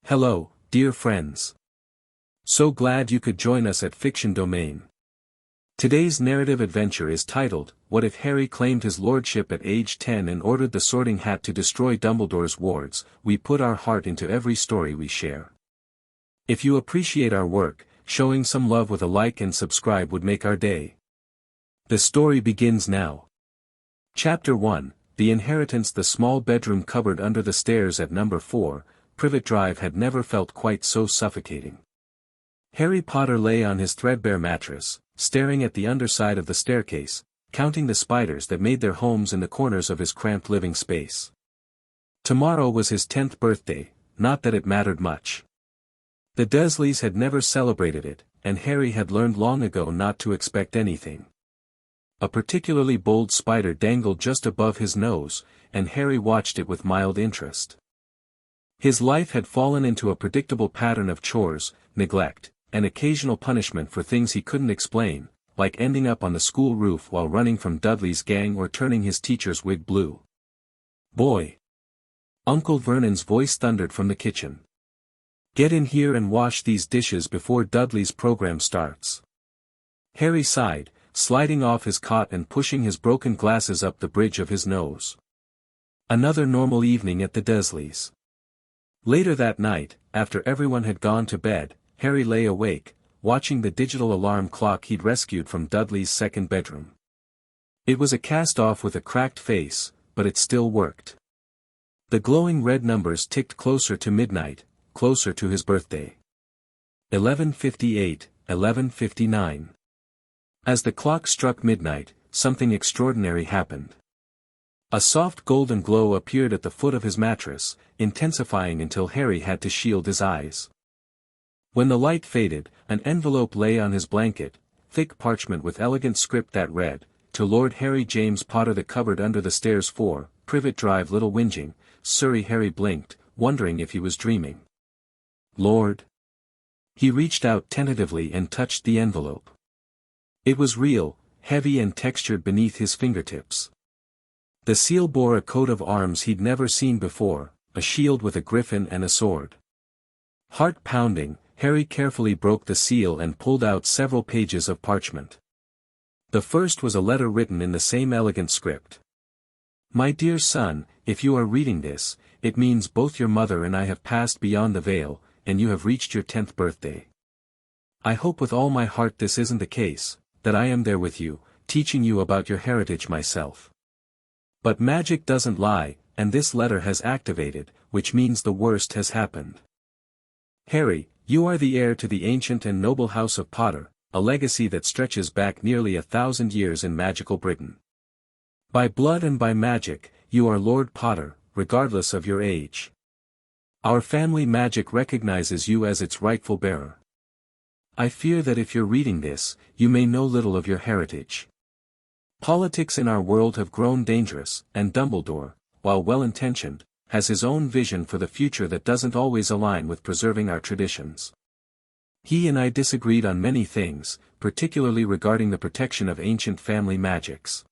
Hello, dear friends. So glad you could join us at Fiction Domain. Today's narrative adventure is titled, What If Harry Claimed His Lordship at age 10 and Ordered the Sorting Hat to Destroy Dumbledore's Wards? We put our heart into every story we share. If you appreciate our work, showing some love with a like and subscribe would make our day. The story begins now. Chapter 1, The Inheritance. The small bedroom cupboard under the stairs at number 4, Privet Drive had never felt quite so suffocating. Harry Potter lay on his threadbare mattress, staring at the underside of the staircase, counting the spiders that made their homes in the corners of his cramped living space. Tomorrow was his 10th birthday, not that it mattered much. The Dursleys had never celebrated it, and Harry had learned long ago not to expect anything. A particularly bold spider dangled just above his nose, and Harry watched it with mild interest. His life had fallen into a predictable pattern of chores, neglect, and occasional punishment for things he couldn't explain, like ending up on the school roof while running from Dudley's gang or turning his teacher's wig blue. "Boy!" Uncle Vernon's voice thundered from the kitchen. "Get in here and wash these dishes before Dudley's program starts." Harry sighed, sliding off his cot and pushing his broken glasses up the bridge of his nose. Another normal evening at the Dursleys. Later that night, after everyone had gone to bed, Harry lay awake, watching the digital alarm clock he'd rescued from Dudley's second bedroom. It was a cast-off with a cracked face, but it still worked. The glowing red numbers ticked closer to midnight, closer to his birthday. 11:58, 11:59. As the clock struck midnight, something extraordinary happened. A soft golden glow appeared at the foot of his mattress, intensifying until Harry had to shield his eyes. When the light faded, an envelope lay on his blanket, thick parchment with elegant script that read, "To Lord Harry James Potter, the cupboard under the stairs 4, Privet Drive, Little Whinging, Surrey." Harry blinked, wondering if he was dreaming. "Lord?" He reached out tentatively and touched the envelope. It was real, heavy and textured beneath his fingertips. The seal bore a coat of arms he'd never seen before, a shield with a griffin and a sword. Heart pounding, Harry carefully broke the seal and pulled out several pages of parchment. The first was a letter written in the same elegant script. "My dear son, if you are reading this, it means both your mother and I have passed beyond the veil, and you have reached your 10th birthday. I hope with all my heart this isn't the case, that I am there with you, teaching you about your heritage myself. But magic doesn't lie, and this letter has activated, which means the worst has happened. Harry, you are the heir to the ancient and noble house of Potter, a legacy that stretches back nearly 1,000 years in magical Britain. By blood and by magic, you are Lord Potter, regardless of your age. Our family magic recognizes you as its rightful bearer. I fear that if you're reading this, you may know little of your heritage. Politics in our world have grown dangerous, and Dumbledore, while well-intentioned, has his own vision for the future that doesn't always align with preserving our traditions. He and I disagreed on many things, particularly regarding the protection of ancient family magics.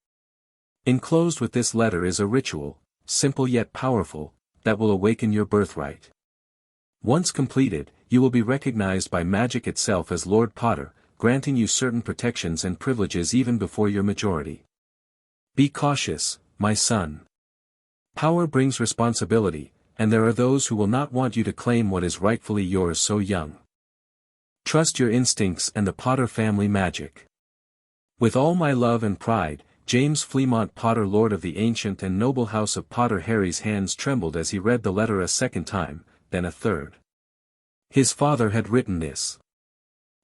Enclosed with this letter is a ritual, simple yet powerful, that will awaken your birthright. Once completed, you will be recognized by magic itself as Lord Potter, granting you certain protections and privileges even before your majority. Be cautious, my son. Power brings responsibility, and there are those who will not want you to claim what is rightfully yours so young. Trust your instincts and the Potter family magic. With all my love and pride, James Fremont Potter, Lord of the ancient and noble house of Potter." Harry's hands trembled as he read the letter a second time, then a third. His father had written this.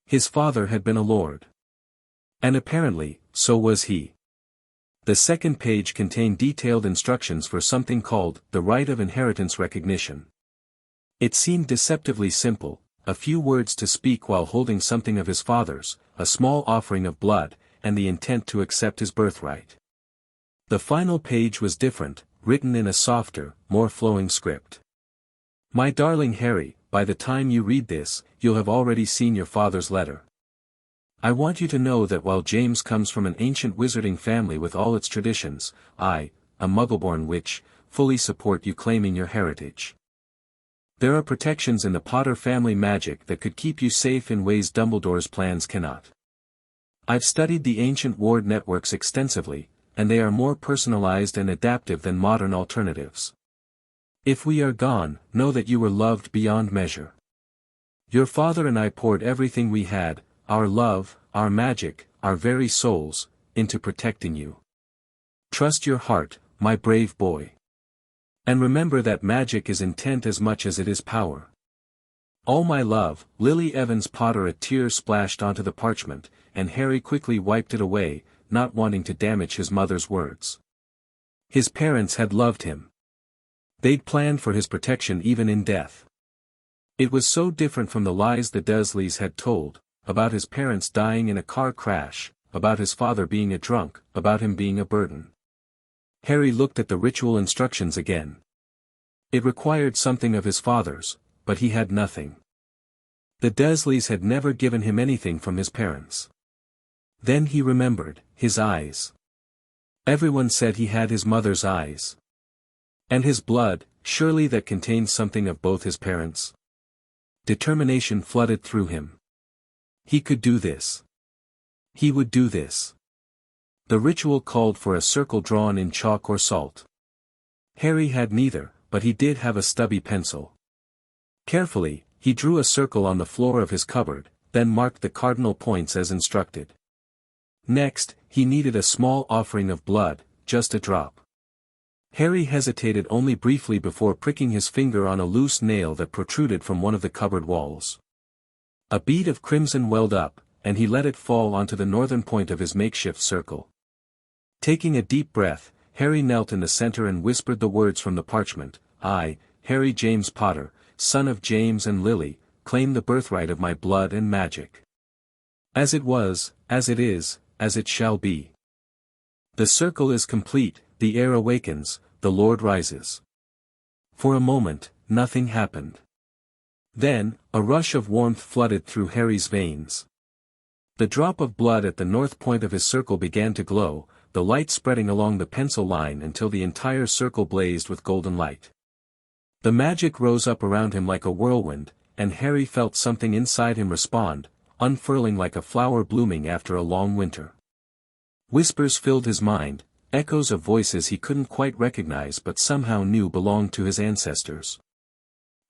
His father had been a lord. And apparently, so was he. The second page contained detailed instructions for something called the right of inheritance recognition. It seemed deceptively simple, a few words to speak while holding something of his father's, a small offering of blood, and the intent to accept his birthright. The final page was different, written in a softer, more flowing script. "My darling Harry, by the time you read this, you'll have already seen your father's letter. I want you to know that while James comes from an ancient wizarding family with all its traditions, I, a Muggleborn witch, fully support you claiming your heritage. There are protections in the Potter family magic that could keep you safe in ways Dumbledore's plans cannot. I've studied the ancient ward networks extensively, and they are more personalized and adaptive than modern alternatives. If we are gone, know that you were loved beyond measure. Your father and I poured everything we had, our love, our magic, our very souls, into protecting you. Trust your heart, my brave boy. And remember that magic is intent as much as it is power. All my love, Lily Evans Potter. A tear splashed onto the parchment, and Harry quickly wiped it away, not wanting to damage his mother's words. His parents had loved him. They'd planned for his protection even in death. It was so different from the lies the Dursleys had told, about his parents dying in a car crash, about his father being a drunk, about him being a burden. Harry looked at the ritual instructions again. It required something of his father's, but he had nothing. The Dursleys had never given him anything from his parents. Then he remembered, his eyes. Everyone said he had his mother's eyes. And his blood, surely that contained something of both his parents. Determination flooded through him. He could do this. He would do this. The ritual called for a circle drawn in chalk or salt. Harry had neither, but he did have a stubby pencil. Carefully, he drew a circle on the floor of his cupboard, then marked the cardinal points as instructed. Next, he needed a small offering of blood, just a drop. Harry hesitated only briefly before pricking his finger on a loose nail that protruded from one of the cupboard walls. A bead of crimson welled up, and he let it fall onto the northern point of his makeshift circle. Taking a deep breath, Harry knelt in the center and whispered the words from the parchment. I, Harry James Potter, son of James and Lily, claim the birthright of my blood and magic. As it was, as it is, as it shall be. The circle is complete, the air awakens, the Lord rises. For a moment, nothing happened. Then, a rush of warmth flooded through Harry's veins. The drop of blood at the north point of his circle began to glow, the light spreading along the pencil line until the entire circle blazed with golden light. The magic rose up around him like a whirlwind, and Harry felt something inside him respond, unfurling like a flower blooming after a long winter. Whispers filled his mind, echoes of voices he couldn't quite recognize but somehow knew belonged to his ancestors.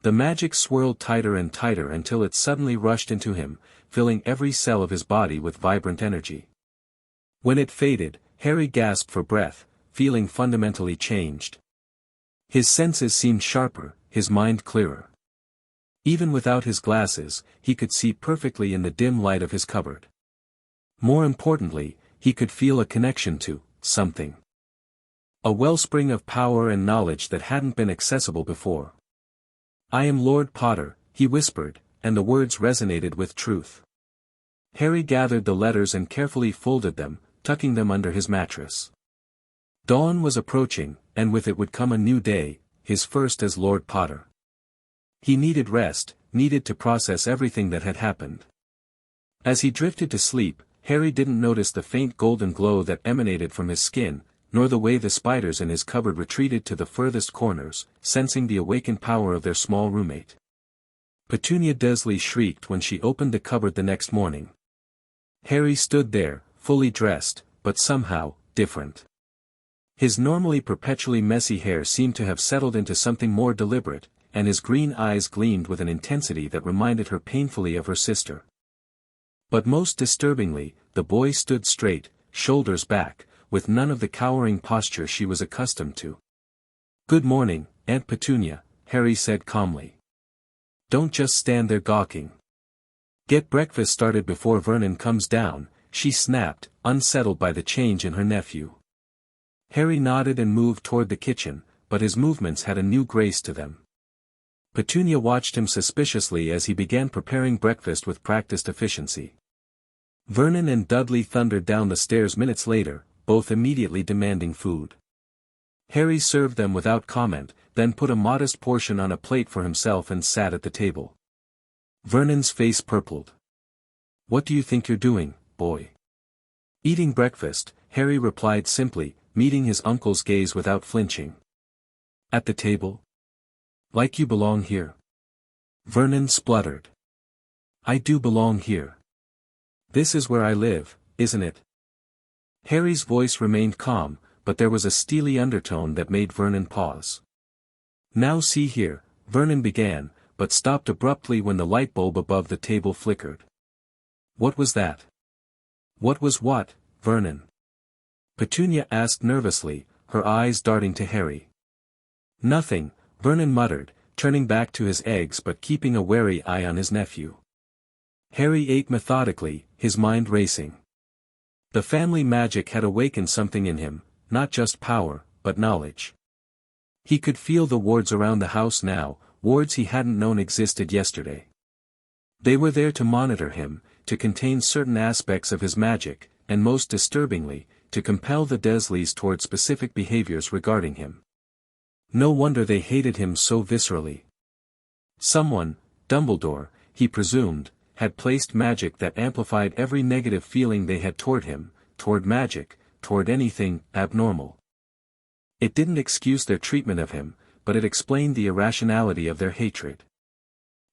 The magic swirled tighter and tighter until it suddenly rushed into him, filling every cell of his body with vibrant energy. When it faded, Harry gasped for breath, feeling fundamentally changed. His senses seemed sharper, his mind clearer. Even without his glasses, he could see perfectly in the dim light of his cupboard. More importantly, he could feel a connection to something. A wellspring of power and knowledge that hadn't been accessible before. I am Lord Potter, he whispered, and the words resonated with truth. Harry gathered the letters and carefully folded them, tucking them under his mattress. Dawn was approaching, and with it would come a new day, his first as Lord Potter. He needed rest, needed to process everything that had happened. As he drifted to sleep, Harry didn't notice the faint golden glow that emanated from his skin, nor the way the spiders in his cupboard retreated to the furthest corners, sensing the awakened power of their small roommate. Petunia Dursley shrieked when she opened the cupboard the next morning. Harry stood there, fully dressed, but somehow, different. His normally perpetually messy hair seemed to have settled into something more deliberate, and his green eyes gleamed with an intensity that reminded her painfully of her sister. But most disturbingly, the boy stood straight, shoulders back, with none of the cowering posture she was accustomed to. Good morning, Aunt Petunia, Harry said calmly. Don't just stand there gawking. Get breakfast started before Vernon comes down, she snapped, unsettled by the change in her nephew. Harry nodded and moved toward the kitchen, but his movements had a new grace to them. Petunia watched him suspiciously as he began preparing breakfast with practiced efficiency. Vernon and Dudley thundered down the stairs minutes later, both immediately demanding food. Harry served them without comment, then put a modest portion on a plate for himself and sat at the table. Vernon's face purpled. What do you think you're doing, boy? Eating breakfast, Harry replied simply, meeting his uncle's gaze without flinching. At the table? Like you belong here. Vernon spluttered. I do belong here. This is where I live, isn't it? Harry's voice remained calm, but there was a steely undertone that made Vernon pause. Now see here, Vernon began, but stopped abruptly when the light bulb above the table flickered. What was that? What was what, Vernon? Petunia asked nervously, her eyes darting to Harry. Nothing, Vernon muttered, turning back to his eggs but keeping a wary eye on his nephew. Harry ate methodically, his mind racing. The family magic had awakened something in him, not just power, but knowledge. He could feel the wards around the house now, wards he hadn't known existed yesterday. They were there to monitor him, to contain certain aspects of his magic, and most disturbingly, to compel the Dursleys toward specific behaviors regarding him. No wonder they hated him so viscerally. Someone, Dumbledore, he presumed, had placed magic that amplified every negative feeling they had toward him, toward magic, toward anything abnormal. It didn't excuse their treatment of him, but it explained the irrationality of their hatred.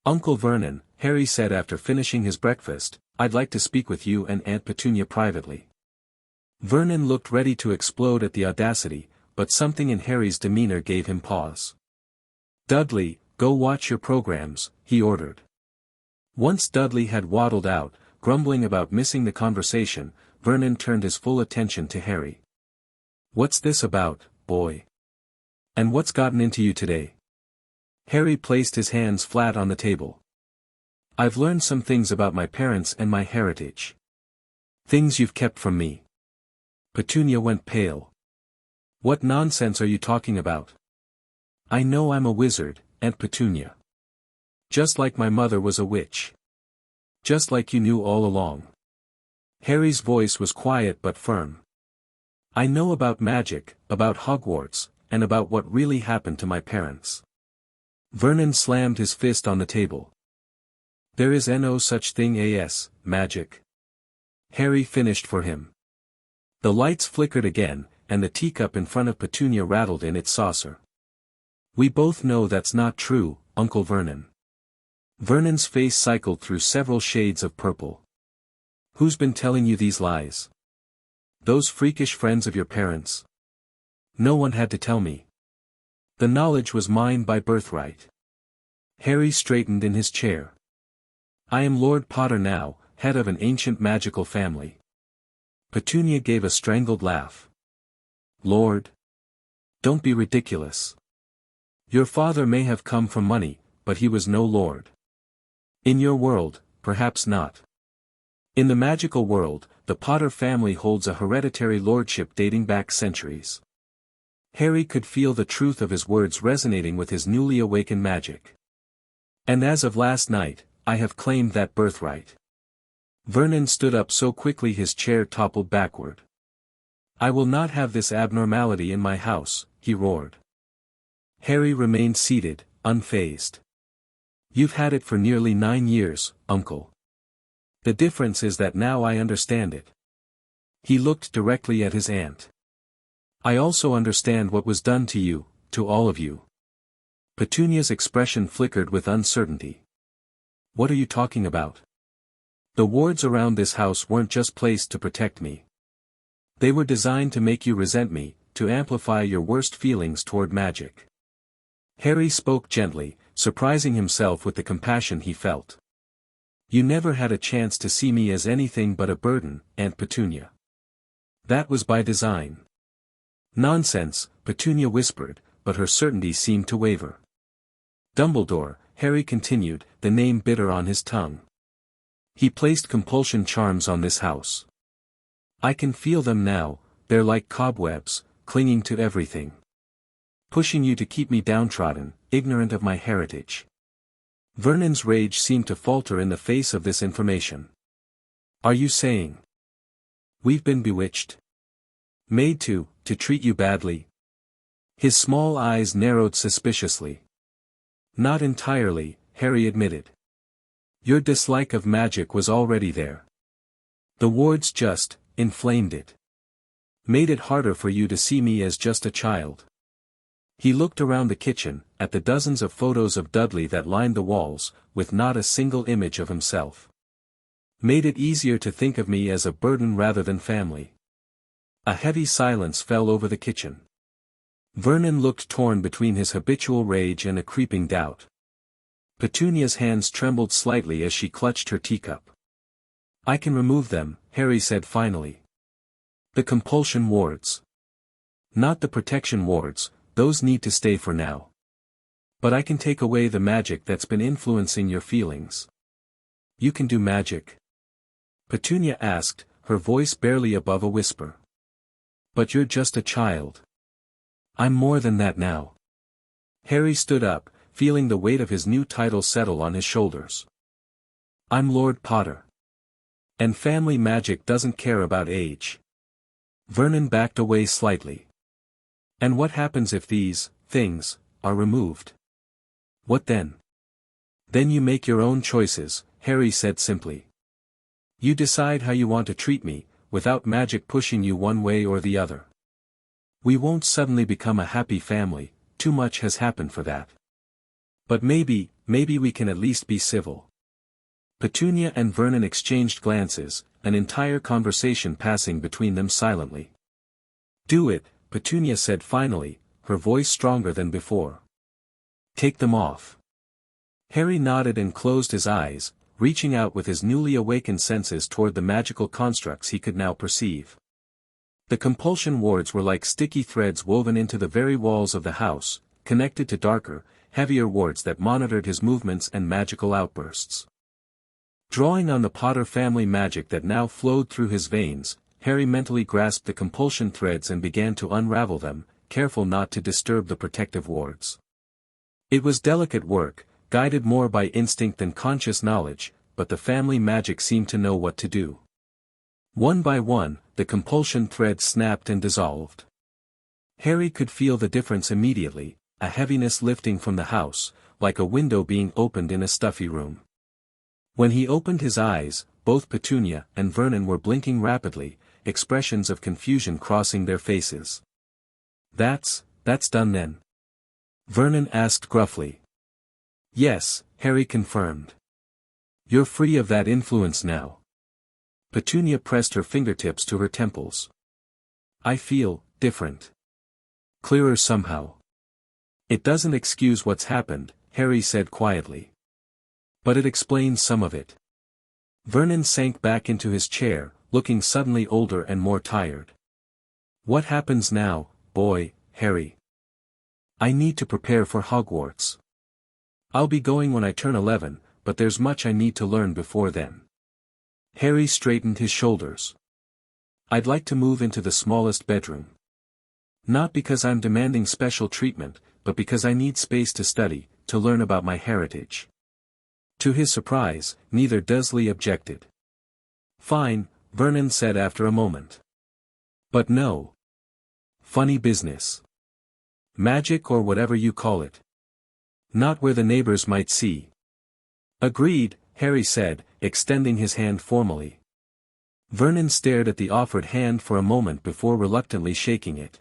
Uncle Vernon, Harry said after finishing his breakfast, I'd like to speak with you and Aunt Petunia privately. Vernon looked ready to explode at the audacity, but something in Harry's demeanor gave him pause. Dudley, go watch your programs, he ordered. Once Dudley had waddled out, grumbling about missing the conversation, Vernon turned his full attention to Harry. What's this about, boy? And what's gotten into you today? Harry placed his hands flat on the table. I've learned some things about my parents and my heritage. Things you've kept from me. Petunia went pale. What nonsense are you talking about? I know I'm a wizard, Aunt Petunia. Just like my mother was a witch. Just like you knew all along. Harry's voice was quiet but firm. I know about magic, about Hogwarts, and about what really happened to my parents. Vernon slammed his fist on the table. There is no such thing as magic. Harry finished for him. The lights flickered again, and the teacup in front of Petunia rattled in its saucer. We both know that's not true, Uncle Vernon. Vernon's face cycled through several shades of purple. Who's been telling you these lies? Those freakish friends of your parents? No one had to tell me. The knowledge was mine by birthright. Harry straightened in his chair. I am Lord Potter now, head of an ancient magical family. Petunia gave a strangled laugh. Lord? Don't be ridiculous. Your father may have come from money, but he was no lord. In your world, perhaps not. In the magical world, the Potter family holds a hereditary lordship dating back centuries. Harry could feel the truth of his words resonating with his newly awakened magic. And as of last night, I have claimed that birthright. Vernon stood up so quickly his chair toppled backward. I will not have this abnormality in my house, he roared. Harry remained seated, unfazed. You've had it for nearly 9 years, Uncle. The difference is that now I understand it. He looked directly at his aunt. I also understand what was done to you, to all of you. Petunia's expression flickered with uncertainty. What are you talking about? The wards around this house weren't just placed to protect me. They were designed to make you resent me, to amplify your worst feelings toward magic. Harry spoke gently, surprising himself with the compassion he felt. You never had a chance to see me as anything but a burden, Aunt Petunia. That was by design. Nonsense, Petunia whispered, but her certainty seemed to waver. Dumbledore, Harry continued, the name bitter on his tongue. He placed compulsion charms on this house. I can feel them now, they're like cobwebs, clinging to everything. Pushing you to keep me downtrodden, ignorant of my heritage. Vernon's rage seemed to falter in the face of this information. Are you saying we've been bewitched? Made to treat you badly? His small eyes narrowed suspiciously. Not entirely, Harry admitted. Your dislike of magic was already there. The wards just inflamed it. Made it harder for you to see me as just a child. He looked around the kitchen, at the dozens of photos of Dudley that lined the walls, with not a single image of himself. Made it easier to think of me as a burden rather than family. A heavy silence fell over the kitchen. Vernon looked torn between his habitual rage and a creeping doubt. Petunia's hands trembled slightly as she clutched her teacup. "I can remove them," Harry said finally. "The compulsion wards. Not the protection wards, those need to stay for now. But I can take away the magic that's been influencing your feelings." "You can do magic?" Petunia asked, her voice barely above a whisper. "But you're just a child." "I'm more than that now." Harry stood up, feeling the weight of his new title settle on his shoulders. "I'm Lord Potter. And family magic doesn't care about age." Vernon backed away slightly. "And what happens if these things are removed?" "What then?" "Then you make your own choices," Harry said simply. "You decide how you want to treat me, without magic pushing you one way or the other. We won't suddenly become a happy family, too much has happened for that. But maybe we can at least be civil." Petunia and Vernon exchanged glances, an entire conversation passing between them silently. "Do it," Petunia said finally, her voice stronger than before. "Take them off." Harry nodded and closed his eyes, reaching out with his newly awakened senses toward the magical constructs he could now perceive. The compulsion wards were like sticky threads woven into the very walls of the house, connected to darker, heavier wards that monitored his movements and magical outbursts. Drawing on the Potter family magic that now flowed through his veins, Harry mentally grasped the compulsion threads and began to unravel them, careful not to disturb the protective wards. It was delicate work, guided more by instinct than conscious knowledge, but the family magic seemed to know what to do. One by one, the compulsion threads snapped and dissolved. Harry could feel the difference immediately, a heaviness lifting from the house, like a window being opened in a stuffy room. When he opened his eyes, both Petunia and Vernon were blinking rapidly, expressions of confusion crossing their faces. That's done then?" Vernon asked gruffly. "Yes," Harry confirmed. "You're free of that influence now." Petunia pressed her fingertips to her temples. "I feel different. Clearer somehow." "It doesn't excuse what's happened," Harry said quietly. "But it explains some of it." Vernon sank back into his chair, looking suddenly older and more tired. "What happens now, boy, Harry?" "I need to prepare for Hogwarts. I'll be going when I turn 11, but there's much I need to learn before then." Harry straightened his shoulders. "I'd like to move into the smallest bedroom. Not because I'm demanding special treatment, but because I need space to study, to learn about my heritage." To his surprise, neither Dursley objected. "Fine," Vernon said after a moment. "But no funny business. Magic or whatever you call it. Not where the neighbors might see." "Agreed," Harry said, extending his hand formally. Vernon stared at the offered hand for a moment before reluctantly shaking it.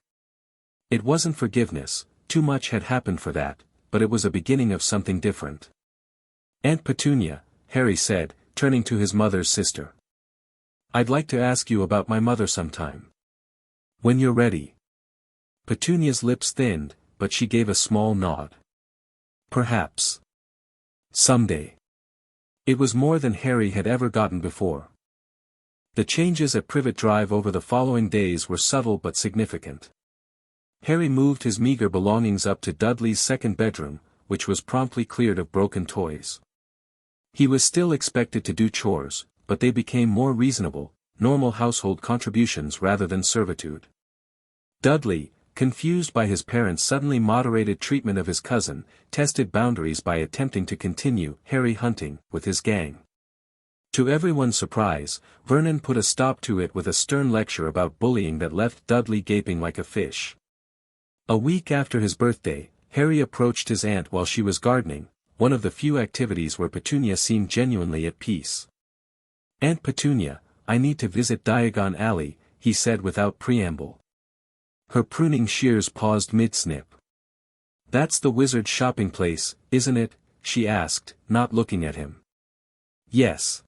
It wasn't forgiveness, too much had happened for that, but it was a beginning of something different. "Aunt Petunia," Harry said, turning to his mother's sister. "I'd like to ask you about my mother sometime. When you're ready." Petunia's lips thinned, but she gave a small nod. "Perhaps. Someday." It was more than Harry had ever gotten before. The changes at Privet Drive over the following days were subtle but significant. Harry moved his meager belongings up to Dudley's second bedroom, which was promptly cleared of broken toys. He was still expected to do chores, but they became more reasonable, normal household contributions rather than servitude. Dudley, confused by his parents' suddenly moderated treatment of his cousin, tested boundaries by attempting to continue Harry hunting with his gang. To everyone's surprise, Vernon put a stop to it with a stern lecture about bullying that left Dudley gaping like a fish. A week after his birthday, Harry approached his aunt while she was gardening, one of the few activities where Petunia seemed genuinely at peace. "Aunt Petunia, I need to visit Diagon Alley," he said without preamble. Her pruning shears paused mid-snip. That's the wizard's shopping place, isn't it? She asked, not looking at him. Yes.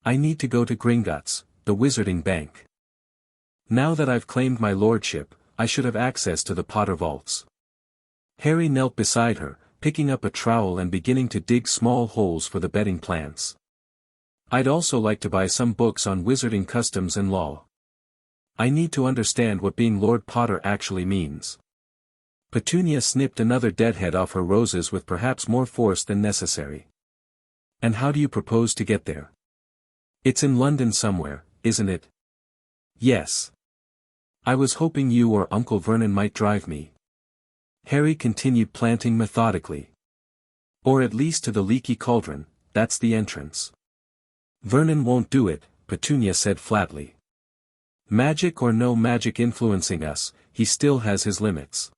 I need to go to Gringotts, the wizarding bank. Now that I've claimed my lordship, I should have access to the Potter vaults. Harry knelt beside her, picking up a trowel and beginning to dig small holes for the bedding plants. I'd also like to buy some books on wizarding customs and law. I need to understand what being Lord Potter actually means. Petunia snipped another deadhead off her roses with perhaps more force than necessary. And how do you propose to get there? It's in London somewhere, isn't it? Yes. I was hoping you or Uncle Vernon might drive me. Harry continued planting methodically. Or at least to the Leaky Cauldron, that's the entrance. Vernon won't do it, Petunia said flatly. Magic or no magic influencing us, he still has his limits.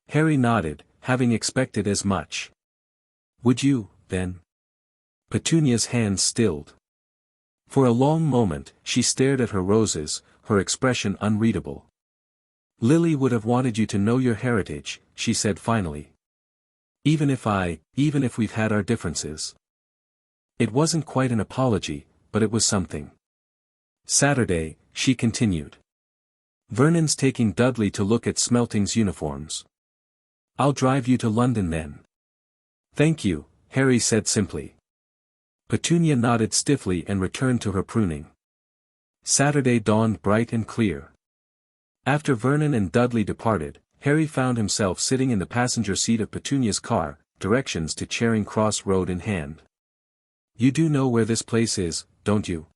Harry nodded, having expected as much. Would you, then? Petunia's hands stilled. For a long moment, she stared at her roses, her expression unreadable. Lily would have wanted you to know your heritage, she said finally. Even if we've had our differences. It wasn't quite an apology, but it was something. Saturday, she continued. Vernon's taking Dudley to look at Smelting's uniforms. I'll drive you to London then. Thank you, Harry said simply. Petunia nodded stiffly and returned to her pruning. Saturday dawned bright and clear. After Vernon and Dudley departed, Harry found himself sitting in the passenger seat of Petunia's car, directions to Charing Cross Road in hand. You do know where this place is, don't you?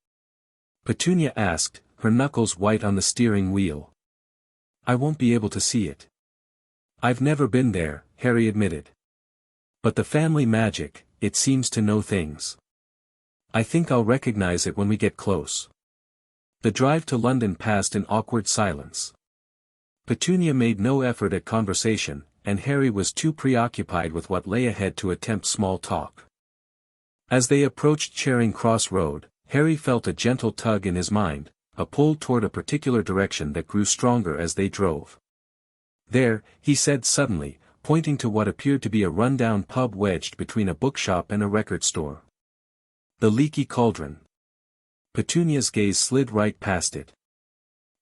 Petunia asked, her knuckles white on the steering wheel. I won't be able to see it. I've never been there, Harry admitted. But the family magic, it seems to know things. I think I'll recognize it when we get close. The drive to London passed in awkward silence. Petunia made no effort at conversation, and Harry was too preoccupied with what lay ahead to attempt small talk. As they approached Charing Cross Road, Harry felt a gentle tug in his mind, a pull toward a particular direction that grew stronger as they drove. There, he said suddenly, pointing to what appeared to be a run-down pub wedged between a bookshop and a record store. The Leaky Cauldron. Petunia's gaze slid right past it.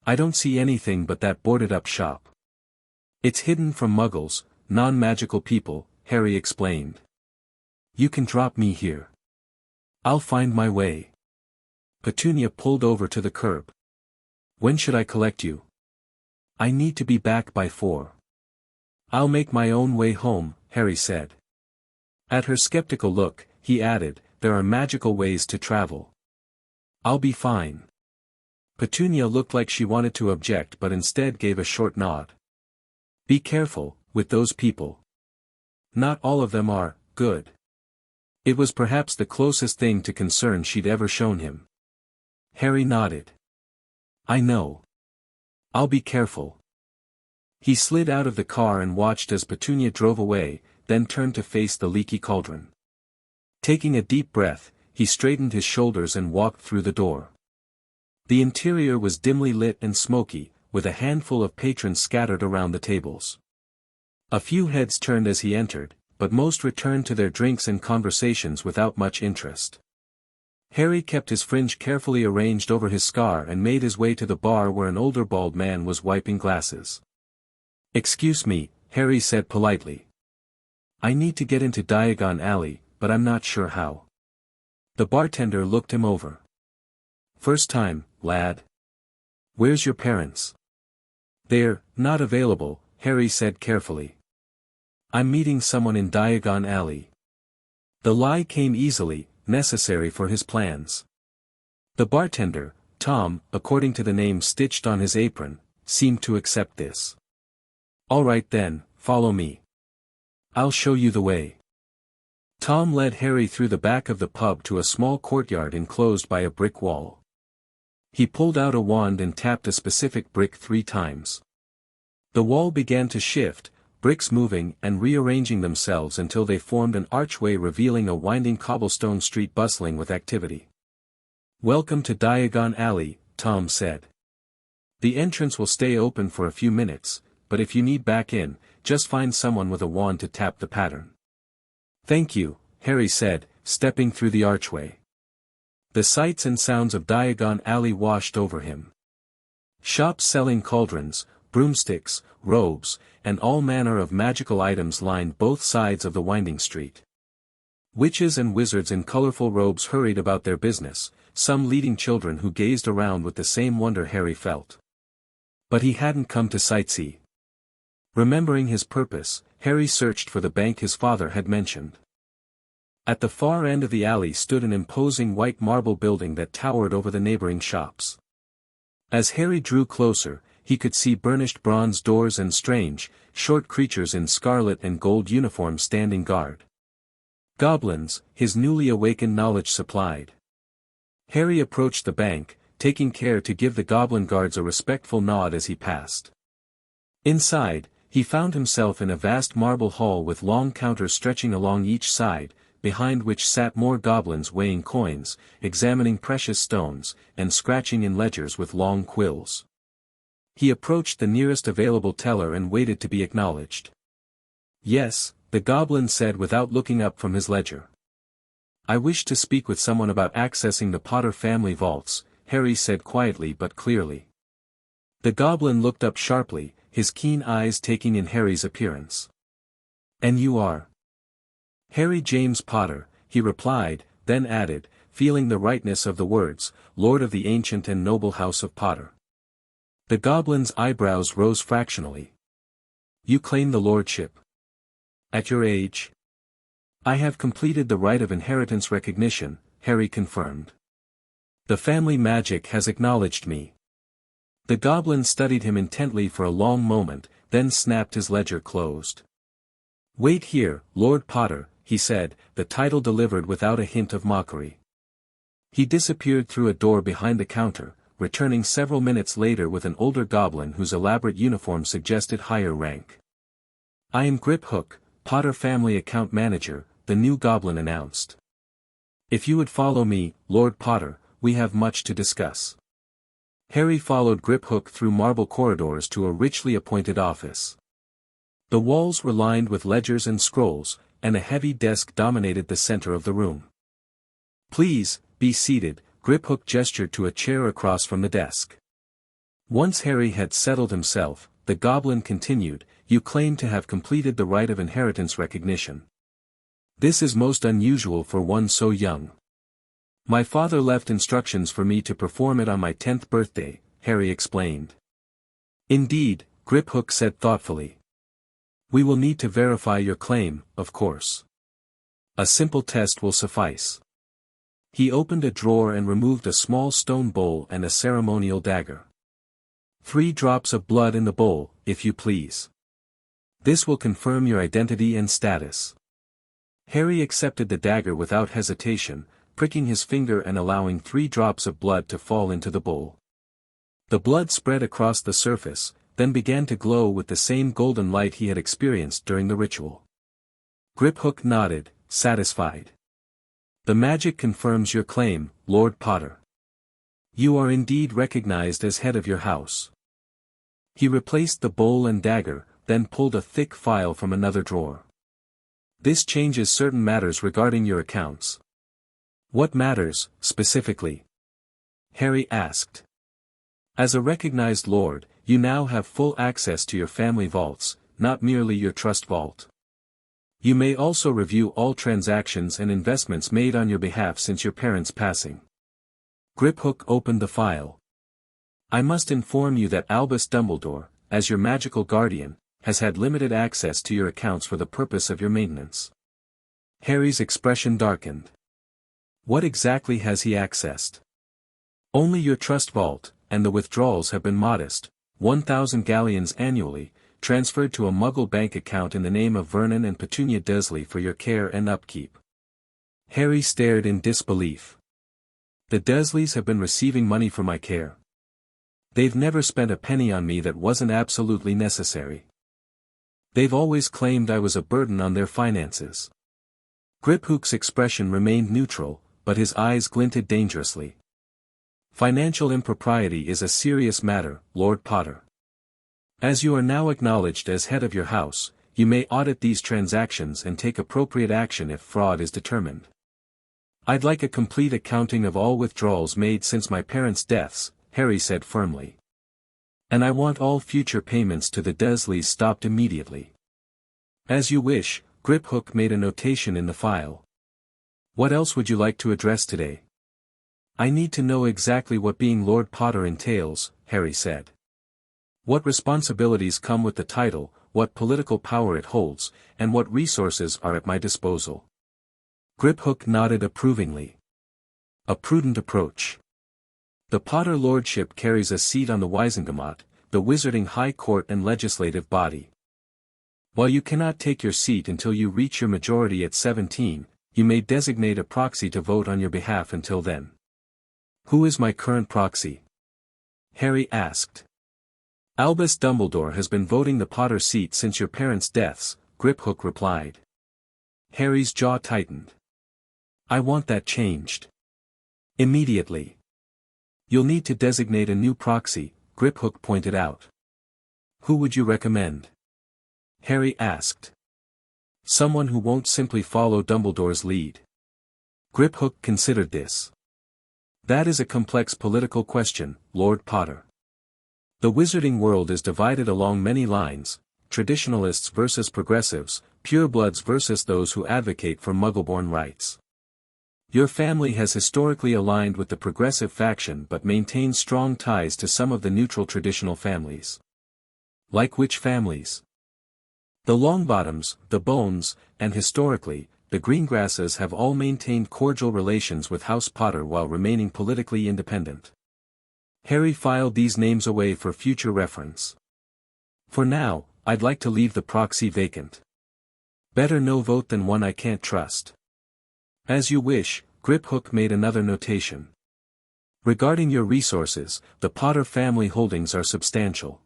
I don't see anything but that boarded-up shop. It's hidden from muggles, non-magical people, Harry explained. You can drop me here. I'll find my way. Petunia pulled over to the curb. When should I collect you? I need to be back by 4. I'll make my own way home, Harry said. At her skeptical look, he added, there are magical ways to travel. I'll be fine. Petunia looked like she wanted to object but instead gave a short nod. Be careful, with those people. Not all of them are good. It was perhaps the closest thing to concern she'd ever shown him. Harry nodded. I know. I'll be careful. He slid out of the car and watched as Petunia drove away, then turned to face the Leaky Cauldron. Taking a deep breath, he straightened his shoulders and walked through the door. The interior was dimly lit and smoky, with a handful of patrons scattered around the tables. A few heads turned as he entered, but most returned to their drinks and conversations without much interest. Harry kept his fringe carefully arranged over his scar and made his way to the bar where an older bald man was wiping glasses. Excuse me, Harry said politely. I need to get into Diagon Alley, but I'm not sure how. The bartender looked him over. First time, lad. Where's your parents? They're not available, Harry said carefully. I'm meeting someone in Diagon Alley. The lie came easily, necessary for his plans. The bartender, Tom, according to the name stitched on his apron, seemed to accept this. All right then, follow me. I'll show you the way. Tom led Harry through the back of the pub to a small courtyard enclosed by a brick wall. He pulled out a wand and tapped a specific brick 3 times. The wall began to shift, bricks moving and rearranging themselves until they formed an archway revealing a winding cobblestone street bustling with activity. Welcome to Diagon Alley, Tom said. The entrance will stay open for a few minutes, but if you need back in, just find someone with a wand to tap the pattern. Thank you, Harry said, stepping through the archway. The sights and sounds of Diagon Alley washed over him. Shops selling cauldrons, broomsticks, robes, and all manner of magical items lined both sides of the winding street. Witches and wizards in colorful robes hurried about their business, some leading children who gazed around with the same wonder Harry felt. But he hadn't come to sightsee. Remembering his purpose, Harry searched for the bank his father had mentioned. At the far end of the alley stood an imposing white marble building that towered over the neighboring shops. As Harry drew closer, he could see burnished bronze doors and strange, short creatures in scarlet and gold uniforms standing guard. Goblins, his newly awakened knowledge supplied. Harry approached the bank, taking care to give the goblin guards a respectful nod as he passed. Inside, he found himself in a vast marble hall with long counters stretching along each side, behind which sat more goblins weighing coins, examining precious stones, and scratching in ledgers with long quills. He approached the nearest available teller and waited to be acknowledged. Yes, the goblin said without looking up from his ledger. I wish to speak with someone about accessing the Potter family vaults, Harry said quietly but clearly. The goblin looked up sharply, his keen eyes taking in Harry's appearance. And you are? Harry James Potter, he replied, then added, feeling the rightness of the words, Lord of the ancient and noble house of Potter. The goblin's eyebrows rose fractionally. You claim the lordship. At your age? I have completed the rite of inheritance recognition, Harry confirmed. The family magic has acknowledged me. The goblin studied him intently for a long moment, then snapped his ledger closed. Wait here, Lord Potter, he said, the title delivered without a hint of mockery. He disappeared through a door behind the counter, returning several minutes later with an older goblin whose elaborate uniform suggested higher rank. I am Grip Hook, Potter family account manager, the new goblin announced. If you would follow me, Lord Potter, we have much to discuss. Harry followed Grip Hook through marble corridors to a richly appointed office. The walls were lined with ledgers and scrolls, and a heavy desk dominated the center of the room. Please, be seated, Grip Hook gestured to a chair across from the desk. Once Harry had settled himself, the goblin continued, you claim to have completed the rite of inheritance recognition. This is most unusual for one so young. My father left instructions for me to perform it on my 10th birthday, Harry explained. Indeed, Grip Hook said thoughtfully. We will need to verify your claim, of course. A simple test will suffice. He opened a drawer and removed a small stone bowl and a ceremonial dagger. 3 drops of blood in the bowl, if you please. This will confirm your identity and status. Harry accepted the dagger without hesitation, pricking his finger and allowing 3 drops of blood to fall into the bowl. The blood spread across the surface, then began to glow with the same golden light he had experienced during the ritual. Grip Hook nodded, satisfied. The magic confirms your claim, Lord Potter. You are indeed recognized as head of your house. He replaced the bowl and dagger, then pulled a thick file from another drawer. This changes certain matters regarding your accounts. What matters, specifically? Harry asked. As a recognized lord, you now have full access to your family vaults, not merely your trust vault. You may also review all transactions and investments made on your behalf since your parents' passing. Grip Hook opened the file. I must inform you that Albus Dumbledore, as your magical guardian, has had limited access to your accounts for the purpose of your maintenance. Harry's expression darkened. What exactly has he accessed? Only your trust vault, and the withdrawals have been modest, 1,000 galleons annually, transferred to a Muggle bank account in the name of Vernon and Petunia Dursley for your care and upkeep. Harry stared in disbelief. The Dursleys have been receiving money for my care. They've never spent a penny on me that wasn't absolutely necessary. They've always claimed I was a burden on their finances. Grip Hook's expression remained neutral, but his eyes glinted dangerously. Financial impropriety is a serious matter, Lord Potter. As you are now acknowledged as head of your house, you may audit these transactions and take appropriate action if fraud is determined. I'd like a complete accounting of all withdrawals made since my parents' deaths, Harry said firmly. And I want all future payments to the Dursleys stopped immediately. As you wish, Griphook made a notation in the file. What else would you like to address today? I need to know exactly what being Lord Potter entails, Harry said. What responsibilities come with the title, what political power it holds, and what resources are at my disposal. Griphook nodded approvingly. A prudent approach. The Potter Lordship carries a seat on the Wisengamot, the Wizarding High Court and legislative body. While you cannot take your seat until you reach your majority at 17, you may designate a proxy to vote on your behalf until then. Who is my current proxy? Harry asked. Albus Dumbledore has been voting the Potter seat since your parents' deaths, Griphook replied. Harry's jaw tightened. I want that changed. Immediately. You'll need to designate a new proxy, Griphook pointed out. Who would you recommend? Harry asked. Someone who won't simply follow Dumbledore's lead. Griphook considered this. That is a complex political question, Lord Potter. The wizarding world is divided along many lines, traditionalists versus progressives, purebloods versus those who advocate for Muggleborn rights. Your family has historically aligned with the progressive faction but maintains strong ties to some of the neutral traditional families. Like which families? The Longbottoms, the Bones, and historically, the Greengrasses have all maintained cordial relations with House Potter while remaining politically independent. Harry filed these names away for future reference. For now, I'd like to leave the proxy vacant. Better no vote than one I can't trust. As you wish, Griphook made another notation. Regarding your resources, the Potter family holdings are substantial.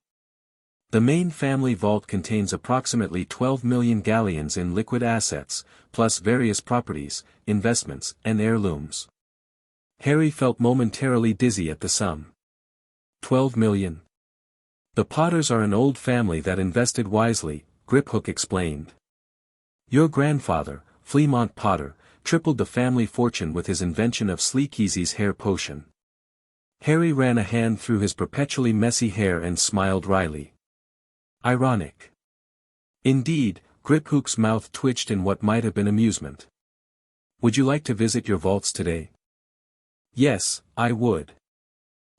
The main family vault contains approximately 12 million galleons in liquid assets, plus various properties, investments, and heirlooms. Harry felt momentarily dizzy at the sum. 12 million. The Potters are an old family that invested wisely, Griphook explained. Your grandfather, Fleamont Potter, tripled the family fortune with his invention of Sleekeasy's hair potion. Harry ran a hand through his perpetually messy hair and smiled wryly. Ironic. Indeed, Griphook's mouth twitched in what might have been amusement. Would you like to visit your vaults today? Yes, I would.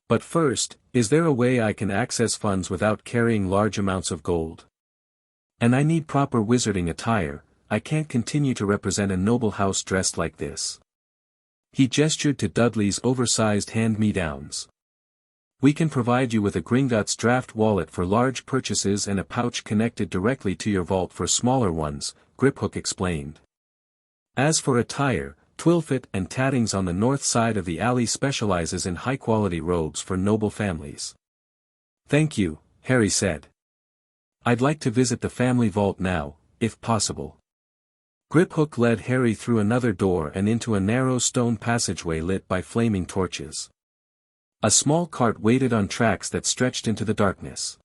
But first, is there a way I can access funds without carrying large amounts of gold? And I need proper wizarding attire, I can't continue to represent a noble house dressed like this. He gestured to Dudley's oversized hand-me-downs. We can provide you with a Gringotts draft wallet for large purchases and a pouch connected directly to your vault for smaller ones, Griphook explained. As for attire, Twilfit and Tattings on the north side of the alley specializes in high-quality robes for noble families. Thank you, Harry said. I'd like to visit the family vault now, if possible. Griphook led Harry through another door and into a narrow stone passageway lit by flaming torches. A small cart waited on tracks that stretched into the darkness.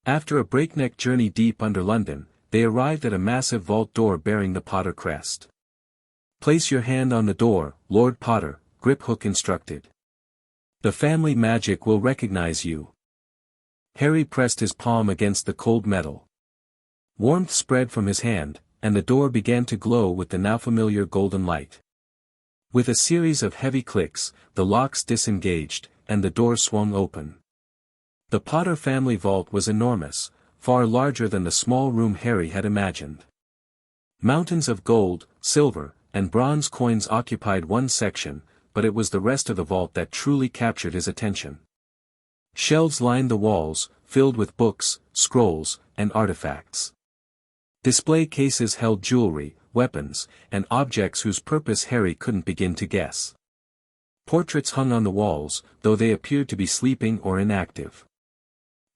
After a breakneck journey deep under London, they arrived at a massive vault door bearing the Potter crest. Place your hand on the door, Lord Potter, Griphook instructed. The family magic will recognize you. Harry pressed his palm against the cold metal. Warmth spread from his hand, and the door began to glow with the now familiar golden light. With a series of heavy clicks, the locks disengaged, and the door swung open. The Potter family vault was enormous, far larger than the small room Harry had imagined. Mountains of gold, silver, and bronze coins occupied one section, but it was the rest of the vault that truly captured his attention. Shelves lined the walls, filled with books, scrolls, and artifacts. Display cases held jewelry, weapons, and objects whose purpose Harry couldn't begin to guess. Portraits hung on the walls, though they appeared to be sleeping or inactive.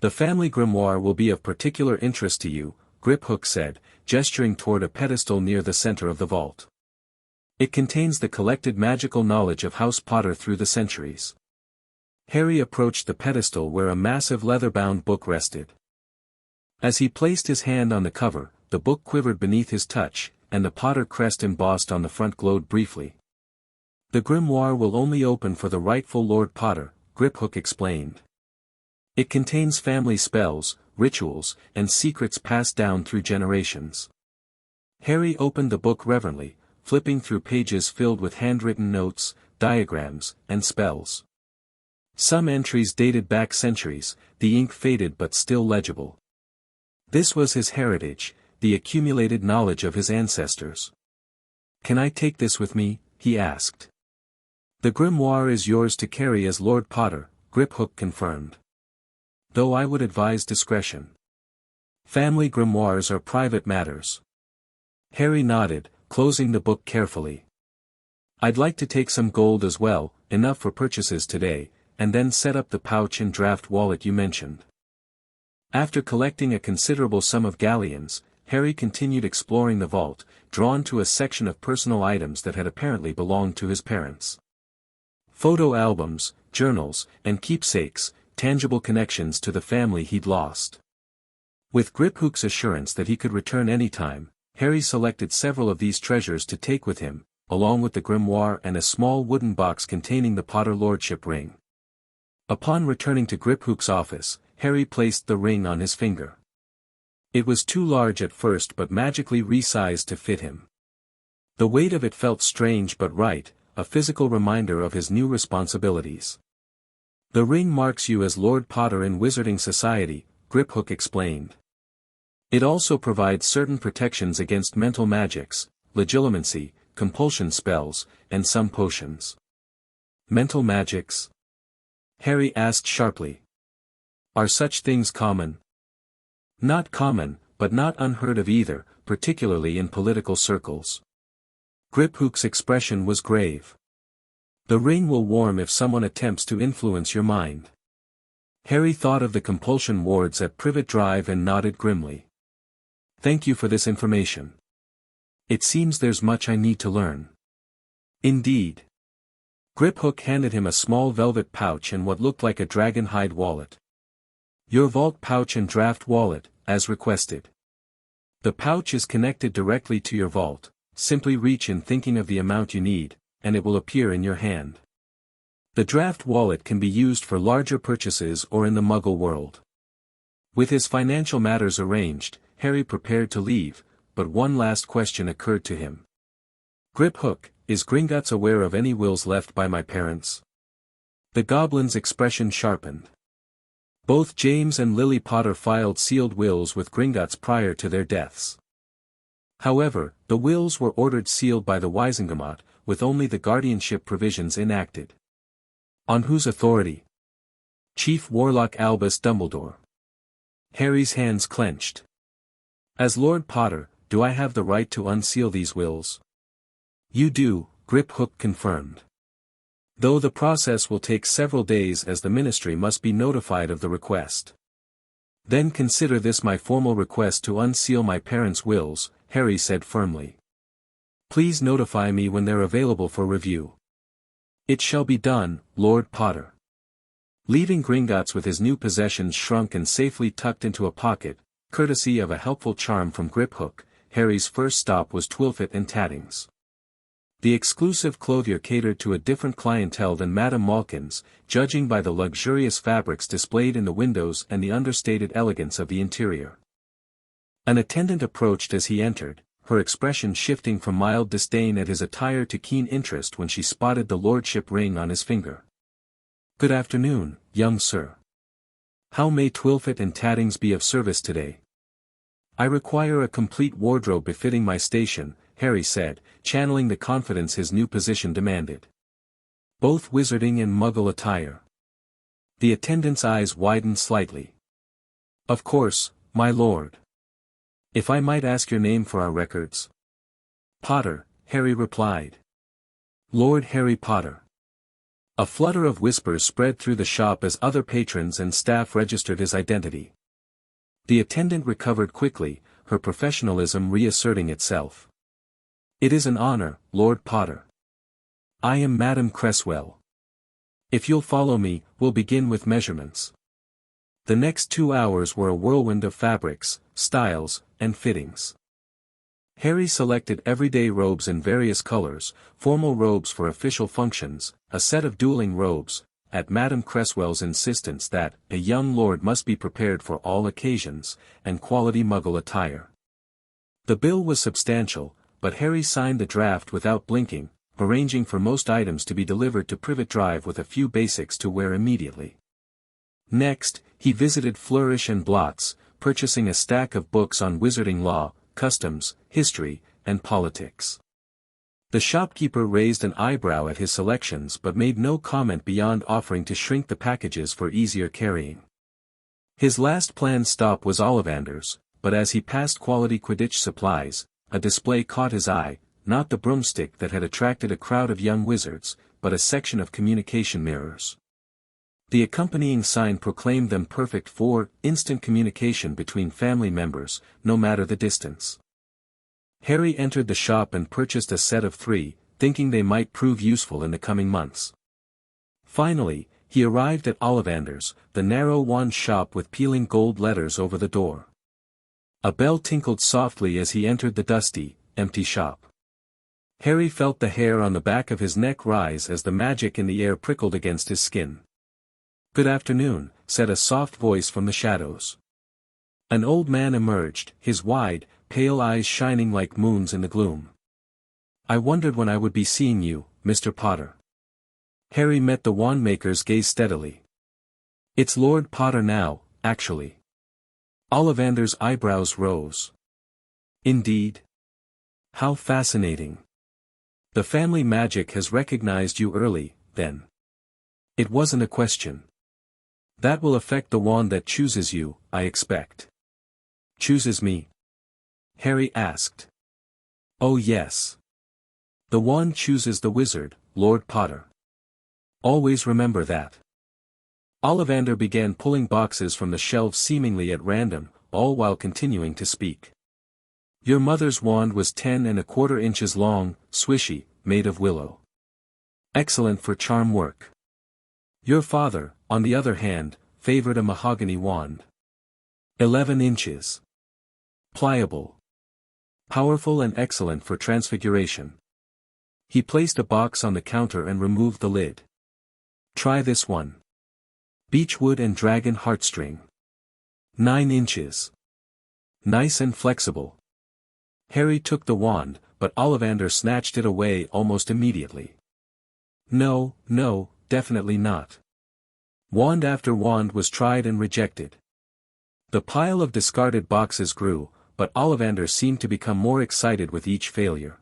The family grimoire will be of particular interest to you, Griphook said, gesturing toward a pedestal near the center of the vault. It contains the collected magical knowledge of House Potter through the centuries. Harry approached the pedestal where a massive leather-bound book rested. As he placed his hand on the cover, the book quivered beneath his touch, and the Potter crest embossed on the front glowed briefly. "The grimoire will only open for the rightful Lord Potter," Griphook explained. "It contains family spells, rituals, and secrets passed down through generations." Harry opened the book reverently, flipping through pages filled with handwritten notes, diagrams, and spells. Some entries dated back centuries, the ink faded but still legible. This was his heritage, the accumulated knowledge of his ancestors. "Can I take this with me?" he asked. "The grimoire is yours to carry as Lord Potter," Griphook confirmed. "Though I would advise discretion. Family grimoires are private matters." Harry nodded, closing the book carefully. "I'd like to take some gold as well, enough for purchases today, and then set up the pouch and draft wallet you mentioned." After collecting a considerable sum of galleons, Harry continued exploring the vault, drawn to a section of personal items that had apparently belonged to his parents. Photo albums, journals, and keepsakes, tangible connections to the family he'd lost. With Griphook's assurance that he could return anytime, Harry selected several of these treasures to take with him, along with the grimoire and a small wooden box containing the Potter Lordship ring. Upon returning to Griphook's office, Harry placed the ring on his finger. It was too large at first but magically resized to fit him. The weight of it felt strange but right, a physical reminder of his new responsibilities. "The ring marks you as Lord Potter in Wizarding Society," Griphook explained. "It also provides certain protections against mental magics, legilimency, compulsion spells, and some potions." "Mental magics?" Harry asked sharply. "Are such things common?" "Not common, but not unheard of either, particularly in political circles." Griphook's expression was grave. "The ring will warm if someone attempts to influence your mind." Harry thought of the compulsion wards at Privet Drive and nodded grimly. "Thank you for this information. It seems there's much I need to learn." "Indeed." Griphook handed him a small velvet pouch and what looked like a dragon hide wallet. "Your vault pouch and draft wallet, as requested. The pouch is connected directly to your vault, simply reach in thinking of the amount you need, and it will appear in your hand. The draft wallet can be used for larger purchases or in the Muggle world." With his financial matters arranged, Harry prepared to leave, but one last question occurred to him. "Griphook, is Gringotts aware of any wills left by my parents?" The goblin's expression sharpened. Both James and Lily Potter filed sealed wills with Gringotts prior to their deaths. However, the wills were ordered sealed by the Wisengamot, with only the guardianship provisions enacted. "On whose authority?" "Chief Warlock Albus Dumbledore." Harry's hands clenched. "As Lord Potter, do I have the right to unseal these wills?" "You do," Griphook confirmed. "Though the process will take several days as the Ministry must be notified of the request." "Then consider this my formal request to unseal my parents' wills," Harry said firmly. "Please notify me when they're available for review." "It shall be done, Lord Potter." Leaving Gringotts with his new possessions shrunk and safely tucked into a pocket, courtesy of a helpful charm from Griphook, Harry's first stop was Twilfit and Tattings. The exclusive clothier catered to a different clientele than Madame Malkin's, judging by the luxurious fabrics displayed in the windows and the understated elegance of the interior. An attendant approached as he entered, her expression shifting from mild disdain at his attire to keen interest when she spotted the lordship ring on his finger. "Good afternoon, young sir. How may Twilfit and Tattings be of service today?" "I require a complete wardrobe befitting my station," Harry said, channeling the confidence his new position demanded. "Both wizarding and Muggle attire." The attendant's eyes widened slightly. "Of course, my lord. If I might ask your name for our records?" "Potter," Harry replied. "Lord Harry Potter." A flutter of whispers spread through the shop as other patrons and staff registered his identity. The attendant recovered quickly, her professionalism reasserting itself. "It is an honor, Lord Potter. I am Madame Cresswell. If you'll follow me, we'll begin with measurements." The next 2 hours were a whirlwind of fabrics, styles, and fittings. Harry selected everyday robes in various colors, formal robes for official functions, a set of dueling robes, at Madame Cresswell's insistence that a young lord must be prepared for all occasions, and quality Muggle attire. The bill was substantial, but Harry signed the draft without blinking, arranging for most items to be delivered to Privet Drive with a few basics to wear immediately. Next, he visited Flourish and Blott's, purchasing a stack of books on wizarding law, customs, history, and politics. The shopkeeper raised an eyebrow at his selections but made no comment beyond offering to shrink the packages for easier carrying. His last planned stop was Ollivander's, but as he passed Quality Quidditch Supplies, a display caught his eye, not the broomstick that had attracted a crowd of young wizards, but a section of communication mirrors. The accompanying sign proclaimed them perfect for instant communication between family members, no matter the distance. Harry entered the shop and purchased a set of 3, thinking they might prove useful in the coming months. Finally, he arrived at Ollivander's, the narrow wand shop with peeling gold letters over the door. A bell tinkled softly as he entered the dusty, empty shop. Harry felt the hair on the back of his neck rise as the magic in the air prickled against his skin. "Good afternoon," said a soft voice from the shadows. An old man emerged, his wide, pale eyes shining like moons in the gloom. "I wondered when I would be seeing you, Mr. Potter." Harry met the wandmaker's gaze steadily. "It's Lord Potter now, actually." Ollivander's eyebrows rose. "Indeed? How fascinating. The family magic has recognized you early, then." "It wasn't a question. That will affect the wand that chooses you, I expect." "Chooses me?" Harry asked. "Oh yes. The wand chooses the wizard, Lord Potter. Always remember that." Ollivander began pulling boxes from the shelves seemingly at random, all while continuing to speak. "Your mother's wand was 10¼ inches long, swishy, made of willow. Excellent for charm work. Your father, on the other hand, favored a mahogany wand. 11 inches. Pliable. Powerful and excellent for transfiguration." He placed a box on the counter and removed the lid. "Try this one. Beechwood and dragon heartstring. 9 inches. Nice and flexible." Harry took the wand, but Ollivander snatched it away almost immediately. "No, no, definitely not." Wand after wand was tried and rejected. The pile of discarded boxes grew, but Ollivander seemed to become more excited with each failure.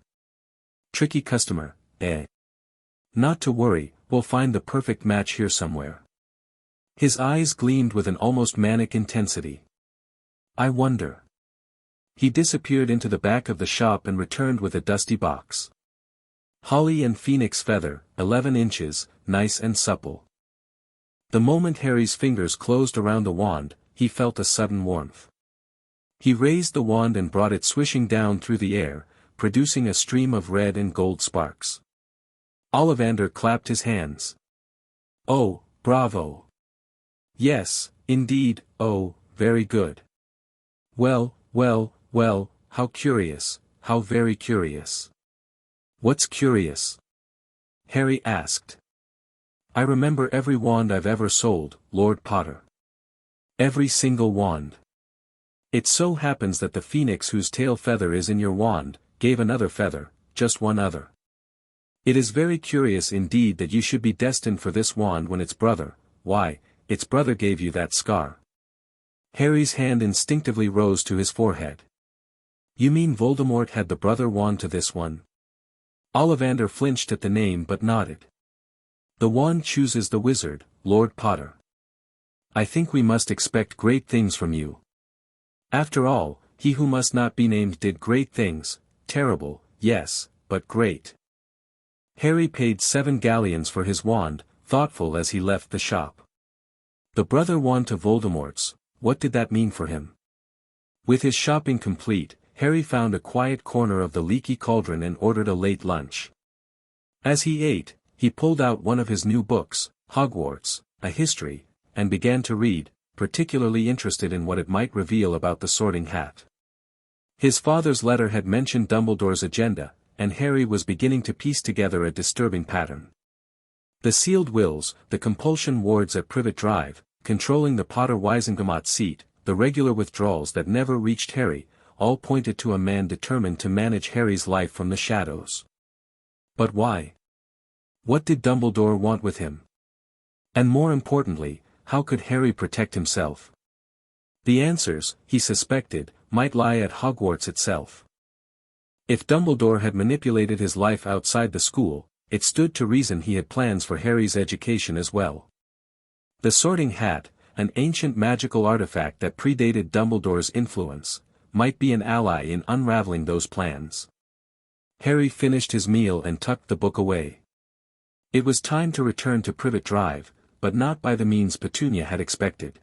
"Tricky customer, eh? Not to worry, we'll find the perfect match here somewhere." His eyes gleamed with an almost manic intensity. "I wonder." He disappeared into the back of the shop and returned with a dusty box. "Holly and phoenix feather, 11 inches, nice and supple." The moment Harry's fingers closed around the wand, he felt a sudden warmth. He raised the wand and brought it swishing down through the air, producing a stream of red and gold sparks. Ollivander clapped his hands. "Oh, bravo. Yes, indeed, oh, very good. Well, well, well, how curious, how very curious." "What's curious?" Harry asked. "I remember every wand I've ever sold, Lord Potter. Every single wand. It so happens that the phoenix whose tail feather is in your wand, gave another feather, just one other. It is very curious indeed that you should be destined for this wand when its brother, why, its brother gave you that scar." Harry's hand instinctively rose to his forehead. "You mean Voldemort had the brother wand to this one?" Ollivander flinched at the name but nodded. "The wand chooses the wizard, Lord Potter. I think we must expect great things from you. After all, he who must not be named did great things, terrible, yes, but great." Harry paid 7 galleons for his wand, thoughtful as he left the shop. The brother wand to Voldemort's, what did that mean for him? With his shopping complete, Harry found a quiet corner of the leaky cauldron and ordered a late lunch. As he ate, he pulled out one of his new books, Hogwarts, a history, and began to read, particularly interested in what it might reveal about the Sorting Hat. His father's letter had mentioned Dumbledore's agenda, and Harry was beginning to piece together a disturbing pattern. The sealed wills, the compulsion wards at Privet Drive, controlling the Potter-Wisengamot seat, the regular withdrawals that never reached Harry, all pointed to a man determined to manage Harry's life from the shadows. But why? What did Dumbledore want with him? And more importantly, how could Harry protect himself? The answers, he suspected, might lie at Hogwarts itself. If Dumbledore had manipulated his life outside the school, it stood to reason he had plans for Harry's education as well. The Sorting Hat, an ancient magical artifact that predated Dumbledore's influence, might be an ally in unraveling those plans. Harry finished his meal and tucked the book away. It was time to return to Privet Drive, but not by the means Petunia had expected.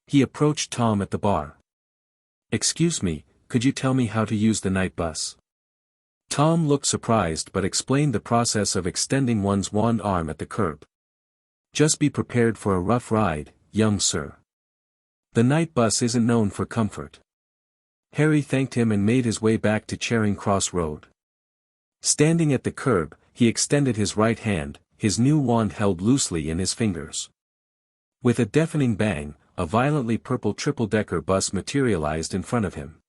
He approached Tom at the bar. "Excuse me, could you tell me how to use the night bus?" Tom looked surprised but explained the process of extending one's wand arm at the curb. "Just be prepared for a rough ride, young sir. The night bus isn't known for comfort." Harry thanked him and made his way back to Charing Cross Road. Standing at the curb, he extended his right hand, his new wand held loosely in his fingers. With a deafening bang, a violently purple triple-decker bus materialized in front of him.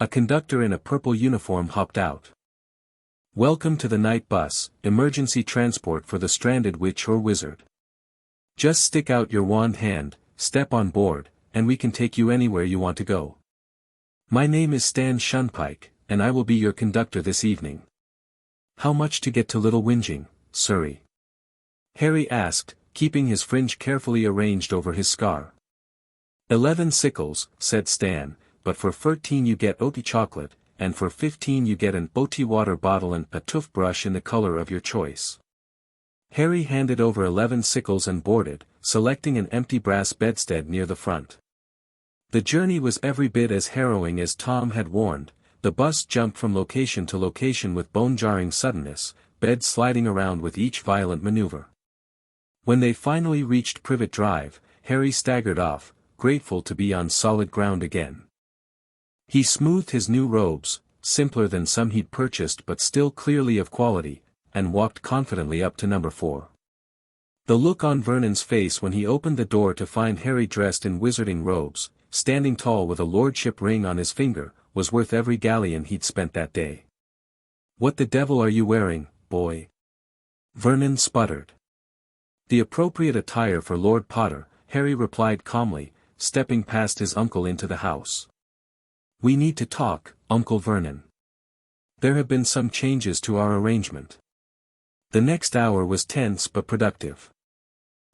A conductor in a purple uniform hopped out. "Welcome to the night bus, emergency transport for the stranded witch or wizard. Just stick out your wand hand, step on board, and we can take you anywhere you want to go. My name is Stan Shunpike, and I will be your conductor this evening. How much to get to Little Whinging, Surrey?" Harry asked, keeping his fringe carefully arranged over his scar. 11 sickles, said Stan, but for 13 you get OT chocolate, and for 15 you get an OT water bottle and a toothbrush in the color of your choice. Harry handed over 11 sickles and boarded, selecting an empty brass bedstead near the front. The journey was every bit as harrowing as Tom had warned. The bus jumped from location to location with bone-jarring suddenness, beds sliding around with each violent maneuver. When they finally reached Privet Drive, Harry staggered off, grateful to be on solid ground again. He smoothed his new robes, simpler than some he'd purchased but still clearly of quality, and walked confidently up to number 4. The look on Vernon's face when he opened the door to find Harry dressed in wizarding robes, standing tall with a lordship ring on his finger, was worth every galleon he'd spent that day. "What the devil are you wearing, boy?" Vernon sputtered. "The appropriate attire for Lord Potter," Harry replied calmly, stepping past his uncle into the house. "We need to talk, Uncle Vernon. There have been some changes to our arrangement." The next hour was tense but productive.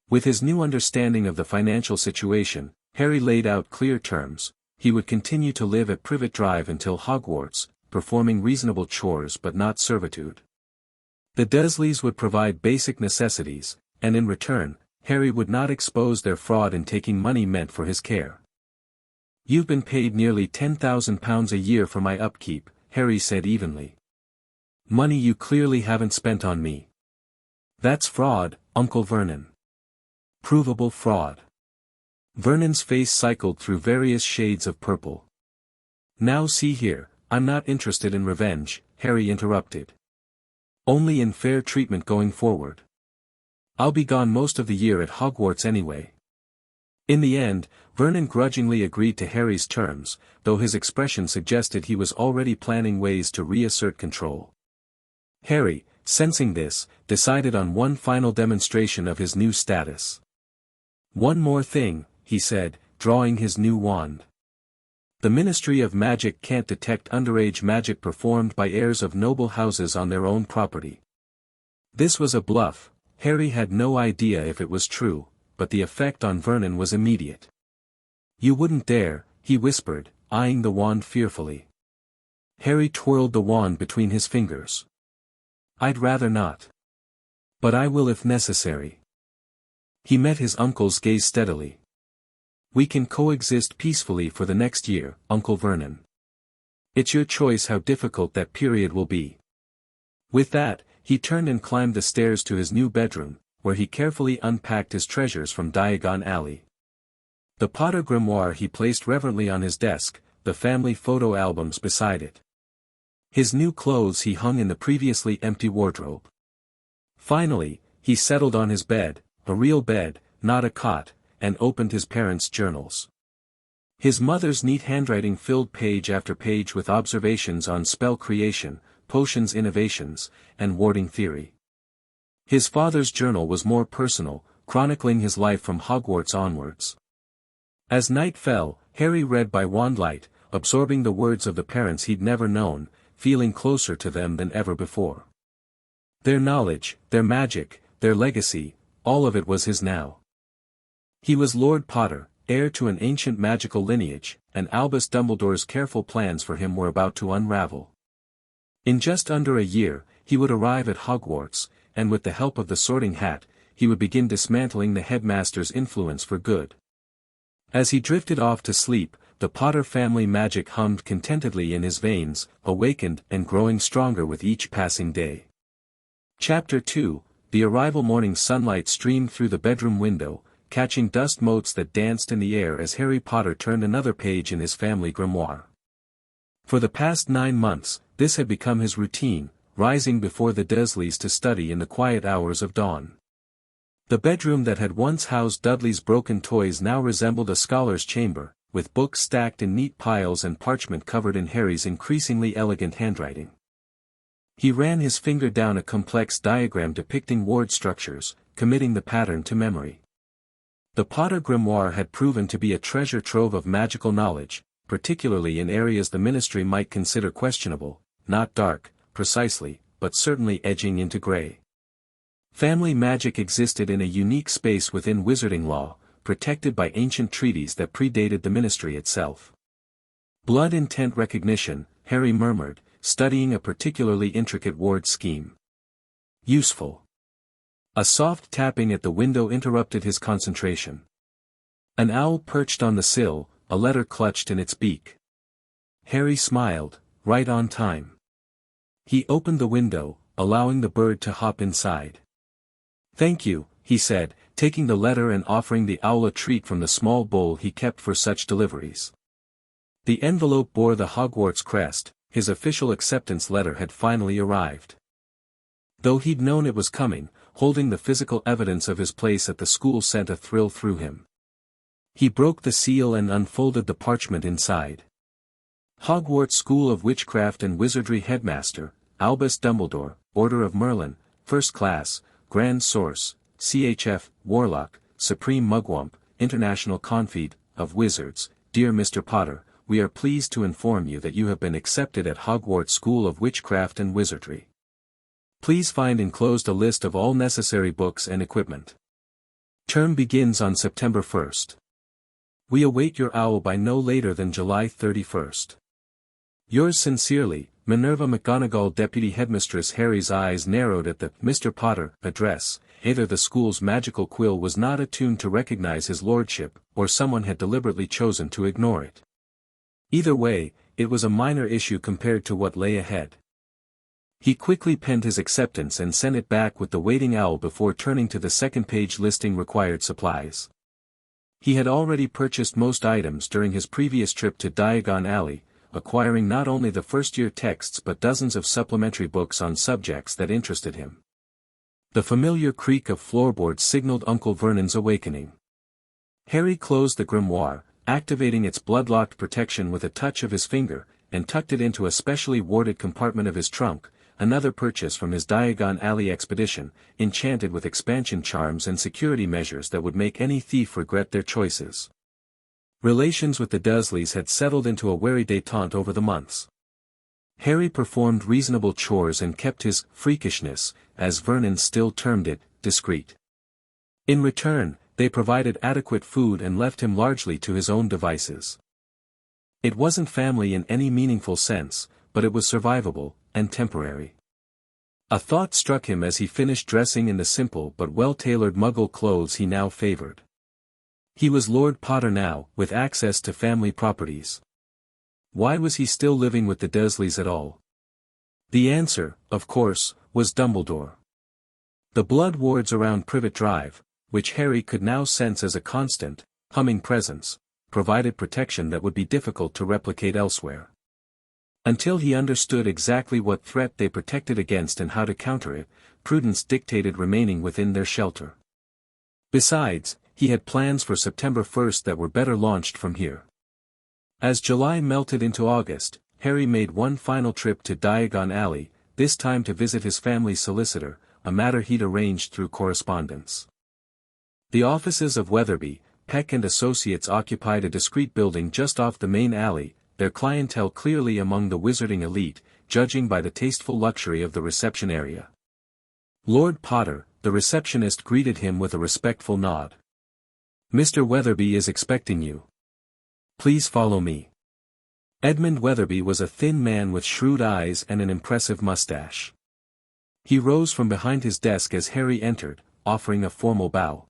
With his new understanding of the financial situation, Harry laid out clear terms. He would continue to live at Privet Drive until Hogwarts, performing reasonable chores but not servitude. The Dursleys would provide basic necessities, and in return, Harry would not expose their fraud in taking money meant for his care. "You've been paid nearly £10,000 a year for my upkeep," Harry said evenly. "Money you clearly haven't spent on me." "That's fraud, Uncle Vernon. Provable fraud." Vernon's face cycled through various shades of purple. "Now see here, I'm not interested in revenge," Harry interrupted. "Only in fair treatment going forward. I'll be gone most of the year at Hogwarts anyway." In the end, Vernon grudgingly agreed to Harry's terms, though his expression suggested he was already planning ways to reassert control. Harry, sensing this, decided on one final demonstration of his new status. "One more thing," he said, drawing his new wand. "The Ministry of Magic can't detect underage magic performed by heirs of noble houses on their own property." This was a bluff. Harry had no idea if it was true, but the effect on Vernon was immediate. "You wouldn't dare," he whispered, eyeing the wand fearfully. Harry twirled the wand between his fingers. "I'd rather not. But I will if necessary." He met his uncle's gaze steadily. "We can coexist peacefully for the next year, Uncle Vernon. It's your choice how difficult that period will be." With that, he turned and climbed the stairs to his new bedroom, where he carefully unpacked his treasures from Diagon Alley. The Potter grimoire he placed reverently on his desk, the family photo albums beside it. His new clothes he hung in the previously empty wardrobe. Finally, he settled on his bed, a real bed, not a cot, and opened his parents' journals. His mother's neat handwriting filled page after page with observations on spell creation, potions innovations, and warding theory. His father's journal was more personal, chronicling his life from Hogwarts onwards. As night fell, Harry read by wandlight, absorbing the words of the parents he'd never known, feeling closer to them than ever before. Their knowledge, their magic, their legacy, all of it was his now. He was Lord Potter, heir to an ancient magical lineage, and Albus Dumbledore's careful plans for him were about to unravel. In just under a year, he would arrive at Hogwarts, and with the help of the Sorting Hat, he would begin dismantling the headmaster's influence for good. As he drifted off to sleep, the Potter family magic hummed contentedly in his veins, awakened and growing stronger with each passing day. Chapter 2, The arrival. Morning sunlight streamed through the bedroom window, catching dust motes that danced in the air as Harry Potter turned another page in his family grimoire. For the past 9 months, this had become his routine, rising before the Dursleys to study in the quiet hours of dawn. The bedroom that had once housed Dudley's broken toys now resembled a scholar's chamber, with books stacked in neat piles and parchment covered in Harry's increasingly elegant handwriting. He ran his finger down a complex diagram depicting ward structures, committing the pattern to memory. The Potter grimoire had proven to be a treasure trove of magical knowledge, particularly in areas the Ministry might consider questionable, not dark, precisely, but certainly edging into grey. Family magic existed in a unique space within wizarding law, protected by ancient treaties that predated the Ministry itself. Blood intent recognition, Harry murmured, studying a particularly intricate ward scheme. Useful. A soft tapping at the window interrupted his concentration. An owl perched on the sill, a letter clutched in its beak. Harry smiled, right on time. He opened the window, allowing the bird to hop inside. "Thank you," he said, taking the letter and offering the owl a treat from the small bowl he kept for such deliveries. The envelope bore the Hogwarts crest, his official acceptance letter had finally arrived. Though he'd known it was coming, holding the physical evidence of his place at the school sent a thrill through him. He broke the seal and unfolded the parchment inside. Hogwarts School of Witchcraft and Wizardry Headmaster, Albus Dumbledore, Order of Merlin, First Class, Grand Source, CHF, Warlock, Supreme Mugwump, International Confede, of Wizards. Dear Mr. Potter, we are pleased to inform you that you have been accepted at Hogwarts School of Witchcraft and Wizardry. Please find enclosed a list of all necessary books and equipment. Term begins on September 1st. We await your owl by no later than July 31st. Yours sincerely, Minerva McGonagall. Deputy Headmistress. Harry's eyes narrowed at the Mr. Potter address. Either the school's magical quill was not attuned to recognize his lordship, or someone had deliberately chosen to ignore it. Either way, it was a minor issue compared to what lay ahead. He quickly penned his acceptance and sent it back with the waiting owl before turning to the second page listing required supplies. He had already purchased most items during his previous trip to Diagon Alley, acquiring not only the first-year texts but dozens of supplementary books on subjects that interested him. The familiar creak of floorboards signaled Uncle Vernon's awakening. Harry closed the grimoire, activating its blood-locked protection with a touch of his finger, and tucked it into a specially warded compartment of his trunk, another purchase from his Diagon Alley expedition, enchanted with expansion charms and security measures that would make any thief regret their choices. Relations with the Dursleys had settled into a wary détente over the months. Harry performed reasonable chores and kept his freakishness, as Vernon still termed it, discreet. In return, they provided adequate food and left him largely to his own devices. It wasn't family in any meaningful sense, but it was survivable, and temporary. A thought struck him as he finished dressing in the simple but well-tailored Muggle clothes he now favored. He was Lord Potter now, with access to family properties. Why was he still living with the Dursleys at all? The answer, of course, was Dumbledore. The blood wards around Privet Drive, which Harry could now sense as a constant, humming presence, provided protection that would be difficult to replicate elsewhere. Until he understood exactly what threat they protected against and how to counter it, prudence dictated remaining within their shelter. Besides, he had plans for September 1st that were better launched from here. As July melted into August, Harry made one final trip to Diagon Alley, this time to visit his family's solicitor, a matter he'd arranged through correspondence. The offices of Weatherby, Peck and Associates occupied a discreet building just off the main alley, their clientele clearly among the wizarding elite, judging by the tasteful luxury of the reception area. Lord Potter, the receptionist, greeted him with a respectful nod. "Mr. Weatherby is expecting you. Please follow me." Edmund Weatherby was a thin man with shrewd eyes and an impressive mustache. He rose from behind his desk as Harry entered, offering a formal bow.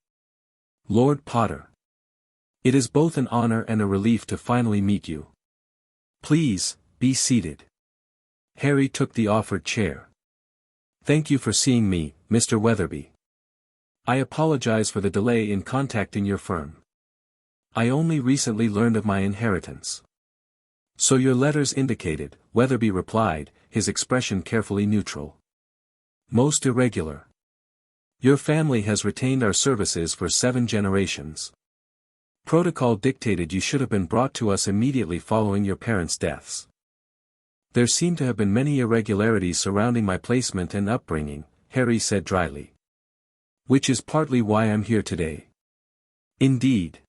"Lord Potter. It is both an honor and a relief to finally meet you. Please, be seated." Harry took the offered chair. "Thank you for seeing me, Mr. Weatherby. I apologize for the delay in contacting your firm. I only recently learned of my inheritance." "So your letters indicated," Weatherby replied, his expression carefully neutral. "Most irregular. Your family has retained our services for 7 generations. Protocol dictated you should have been brought to us immediately following your parents' deaths. There seem to have been many irregularities surrounding my placement and upbringing," Harry said dryly. "Which is partly why I'm here today." "Indeed."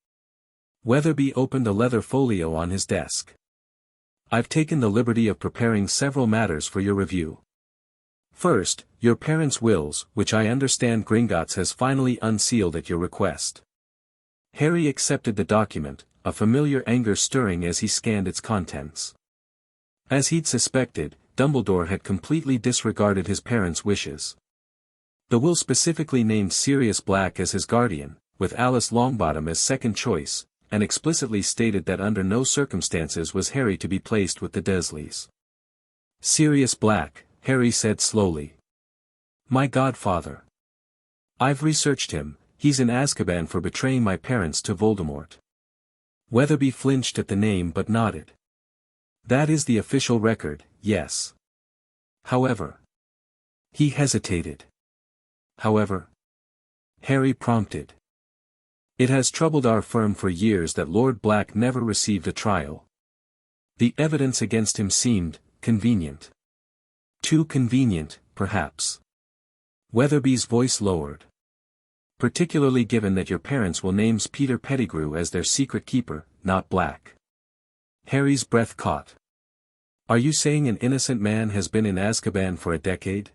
Weatherby opened a leather folio on his desk. "I've taken the liberty of preparing several matters for your review. First, your parents' wills, which I understand Gringotts has finally unsealed at your request." Harry accepted the document, a familiar anger stirring as he scanned its contents. As he'd suspected, Dumbledore had completely disregarded his parents' wishes. The will specifically named Sirius Black as his guardian, with Alice Longbottom as second choice, and explicitly stated that under no circumstances was Harry to be placed with the Dursleys. "Sirius Black," Harry said slowly. "My godfather. I've researched him, he's in Azkaban for betraying my parents to Voldemort." Weatherby flinched at the name but nodded. "That is the official record, yes. However." He hesitated. "However?" Harry prompted. "It has troubled our firm for years that Lord Black never received a trial. The evidence against him seemed convenient. Too convenient, perhaps." Weatherby's voice lowered. "Particularly given that your parents will name Peter Pettigrew as their secret keeper, not Black." Harry's breath caught. "Are you saying an innocent man has been in Azkaban for a decade?"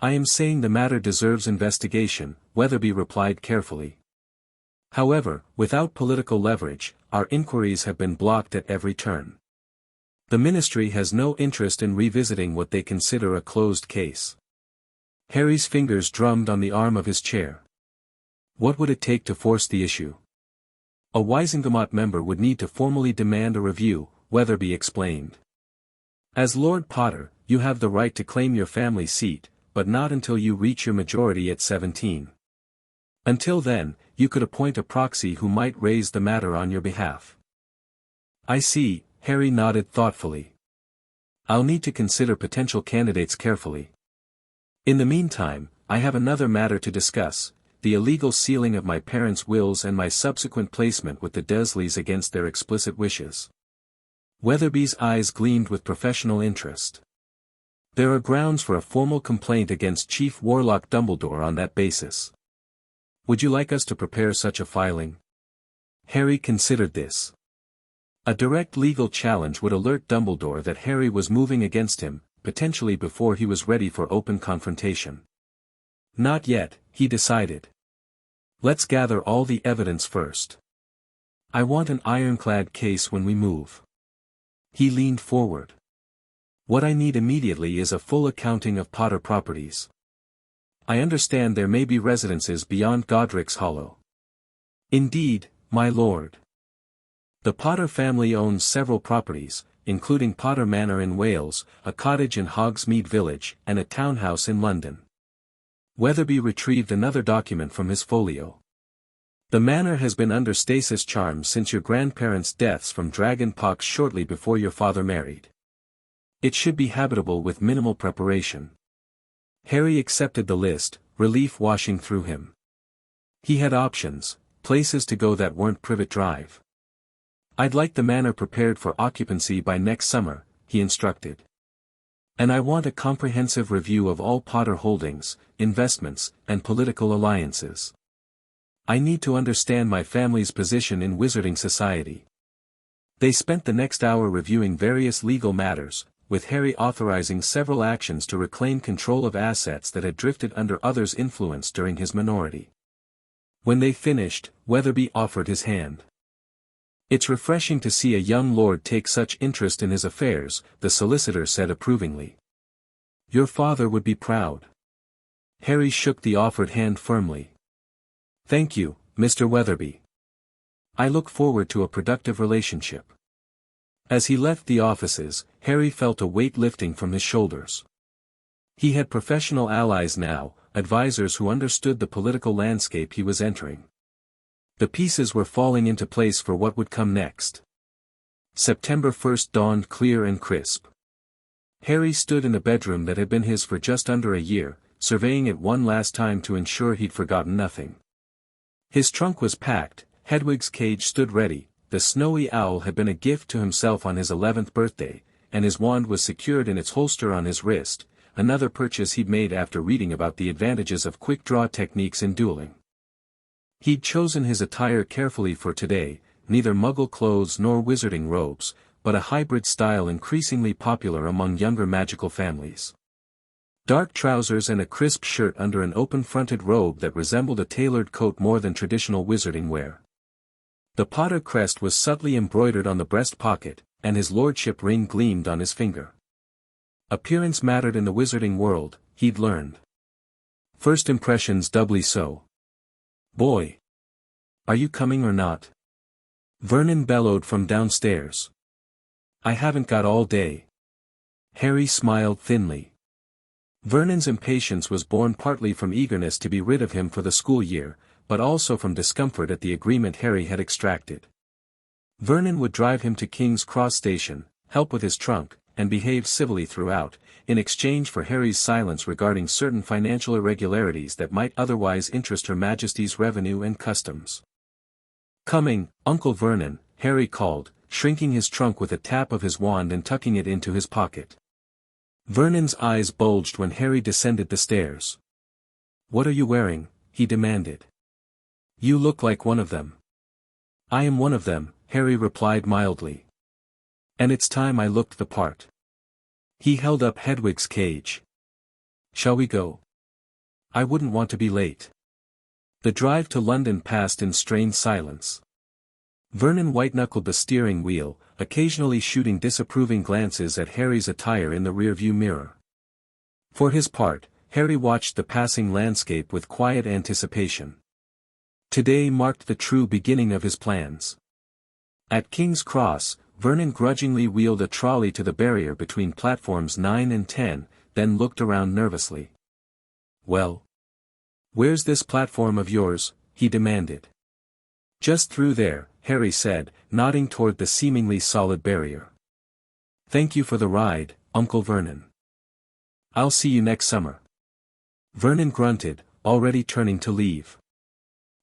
"I am saying the matter deserves investigation," Weatherby replied carefully. "However, without political leverage, our inquiries have been blocked at every turn. The Ministry has no interest in revisiting what they consider a closed case." Harry's fingers drummed on the arm of his chair. "What would it take to force the issue?" "A Wisengamot member would need to formally demand a review," Weatherby explained. "As Lord Potter, you have the right to claim your family seat, but not until you reach your majority at 17. Until then, you could appoint a proxy who might raise the matter on your behalf." "I see," Harry nodded thoughtfully. "I'll need to consider potential candidates carefully. In the meantime, I have another matter to discuss, the illegal sealing of my parents' wills and my subsequent placement with the Dursleys against their explicit wishes." Weatherby's eyes gleamed with professional interest. "There are grounds for a formal complaint against Chief Warlock Dumbledore on that basis. Would you like us to prepare such a filing?" Harry considered this. A direct legal challenge would alert Dumbledore that Harry was moving against him, potentially before he was ready for open confrontation. Not yet, he decided. Let's gather all the evidence first. I want an ironclad case when we move. He leaned forward. What I need immediately is a full accounting of Potter properties. I understand there may be residences beyond Godric's Hollow. Indeed, my lord. The Potter family owns several properties, including Potter Manor in Wales, a cottage in Hogsmeade Village, and a townhouse in London. Weatherby retrieved another document from his folio. The manor has been under stasis charms since your grandparents' deaths from dragon pox shortly before your father married. It should be habitable with minimal preparation. Harry accepted the list, relief washing through him. He had options, places to go that weren't Privet Drive. I'd like the manor prepared for occupancy by next summer, he instructed. And I want a comprehensive review of all Potter holdings, investments, and political alliances. I need to understand my family's position in Wizarding Society. They spent the next hour reviewing various legal matters, with Harry authorizing several actions to reclaim control of assets that had drifted under others' influence during his minority. When they finished, Weatherby offered his hand. It's refreshing to see a young lord take such interest in his affairs, the solicitor said approvingly. Your father would be proud. Harry shook the offered hand firmly. Thank you, Mr. Weatherby. I look forward to a productive relationship. As he left the offices, Harry felt a weight lifting from his shoulders. He had professional allies now, advisors who understood the political landscape he was entering. The pieces were falling into place for what would come next. September 1st dawned clear and crisp. Harry stood in a bedroom that had been his for just under a year, surveying it one last time to ensure he'd forgotten nothing. His trunk was packed, Hedwig's cage stood ready, the snowy owl had been a gift to himself on his 11th birthday, and his wand was secured in its holster on his wrist, another purchase he'd made after reading about the advantages of quick-draw techniques in dueling. He'd chosen his attire carefully for today, neither muggle clothes nor wizarding robes, but a hybrid style increasingly popular among younger magical families. Dark trousers and a crisp shirt under an open-fronted robe that resembled a tailored coat more than traditional wizarding wear. The Potter crest was subtly embroidered on the breast pocket, and his lordship ring gleamed on his finger. Appearance mattered in the wizarding world, he'd learned. First impressions doubly so. Boy! Are you coming or not? Vernon bellowed from downstairs. I haven't got all day. Harry smiled thinly. Vernon's impatience was born partly from eagerness to be rid of him for the school year, but also from discomfort at the agreement Harry had extracted. Vernon would drive him to King's Cross Station, help with his trunk, and behave civilly throughout, in exchange for Harry's silence regarding certain financial irregularities that might otherwise interest Her Majesty's revenue and customs. Coming, Uncle Vernon, Harry called, shrinking his trunk with a tap of his wand and tucking it into his pocket. Vernon's eyes bulged when Harry descended the stairs. What are you wearing? He demanded. You look like one of them. I am one of them, Harry replied mildly. And it's time I looked the part. He held up Hedwig's cage. Shall we go? I wouldn't want to be late. The drive to London passed in strained silence. Vernon white-knuckled the steering wheel, occasionally shooting disapproving glances at Harry's attire in the rearview mirror. For his part, Harry watched the passing landscape with quiet anticipation. Today marked the true beginning of his plans. At King's Cross, Vernon grudgingly wheeled a trolley to the barrier between platforms 9 and 10, then looked around nervously. Well? Where's this platform of yours? He demanded. Just through there, Harry said, nodding toward the seemingly solid barrier. Thank you for the ride, Uncle Vernon. I'll see you next summer. Vernon grunted, already turning to leave.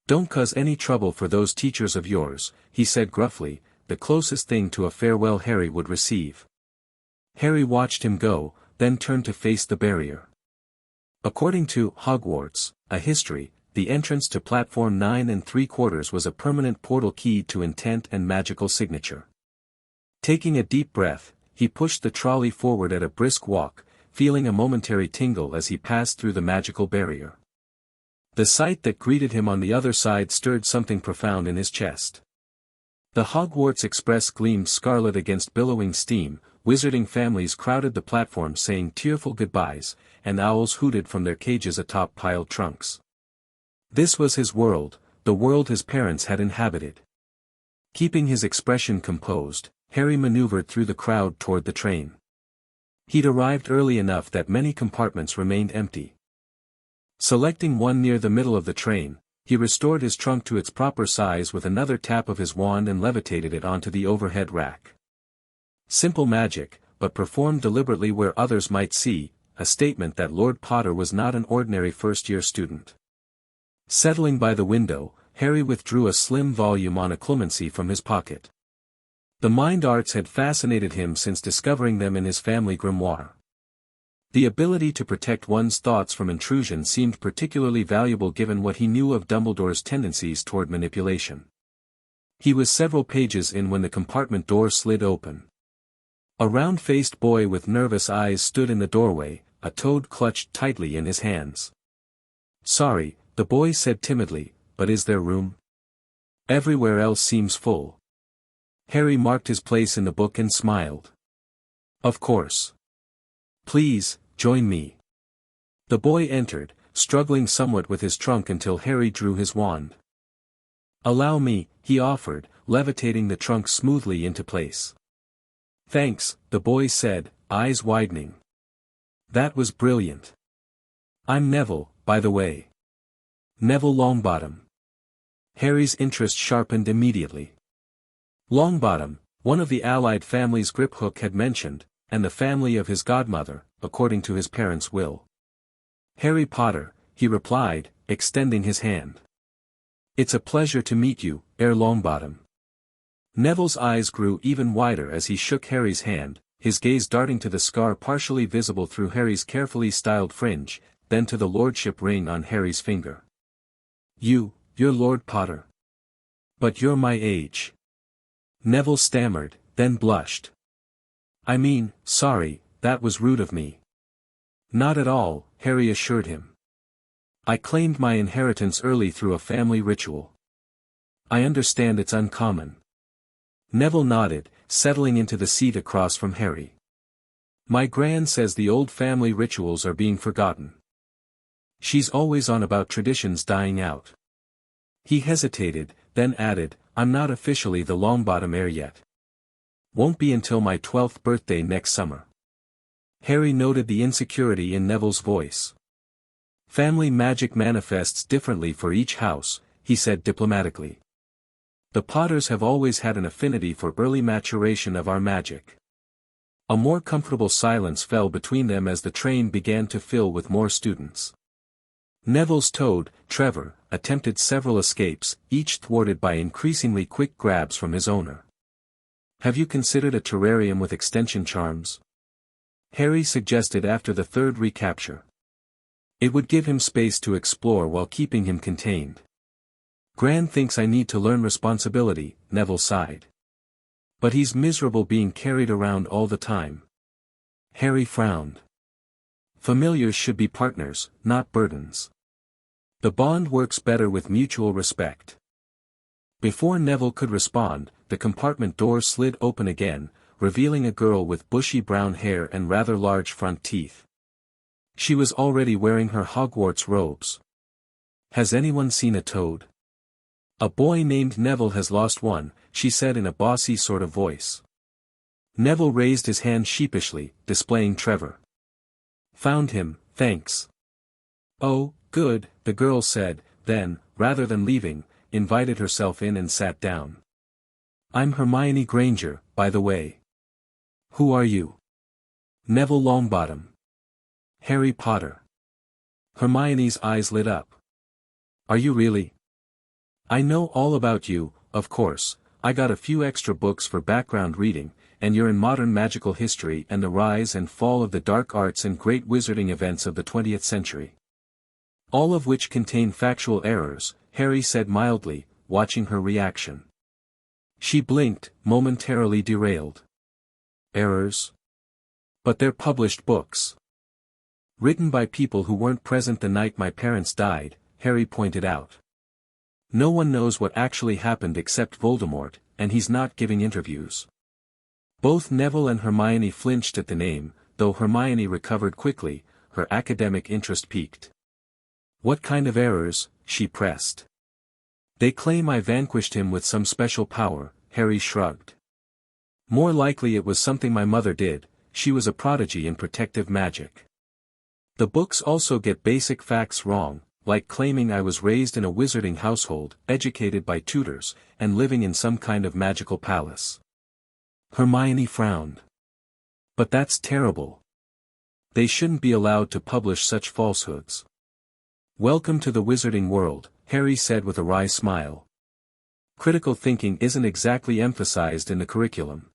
Don't cause any trouble for those teachers of yours, he said gruffly, the closest thing to a farewell Harry would receive. Harry watched him go, then turned to face the barrier. According to Hogwarts, a history, the entrance to platform 9 3/4 was a permanent portal keyed to intent and magical signature. Taking a deep breath, he pushed the trolley forward at a brisk walk, feeling a momentary tingle as he passed through the magical barrier. The sight that greeted him on the other side stirred something profound in his chest. The Hogwarts Express gleamed scarlet against billowing steam, wizarding families crowded the platform saying tearful goodbyes, and owls hooted from their cages atop piled trunks. This was his world, the world his parents had inhabited. Keeping his expression composed, Harry maneuvered through the crowd toward the train. He'd arrived early enough that many compartments remained empty. Selecting one near the middle of the train, he restored his trunk to its proper size with another tap of his wand and levitated it onto the overhead rack. Simple magic, but performed deliberately where others might see, a statement that Lord Potter was not an ordinary first-year student. Settling by the window, Harry withdrew a slim volume on occlumency from his pocket. The mind arts had fascinated him since discovering them in his family grimoire. The ability to protect one's thoughts from intrusion seemed particularly valuable given what he knew of Dumbledore's tendencies toward manipulation. He was several pages in when the compartment door slid open. A round-faced boy with nervous eyes stood in the doorway, a toad clutched tightly in his hands. "Sorry," the boy said timidly, "but is there room? Everywhere else seems full." Harry marked his place in the book and smiled. "Of course. Please, join me." The boy entered, struggling somewhat with his trunk until Harry drew his wand. "Allow me," he offered, levitating the trunk smoothly into place. "Thanks," the boy said, eyes widening. "That was brilliant. I'm Neville, by the way. Neville Longbottom." Harry's interest sharpened immediately. Longbottom, one of the allied families Griphook had mentioned, and the family of his godmother, according to his parents' will. "Harry Potter," he replied, extending his hand. "It's a pleasure to meet you, Herr Longbottom." Neville's eyes grew even wider as he shook Harry's hand, his gaze darting to the scar partially visible through Harry's carefully styled fringe, then to the lordship ring on Harry's finger. You're Lord Potter. But you're my age." Neville stammered, then blushed. "I mean, sorry, that was rude of me." "Not at all," Harry assured him. "I claimed my inheritance early through a family ritual. I understand it's uncommon." Neville nodded, settling into the seat across from Harry. "My gran says the old family rituals are being forgotten. She's always on about traditions dying out." He hesitated, then added, "I'm not officially the Longbottom heir yet. Won't be until my 12th birthday next summer." Harry noted the insecurity in Neville's voice. "Family magic manifests differently for each house," he said diplomatically. "The Potters have always had an affinity for early maturation of our magic." A more comfortable silence fell between them as the train began to fill with more students. Neville's toad, Trevor, attempted several escapes, each thwarted by increasingly quick grabs from his owner. "Have you considered a terrarium with extension charms?" Harry suggested after the third recapture. "It would give him space to explore while keeping him contained." "Gran thinks I need to learn responsibility," Neville sighed. "But he's miserable being carried around all the time." Harry frowned. "Familiars should be partners, not burdens. The bond works better with mutual respect." Before Neville could respond, the compartment door slid open again, revealing a girl with bushy brown hair and rather large front teeth. She was already wearing her Hogwarts robes. "Has anyone seen a toad?" "A boy named Neville has lost one," she said in a bossy sort of voice. Neville raised his hand sheepishly, displaying Trevor. "Found him, thanks." "Oh, good," the girl said, then, rather than leaving, invited herself in and sat down. "I'm Hermione Granger, by the way." "Who are you?" "Neville Longbottom." "Harry Potter." Hermione's eyes lit up. "Are you really?" "I know all about you, of course. I got a few extra books for background reading, and you're in modern magical history and the rise and fall of the dark arts and great wizarding events of the 20th century. All of which contain factual errors," Harry said mildly, watching her reaction. She blinked, momentarily derailed. "Errors? But they're published books." "Written by people who weren't present the night my parents died," Harry pointed out. "No one knows what actually happened except Voldemort, and he's not giving interviews." Both Neville and Hermione flinched at the name, though Hermione recovered quickly, her academic interest piqued. "What kind of errors?" she pressed. "They claim I vanquished him with some special power," Harry shrugged. "More likely it was something my mother did, she was a prodigy in protective magic." "The books also get basic facts wrong," like claiming I was raised in a wizarding household, educated by tutors, and living in some kind of magical palace. Hermione frowned. But that's terrible. They shouldn't be allowed to publish such falsehoods. Welcome to the wizarding world, Harry said with a wry smile. Critical thinking isn't exactly emphasized in the curriculum.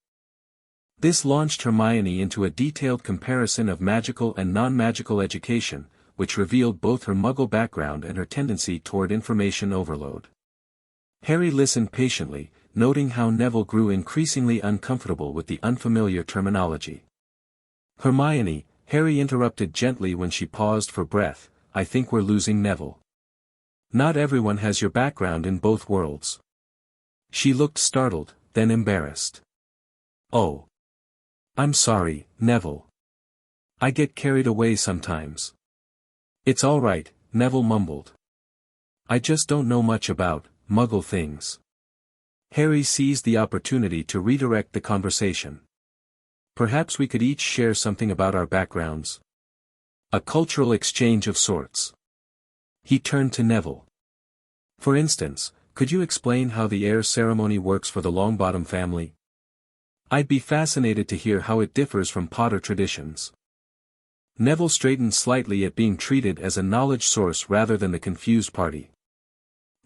This launched Hermione into a detailed comparison of magical and non-magical education, which revealed both her Muggle background and her tendency toward information overload. Harry listened patiently, noting how Neville grew increasingly uncomfortable with the unfamiliar terminology. Hermione, Harry interrupted gently when she paused for breath, I think we're losing Neville. Not everyone has your background in both worlds. She looked startled, then embarrassed. Oh. I'm sorry, Neville. I get carried away sometimes. It's all right, Neville mumbled. I just don't know much about Muggle things. Harry seized the opportunity to redirect the conversation. Perhaps we could each share something about our backgrounds. A cultural exchange of sorts. He turned to Neville. For instance, could you explain how the heir ceremony works for the Longbottom family? I'd be fascinated to hear how it differs from Potter traditions. Neville straightened slightly at being treated as a knowledge source rather than the confused party.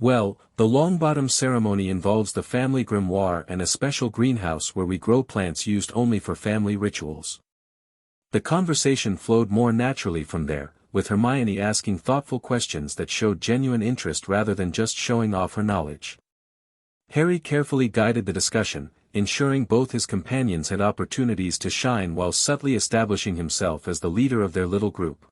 Well, the Longbottom ceremony involves the family grimoire and a special greenhouse where we grow plants used only for family rituals. The conversation flowed more naturally from there, with Hermione asking thoughtful questions that showed genuine interest rather than just showing off her knowledge. Harry carefully guided the discussion, ensuring both his companions had opportunities to shine while subtly establishing himself as the leader of their little group.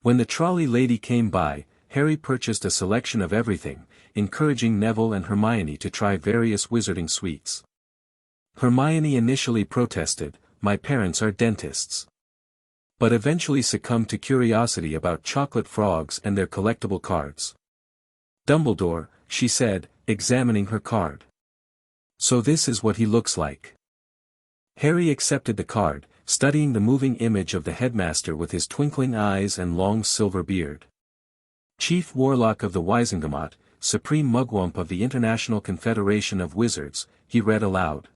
When the trolley lady came by, Harry purchased a selection of everything, encouraging Neville and Hermione to try various wizarding sweets. Hermione initially protested, my parents are dentists. But eventually succumbed to curiosity about chocolate frogs and their collectible cards. Dumbledore, she said, examining her card. So this is what he looks like. Harry accepted the card, studying the moving image of the headmaster with his twinkling eyes and long silver beard. Chief Warlock of the Wizengamot, Supreme Mugwump of the International Confederation of Wizards, he read aloud.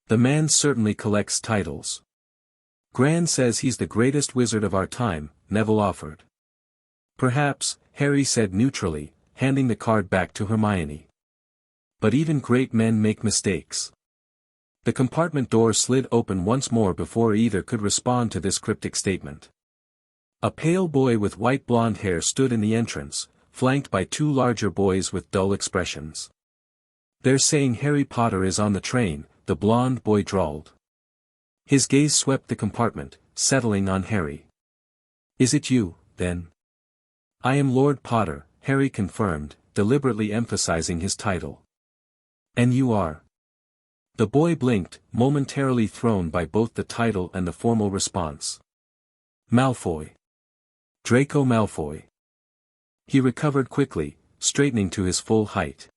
The man certainly collects titles. Gran says he's the greatest wizard of our time, Neville offered. Perhaps, Harry said neutrally, handing the card back to Hermione. But even great men make mistakes. The compartment door slid open once more before either could respond to this cryptic statement. A pale boy with white blonde hair stood in the entrance, flanked by two larger boys with dull expressions. They're saying Harry Potter is on the train, the blonde boy drawled. His gaze swept the compartment, settling on Harry. Is it you, then? I am Lord Potter, Harry confirmed, deliberately emphasizing his title. And you are? The boy blinked, momentarily thrown by both the title and the formal response. Malfoy. Draco Malfoy. He recovered quickly, straightening to his full height.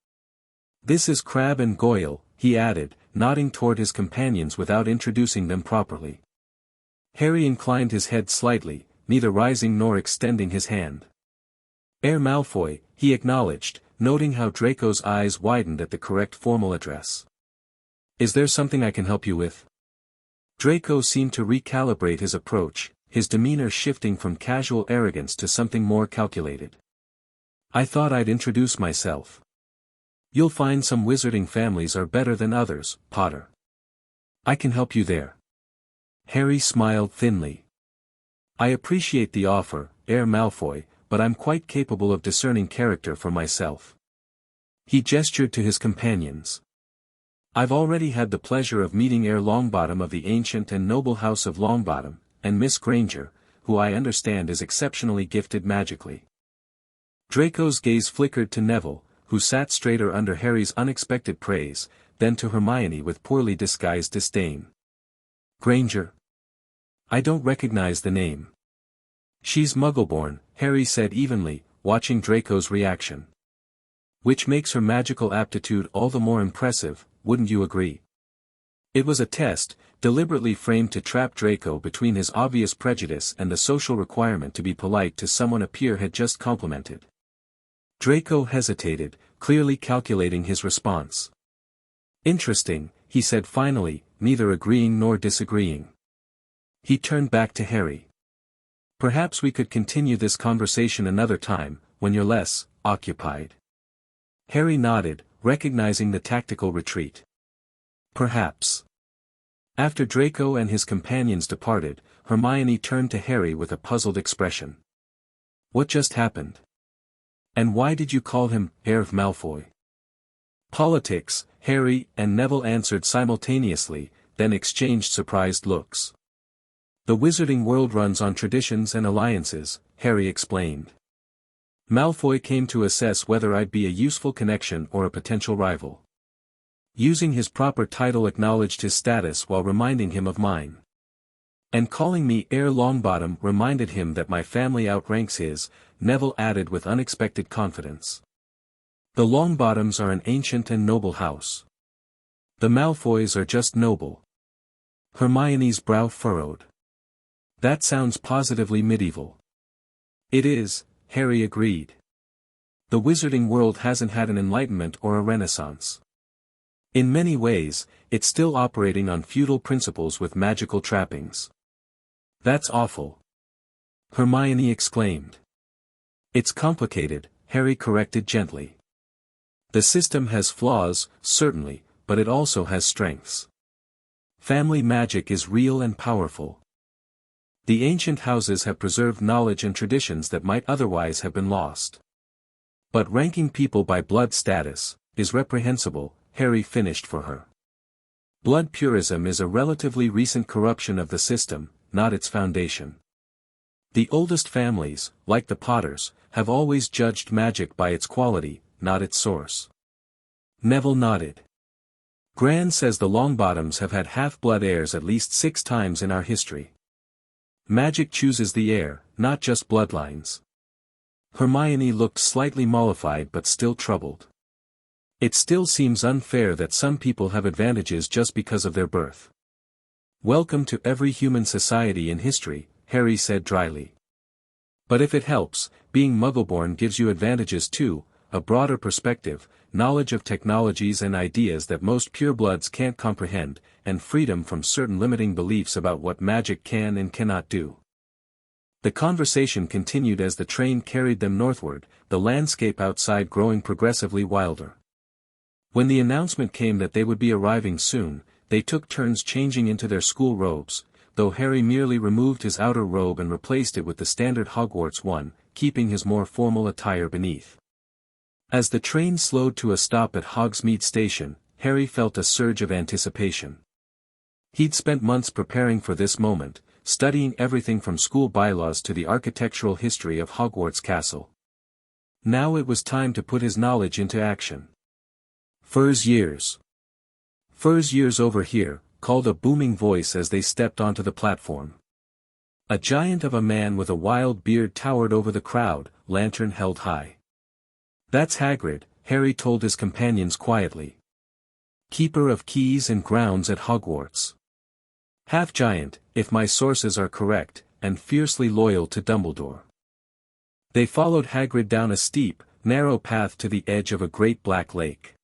This is Crabbe and Goyle, he added, nodding toward his companions without introducing them properly. Harry inclined his head slightly, neither rising nor extending his hand. Heir Malfoy, he acknowledged, noting how Draco's eyes widened at the correct formal address. Is there something I can help you with? Draco seemed to recalibrate his approach, his demeanor shifting from casual arrogance to something more calculated. I thought I'd introduce myself. You'll find some wizarding families are better than others, Potter. I can help you there. Harry smiled thinly. I appreciate the offer, Heir Malfoy, but I'm quite capable of discerning character for myself. He gestured to his companions. I've already had the pleasure of meeting Heir Longbottom of the ancient and noble house of Longbottom, and Miss Granger, who I understand is exceptionally gifted magically. Draco's gaze flickered to Neville, who sat straighter under Harry's unexpected praise, then to Hermione with poorly disguised disdain. Granger? I don't recognize the name. She's Muggleborn, Harry said evenly, watching Draco's reaction. Which makes her magical aptitude all the more impressive, wouldn't you agree? It was a test, deliberately framed to trap Draco between his obvious prejudice and the social requirement to be polite to someone a peer had just complimented. Draco hesitated, clearly calculating his response. "Interesting," he said finally, neither agreeing nor disagreeing. He turned back to Harry. "Perhaps we could continue this conversation another time, when you're less occupied." Harry nodded, recognizing the tactical retreat. "Perhaps." After Draco and his companions departed, Hermione turned to Harry with a puzzled expression. "What just happened? And why did you call him Heir of Malfoy?" "Politics," Harry and Neville answered simultaneously, then exchanged surprised looks. "The wizarding world runs on traditions and alliances," Harry explained. "Malfoy came to assess whether I'd be a useful connection or a potential rival. Using his proper title acknowledged his status while reminding him of mine. And calling me Heir Longbottom reminded him that my family outranks his," Neville added with unexpected confidence. "The Longbottoms are an ancient and noble house. The Malfoys are just noble." Hermione's brow furrowed. "That sounds positively medieval." "It is," Harry agreed. "The wizarding world hasn't had an enlightenment or a renaissance. In many ways, it's still operating on feudal principles with magical trappings." "That's awful," Hermione exclaimed. "It's complicated," Harry corrected gently. "The system has flaws, certainly, but it also has strengths. Family magic is real and powerful. The ancient houses have preserved knowledge and traditions that might otherwise have been lost. But ranking people by blood status is reprehensible," Harry finished for her. "Blood purism is a relatively recent corruption of the system, not its foundation. The oldest families, like the Potters, have always judged magic by its quality, not its source." Neville nodded. "Gran says the Longbottoms have had half-blood heirs at least 6 times in our history. Magic chooses the heir, not just bloodlines." Hermione looked slightly mollified but still troubled. "It still seems unfair that some people have advantages just because of their birth." "Welcome to every human society in history," Harry said dryly. "But if it helps, being Muggleborn gives you advantages too, a broader perspective, knowledge of technologies and ideas that most purebloods can't comprehend, and freedom from certain limiting beliefs about what magic can and cannot do." The conversation continued as the train carried them northward, the landscape outside growing progressively wilder. When the announcement came that they would be arriving soon, they took turns changing into their school robes, though Harry merely removed his outer robe and replaced it with the standard Hogwarts one, keeping his more formal attire beneath. As the train slowed to a stop at Hogsmeade Station, Harry felt a surge of anticipation. He'd spent months preparing for this moment, studying everything from school bylaws to the architectural history of Hogwarts Castle. Now it was time to put his knowledge into action. "Furs years. Furs years over here," called a booming voice as they stepped onto the platform. A giant of a man with a wild beard towered over the crowd, lantern held high. "That's Hagrid," Harry told his companions quietly. "Keeper of keys and grounds at Hogwarts. Half-giant, if my sources are correct, and fiercely loyal to Dumbledore." They followed Hagrid down a steep, narrow path to the edge of a great black lake.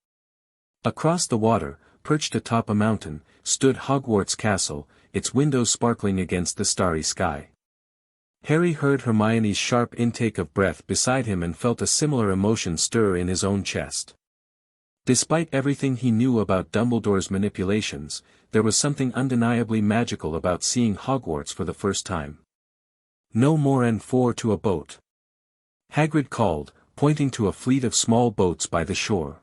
Across the water, perched atop a mountain, stood Hogwarts Castle, its windows sparkling against the starry sky. Harry heard Hermione's sharp intake of breath beside him and felt a similar emotion stir in his own chest. Despite everything he knew about Dumbledore's manipulations, there was something undeniably magical about seeing Hogwarts for the first time. "No more N4 to a boat," Hagrid called, pointing to a fleet of small boats by the shore.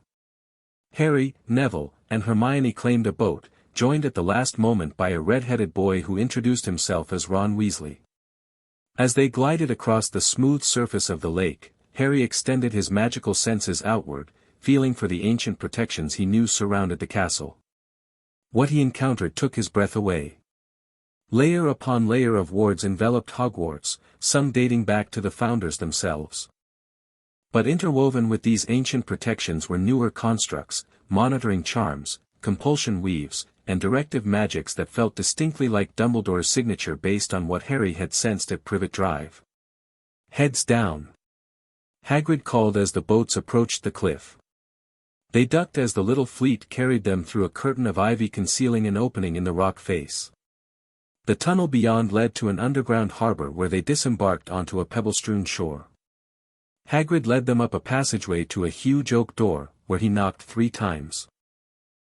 Harry, Neville, and Hermione claimed a boat, joined at the last moment by a red-headed boy who introduced himself as Ron Weasley. As they glided across the smooth surface of the lake, Harry extended his magical senses outward, feeling for the ancient protections he knew surrounded the castle. What he encountered took his breath away. Layer upon layer of wards enveloped Hogwarts, some dating back to the founders themselves. But interwoven with these ancient protections were newer constructs, monitoring charms, compulsion weaves, and directive magics that felt distinctly like Dumbledore's signature based on what Harry had sensed at Privet Drive. "Heads down!" Hagrid called as the boats approached the cliff. They ducked as the little fleet carried them through a curtain of ivy concealing an opening in the rock face. The tunnel beyond led to an underground harbor where they disembarked onto a pebble-strewn shore. Hagrid led them up a passageway to a huge oak door, where he knocked 3 times.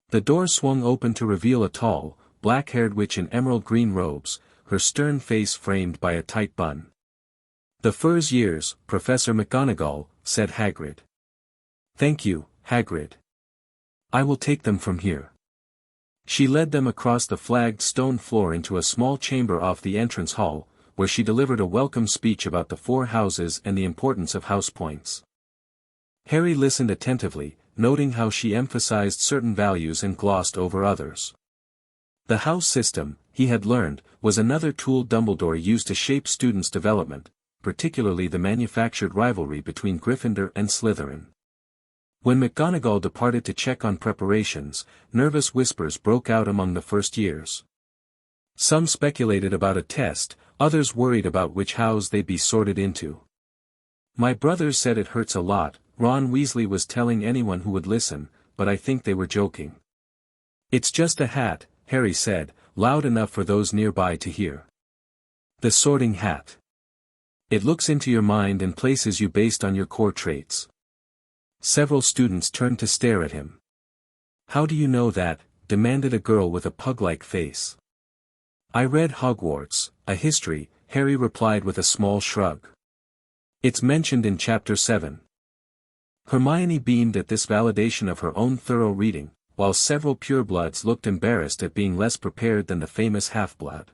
The door swung open to reveal a tall, black-haired witch in emerald-green robes, her stern face framed by a tight bun. "The Fur's years, Professor McGonagall," said Hagrid. "Thank you, Hagrid. I will take them from here." She led them across the flagged stone floor into a small chamber off the entrance hall, where she delivered a welcome speech about the 4 houses and the importance of house points. Harry listened attentively, noting how she emphasized certain values and glossed over others. The house system, he had learned, was another tool Dumbledore used to shape students' development, particularly the manufactured rivalry between Gryffindor and Slytherin. When McGonagall departed to check on preparations, nervous whispers broke out among the first years. Some speculated about a test, others worried about which house they'd be sorted into. "My brothers said it hurts a lot," Ron Weasley was telling anyone who would listen, "but I think they were joking." "It's just a hat," Harry said, loud enough for those nearby to hear. "The sorting hat. It looks into your mind and places you based on your core traits." Several students turned to stare at him. "How do you know that?" demanded a girl with a pug-like face. "I read Hogwarts, a history," Harry replied with a small shrug. "It's mentioned in Chapter 7. Hermione beamed at this validation of her own thorough reading, while several purebloods looked embarrassed at being less prepared than the famous half-blood.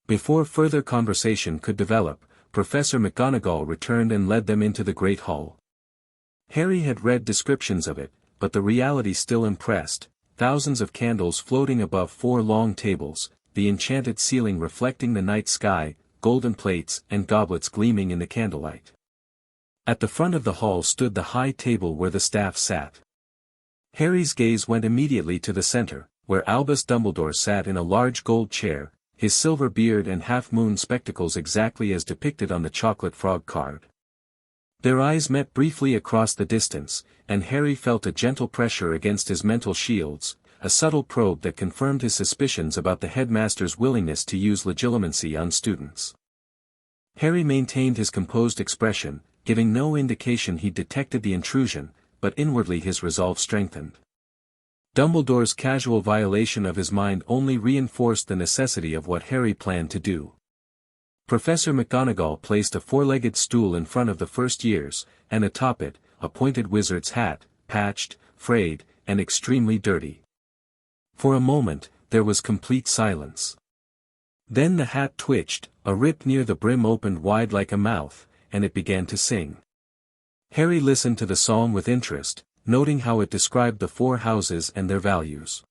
Before further conversation could develop, Professor McGonagall returned and led them into the Great Hall. Harry had read descriptions of it, but the reality still impressed: thousands of candles floating above 4 long tables, the enchanted ceiling reflecting the night sky, golden plates and goblets gleaming in the candlelight. At the front of the hall stood the high table where the staff sat. Harry's gaze went immediately to the center, where Albus Dumbledore sat in a large gold chair, his silver beard and half-moon spectacles exactly as depicted on the chocolate frog card. Their eyes met briefly across the distance, and Harry felt a gentle pressure against his mental shields, a subtle probe that confirmed his suspicions about the headmaster's willingness to use legilimency on students. Harry maintained his composed expression, giving no indication he detected the intrusion, but inwardly his resolve strengthened. Dumbledore's casual violation of his mind only reinforced the necessity of what Harry planned to do. Professor McGonagall placed a 4-legged stool in front of the first years, and atop it, a pointed wizard's hat, patched, frayed, and extremely dirty. For a moment, there was complete silence. Then the hat twitched, a rip near the brim opened wide like a mouth, and it began to sing. Harry listened to the song with interest, noting how it described the 4 houses and their values.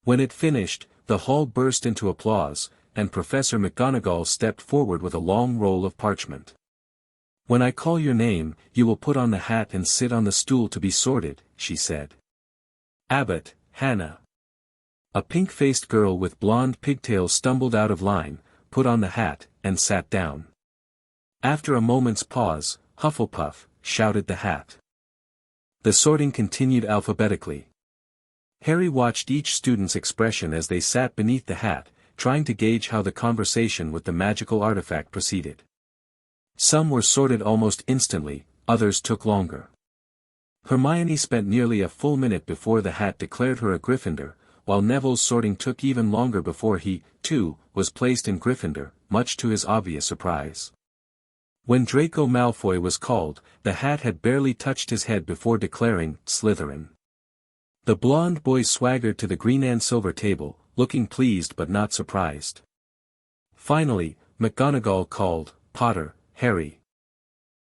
When it finished, the hall burst into applause, and Professor McGonagall stepped forward with a long roll of parchment. "When I call your name, you will put on the hat and sit on the stool to be sorted," she said. "Abbott, Hannah." A pink-faced girl with blonde pigtails stumbled out of line, put on the hat, and sat down. After a moment's pause, Hufflepuff, shouted the hat. The sorting continued alphabetically. Harry watched each student's expression as they sat beneath the hat, trying to gauge how the conversation with the magical artifact proceeded. Some were sorted almost instantly, others took longer. Hermione spent nearly a full minute before the hat declared her a Gryffindor, while Neville's sorting took even longer before he, too, was placed in Gryffindor, much to his obvious surprise. When Draco Malfoy was called, the hat had barely touched his head before declaring, Slytherin. The blonde boy swaggered to the green and silver table, looking pleased but not surprised. Finally, McGonagall called, Potter, Harry.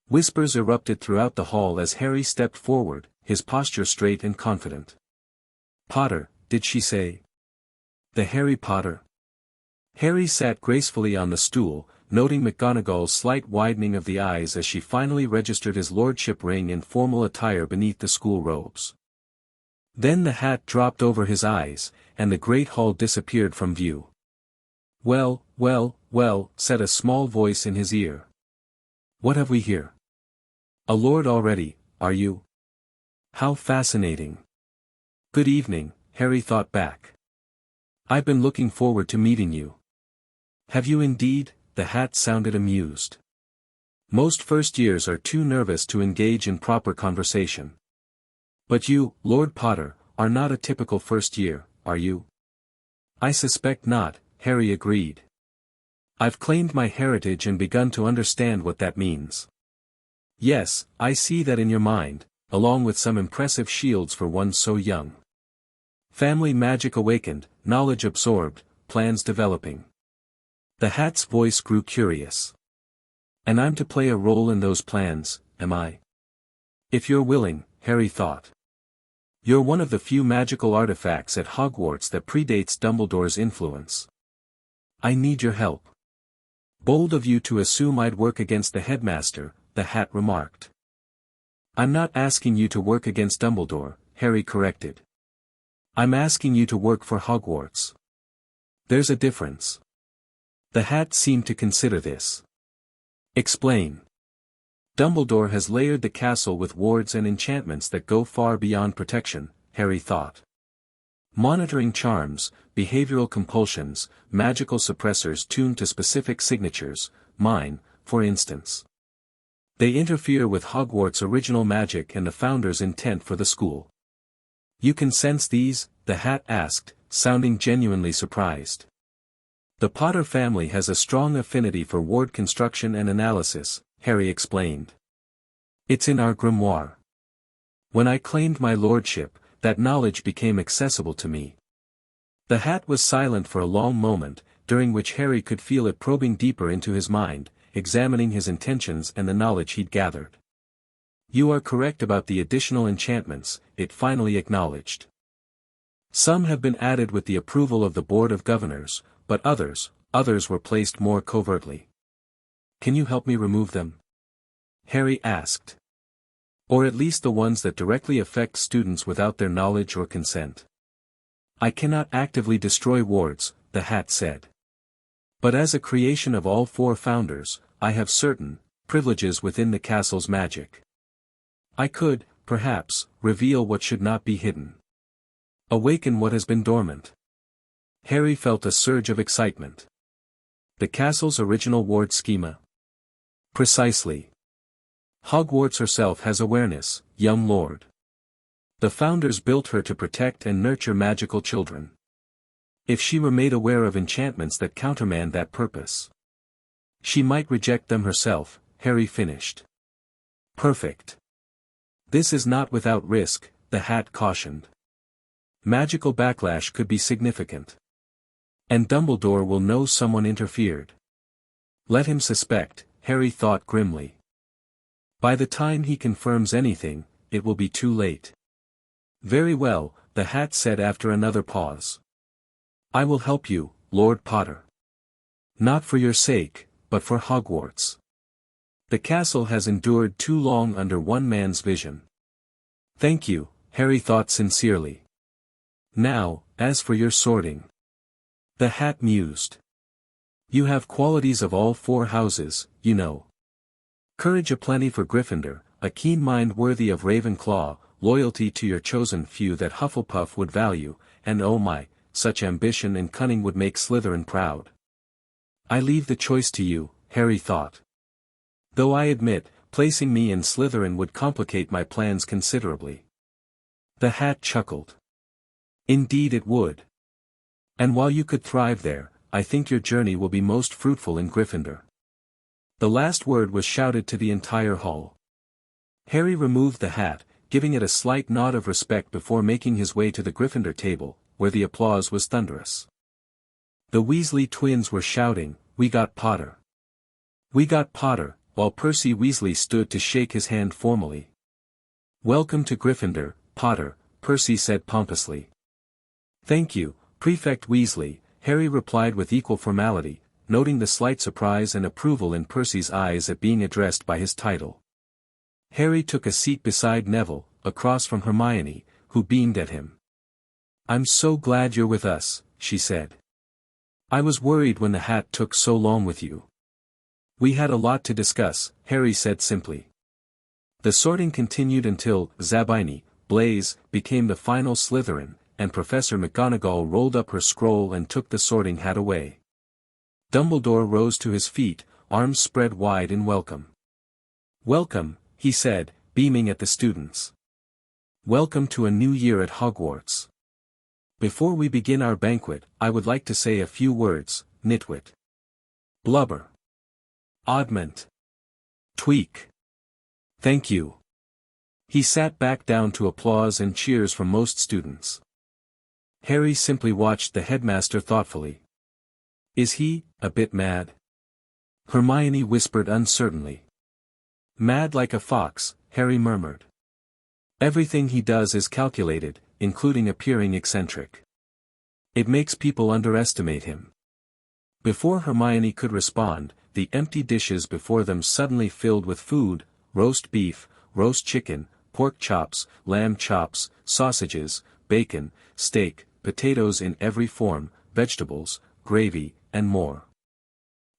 Whispers erupted throughout the hall as Harry stepped forward, his posture straight and confident. Potter, did she say? The Harry Potter. Harry sat gracefully on the stool, noting McGonagall's slight widening of the eyes as she finally registered his lordship ring in formal attire beneath the school robes. Then the hat dropped over his eyes, and the great hall disappeared from view. "Well, well, well," said a small voice in his ear. "What have we here? A lord already, are you? How fascinating." "Good evening," Harry thought back. "I've been looking forward to meeting you." "Have you indeed?" The hat sounded amused. "Most first years are too nervous to engage in proper conversation. But you, Lord Potter, are not a typical first year, are you?" "I suspect not," Harry agreed. "I've claimed my heritage and begun to understand what that means." "Yes, I see that in your mind, along with some impressive shields for one so young. Family magic awakened, knowledge absorbed, plans developing." The hat's voice grew curious. "And I'm to play a role in those plans, am I?" "If you're willing," Harry thought. "You're one of the few magical artifacts at Hogwarts that predates Dumbledore's influence. I need your help." "Bold of you to assume I'd work against the headmaster," the hat remarked. "I'm not asking you to work against Dumbledore," Harry corrected. "I'm asking you to work for Hogwarts. There's a difference." The hat seemed to consider this. "Explain." "Dumbledore has layered the castle with wards and enchantments that go far beyond protection," Harry thought. "Monitoring charms, behavioral compulsions, magical suppressors tuned to specific signatures, mine, for instance. They interfere with Hogwarts' original magic and the Founder's intent for the school." "You can sense these?" the hat asked, sounding genuinely surprised. "The Potter family has a strong affinity for ward construction and analysis," Harry explained. "It's in our grimoire. When I claimed my lordship, that knowledge became accessible to me." The hat was silent for a long moment, during which Harry could feel it probing deeper into his mind, examining his intentions and the knowledge he'd gathered. "You are correct about the additional enchantments," it finally acknowledged. "Some have been added with the approval of the Board of Governors, but others were placed more covertly." "Can you help me remove them?" Harry asked. "Or at least the ones that directly affect students without their knowledge or consent." "I cannot actively destroy wards," the hat said. "But as a creation of all four founders, I have certain privileges within the castle's magic. I could, perhaps, reveal what should not be hidden. Awaken what has been dormant." Harry felt a surge of excitement. "The castle's original ward schema?" "Precisely. Hogwarts herself has awareness, young lord. The Founders built her to protect and nurture magical children. If she were made aware of enchantments that countermand that purpose, she might reject them herself," Harry finished. "Perfect. This is not without risk," the hat cautioned. "Magical backlash could be significant. And Dumbledore will know someone interfered." "Let him suspect," Harry thought grimly. "By the time he confirms anything, it will be too late." "Very well," the hat said after another pause. "I will help you, Lord Potter. Not for your sake, but for Hogwarts. The castle has endured too long under one man's vision." "Thank you," Harry thought sincerely. "Now, as for your sorting." The hat mused. "You have qualities of all four houses, you know. Courage aplenty for Gryffindor, a keen mind worthy of Ravenclaw, loyalty to your chosen few that Hufflepuff would value, and oh my, such ambition and cunning would make Slytherin proud." "I leave the choice to you," Harry thought. "Though I admit, placing me in Slytherin would complicate my plans considerably." The hat chuckled. "Indeed it would. And while you could thrive there, I think your journey will be most fruitful in Gryffindor." The last word was shouted to the entire hall. Harry removed the hat, giving it a slight nod of respect before making his way to the Gryffindor table, where the applause was thunderous. The Weasley twins were shouting, "We got Potter! We got Potter," while Percy Weasley stood to shake his hand formally. "Welcome to Gryffindor, Potter," Percy said pompously. "Thank you, Prefect Weasley," Harry replied with equal formality, noting the slight surprise and approval in Percy's eyes at being addressed by his title. Harry took a seat beside Neville, across from Hermione, who beamed at him. "I'm so glad you're with us," she said. "I was worried when the hat took so long with you." "We had a lot to discuss," Harry said simply. The sorting continued until Zabini, Blaze, became the final Slytherin, and Professor McGonagall rolled up her scroll and took the sorting hat away. Dumbledore rose to his feet, arms spread wide in welcome. "Welcome," he said, beaming at the students. "Welcome to a new year at Hogwarts. Before we begin our banquet, I would like to say a few words, nitwit. Blubber. Oddment. Tweak. Thank you." He sat back down to applause and cheers from most students. Harry simply watched the headmaster thoughtfully. "Is he a bit mad?" Hermione whispered uncertainly. "Mad like a fox," Harry murmured. "Everything he does is calculated, including appearing eccentric. It makes people underestimate him." Before Hermione could respond, the empty dishes before them suddenly filled with food: roast beef, roast chicken, pork chops, lamb chops, sausages, bacon, steak, potatoes in every form, vegetables, gravy, and more.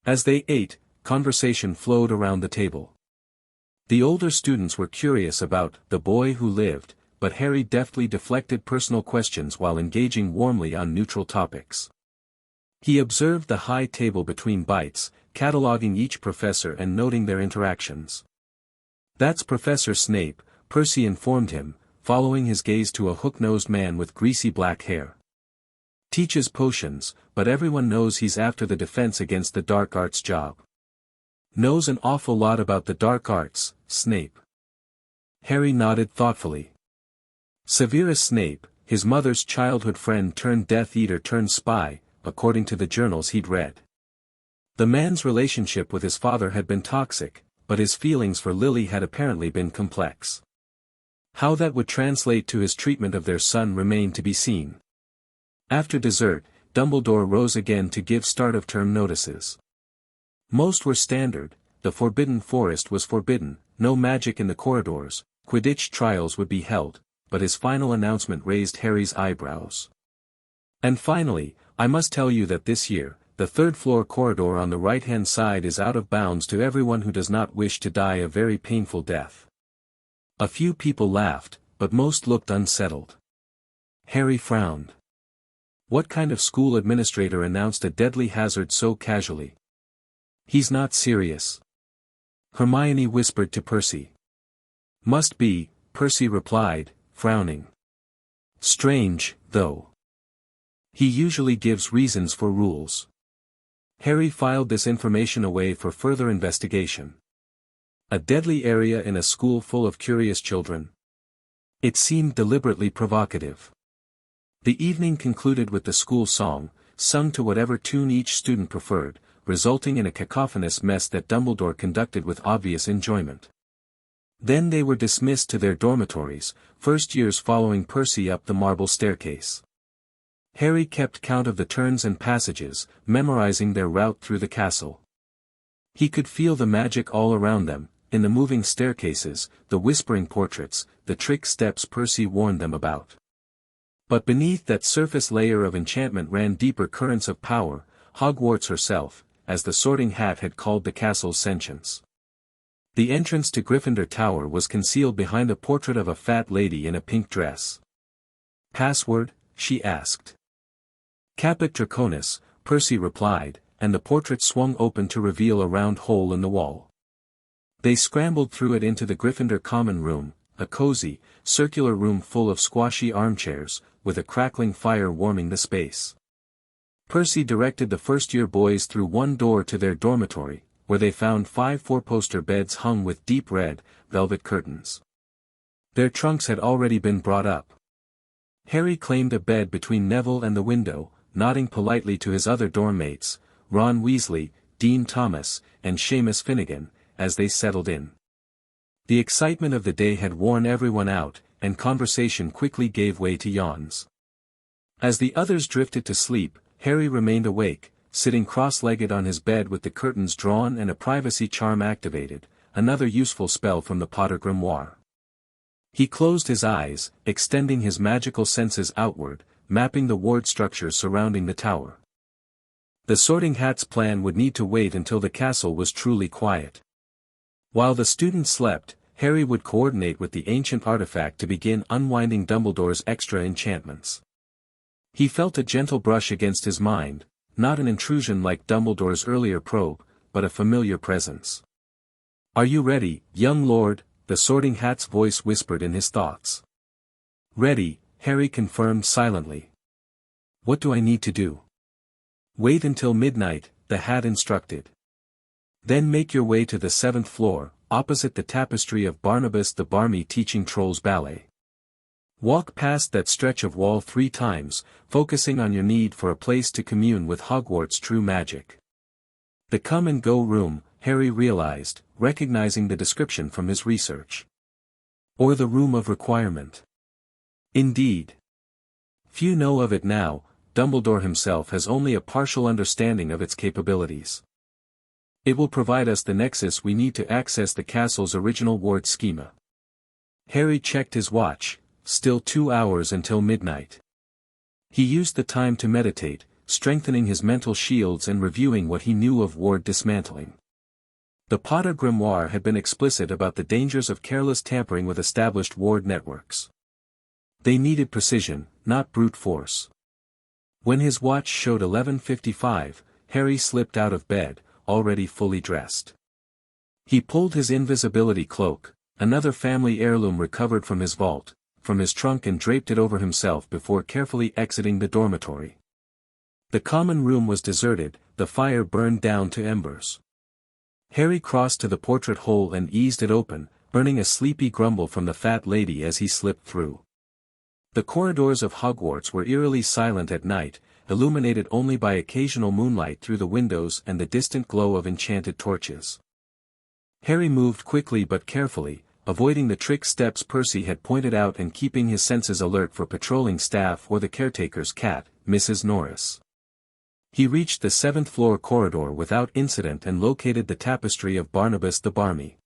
As they ate, conversation flowed around the table. The older students were curious about the boy who lived, but Harry deftly deflected personal questions while engaging warmly on neutral topics. He observed the high table between bites, cataloging each professor and noting their interactions. "That's Professor Snape," Percy informed him, following his gaze to a hook-nosed man with greasy black hair. "Teaches potions, but everyone knows he's after the defense against the dark arts job. Knows an awful lot about the dark arts, Snape." Harry nodded thoughtfully. Severus Snape, his mother's childhood friend turned Death Eater turned spy, according to the journals he'd read. The man's relationship with his father had been toxic, but his feelings for Lily had apparently been complex. How that would translate to his treatment of their son remained to be seen. After dessert, Dumbledore rose again to give start-of-term notices. Most were standard: the Forbidden Forest was forbidden, no magic in the corridors, Quidditch trials would be held, but his final announcement raised Harry's eyebrows. "And finally, I must tell you that this year, the third-floor corridor on the right-hand side is out of bounds to everyone who does not wish to die a very painful death." A few people laughed, but most looked unsettled. Harry frowned. What kind of school administrator announced a deadly hazard so casually? "He's not serious," Hermione whispered to Percy. "Must be," Percy replied, frowning. "Strange, though. He usually gives reasons for rules." Harry filed this information away for further investigation. A deadly area in a school full of curious children. It seemed deliberately provocative. The evening concluded with the school song, sung to whatever tune each student preferred, resulting in a cacophonous mess that Dumbledore conducted with obvious enjoyment. Then they were dismissed to their dormitories, first years following Percy up the marble staircase. Harry kept count of the turns and passages, memorizing their route through the castle. He could feel the magic all around them, in the moving staircases, the whispering portraits, the trick steps Percy warned them about. But beneath that surface layer of enchantment ran deeper currents of power, Hogwarts herself, as the Sorting Hat had called the castle's sentience. The entrance to Gryffindor Tower was concealed behind a portrait of a fat lady in a pink dress. "Password?" she asked. "Caput Draconis," Percy replied, and the portrait swung open to reveal a round hole in the wall. They scrambled through it into the Gryffindor Common Room, a cozy, circular room full of squashy armchairs, with a crackling fire warming the space. Percy directed the first-year boys through one door to their dormitory, where they found 5 four-poster beds hung with deep red, velvet curtains. Their trunks had already been brought up. Harry claimed a bed between Neville and the window, nodding politely to his other dorm mates, Ron Weasley, Dean Thomas, and Seamus Finnegan, as they settled in. The excitement of the day had worn everyone out, and conversation quickly gave way to yawns. As the others drifted to sleep, Harry remained awake, sitting cross-legged on his bed with the curtains drawn and a privacy charm activated, another useful spell from the Potter Grimoire. He closed his eyes, extending his magical senses outward, mapping the ward structures surrounding the tower. The Sorting Hat's plan would need to wait until the castle was truly quiet. While the students slept, Harry would coordinate with the ancient artifact to begin unwinding Dumbledore's extra enchantments. He felt a gentle brush against his mind, not an intrusion like Dumbledore's earlier probe, but a familiar presence. "Are you ready, young lord?" the Sorting Hat's voice whispered in his thoughts. "Ready," Harry confirmed silently. "What do I need to do?" "Wait until midnight," the Hat instructed. "Then make your way to the 7th floor, opposite the tapestry of Barnabas the Barmy teaching trolls ballet. Walk past that stretch of wall 3 times, focusing on your need for a place to commune with Hogwarts' true magic." The come-and-go room, Harry realized, recognizing the description from his research. Or the room of requirement. Indeed. Few know of it now, Dumbledore himself has only a partial understanding of its capabilities. It will provide us the nexus we need to access the castle's original ward schema. Harry checked his watch, still 2 hours until midnight. He used the time to meditate, strengthening his mental shields and reviewing what he knew of ward dismantling. The Potter Grimoire had been explicit about the dangers of careless tampering with established ward networks. They needed precision, not brute force. When his watch showed 11:55, Harry slipped out of bed, already fully dressed. He pulled his invisibility cloak, another family heirloom recovered from his vault, from his trunk and draped it over himself before carefully exiting the dormitory. The common room was deserted, the fire burned down to embers. Harry crossed to the portrait hole and eased it open, earning a sleepy grumble from the fat lady as he slipped through. The corridors of Hogwarts were eerily silent at night, illuminated only by occasional moonlight through the windows and the distant glow of enchanted torches. Harry moved quickly but carefully, avoiding the trick steps Percy had pointed out and keeping his senses alert for patrolling staff or the caretaker's cat, Mrs. Norris. He reached the 7th floor corridor without incident and located the tapestry of Barnabas the Barmy.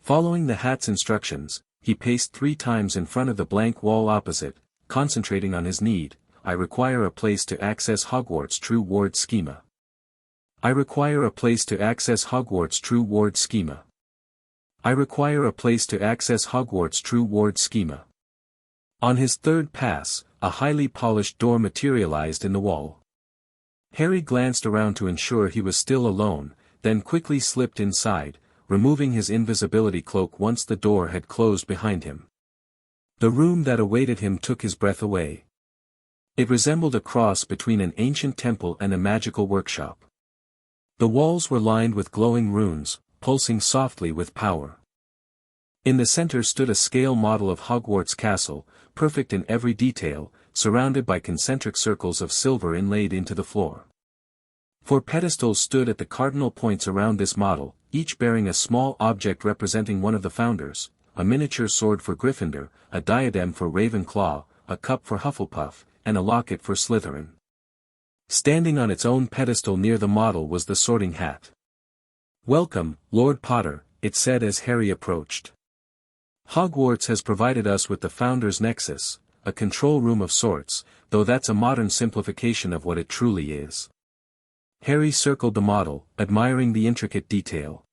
Following the Hat's instructions, he paced 3 times in front of the blank wall opposite, concentrating on his need. "I require a place to access Hogwarts' true ward schema. I require a place to access Hogwarts' true ward schema. I require a place to access Hogwarts' true ward schema." On his 3rd pass, a highly polished door materialized in the wall. Harry glanced around to ensure he was still alone, then quickly slipped inside, removing his invisibility cloak once the door had closed behind him. The room that awaited him took his breath away. It resembled a cross between an ancient temple and a magical workshop. The walls were lined with glowing runes, pulsing softly with power. In the center stood a scale model of Hogwarts Castle, perfect in every detail, surrounded by concentric circles of silver inlaid into the floor. 4 pedestals stood at the cardinal points around this model, each bearing a small object representing one of the founders, a miniature sword for Gryffindor, a diadem for Ravenclaw, a cup for Hufflepuff, and a locket for Slytherin. Standing on its own pedestal near the model was the Sorting Hat. "Welcome, Lord Potter," it said as Harry approached. "Hogwarts has provided us with the Founder's Nexus, a control room of sorts, though that's a modern simplification of what it truly is." Harry circled the model, admiring the intricate detail.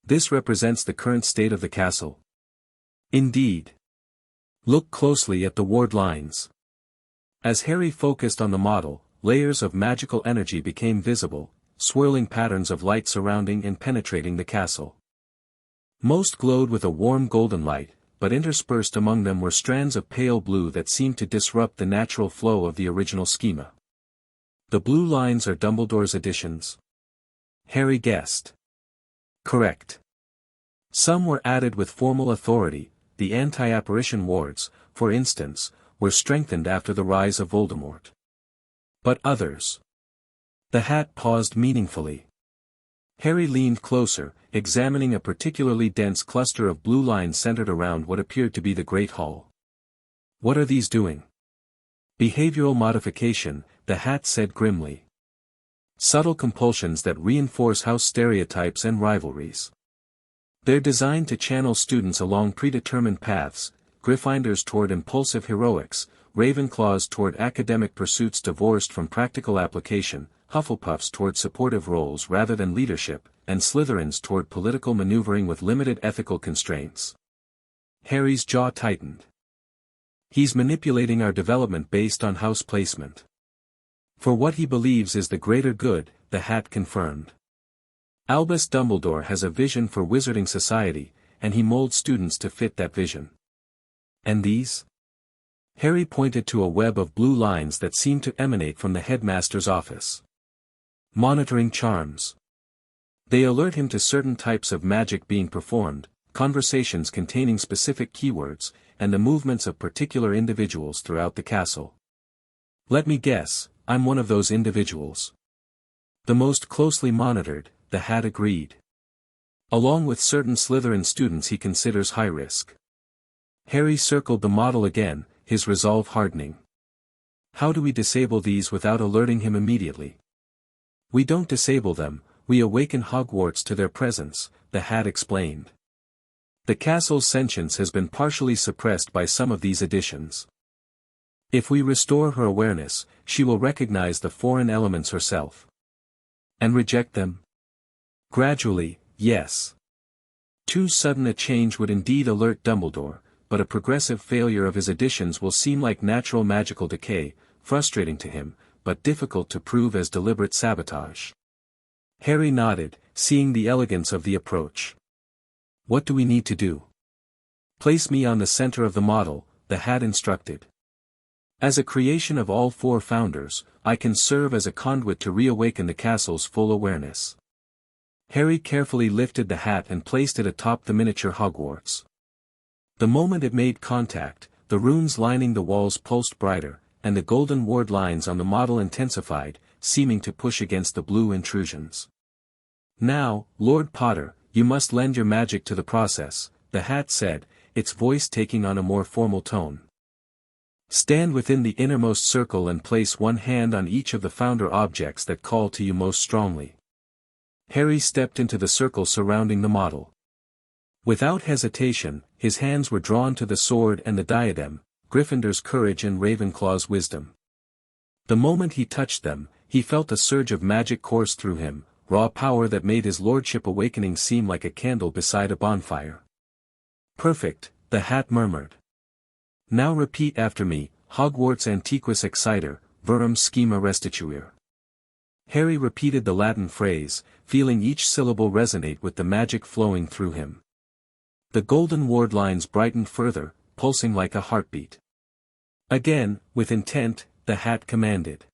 "This represents the current state of the castle." "Indeed. Look closely at the ward lines." As Harry focused on the model, layers of magical energy became visible, swirling patterns of light surrounding and penetrating the castle. Most glowed with a warm golden light, but interspersed among them were strands of pale blue that seemed to disrupt the natural flow of the original schema. "The blue lines are Dumbledore's additions?" Harry guessed. "Correct. Some were added with formal authority. The anti-apparition wards, for instance, were strengthened after the rise of Voldemort. But others." The Hat paused meaningfully. Harry leaned closer, examining a particularly dense cluster of blue lines centered around what appeared to be the Great Hall. "What are these doing?" "Behavioral modification," the Hat said grimly. "Subtle compulsions that reinforce house stereotypes and rivalries. They're designed to channel students along predetermined paths, Gryffindors toward impulsive heroics, Ravenclaws toward academic pursuits divorced from practical application, Hufflepuffs toward supportive roles rather than leadership, and Slytherins toward political maneuvering with limited ethical constraints. Harry's jaw tightened. He's manipulating our development based on house placement. For what he believes is the greater good, the hat confirmed. Albus Dumbledore has a vision for wizarding society, and he molds students to fit that vision. And these? Harry pointed to a web of blue lines that seemed to emanate from the headmaster's office. Monitoring charms. They alert him to certain types of magic being performed, conversations containing specific keywords, and the movements of particular individuals throughout the castle. Let me guess, I'm one of those individuals. The most closely monitored, the hat agreed. Along with certain Slytherin students he considers high risk. Harry circled the model again, his resolve hardening. How do we disable these without alerting him immediately? We don't disable them, we awaken Hogwarts to their presence, the hat explained. The castle's sentience has been partially suppressed by some of these additions. If we restore her awareness, she will recognize the foreign elements herself. And reject them? Gradually, yes. Too sudden a change would indeed alert Dumbledore, but a progressive failure of his additions will seem like natural magical decay, frustrating to him, but difficult to prove as deliberate sabotage. Harry nodded, seeing the elegance of the approach. What do we need to do? Place me on the center of the model, the hat instructed. As a creation of all four founders, I can serve as a conduit to reawaken the castle's full awareness. Harry carefully lifted the hat and placed it atop the miniature Hogwarts. The moment it made contact, the runes lining the walls pulsed brighter, and the golden ward lines on the model intensified, seeming to push against the blue intrusions. Now, Lord Potter, you must lend your magic to the process, the hat said, its voice taking on a more formal tone. Stand within the innermost circle and place one hand on each of the founder objects that call to you most strongly. Harry stepped into the circle surrounding the model. Without hesitation, his hands were drawn to the sword and the diadem, Gryffindor's courage and Ravenclaw's wisdom. The moment he touched them, he felt a surge of magic course through him, raw power that made his lordship awakening seem like a candle beside a bonfire. Perfect, the hat murmured. Now repeat after me, Hogwarts Antiquus Exciter, Verum Schema Restituere. Harry repeated the Latin phrase, feeling each syllable resonate with the magic flowing through him. The golden ward lines brightened further, pulsing like a heartbeat. Again, with intent, the hat commanded.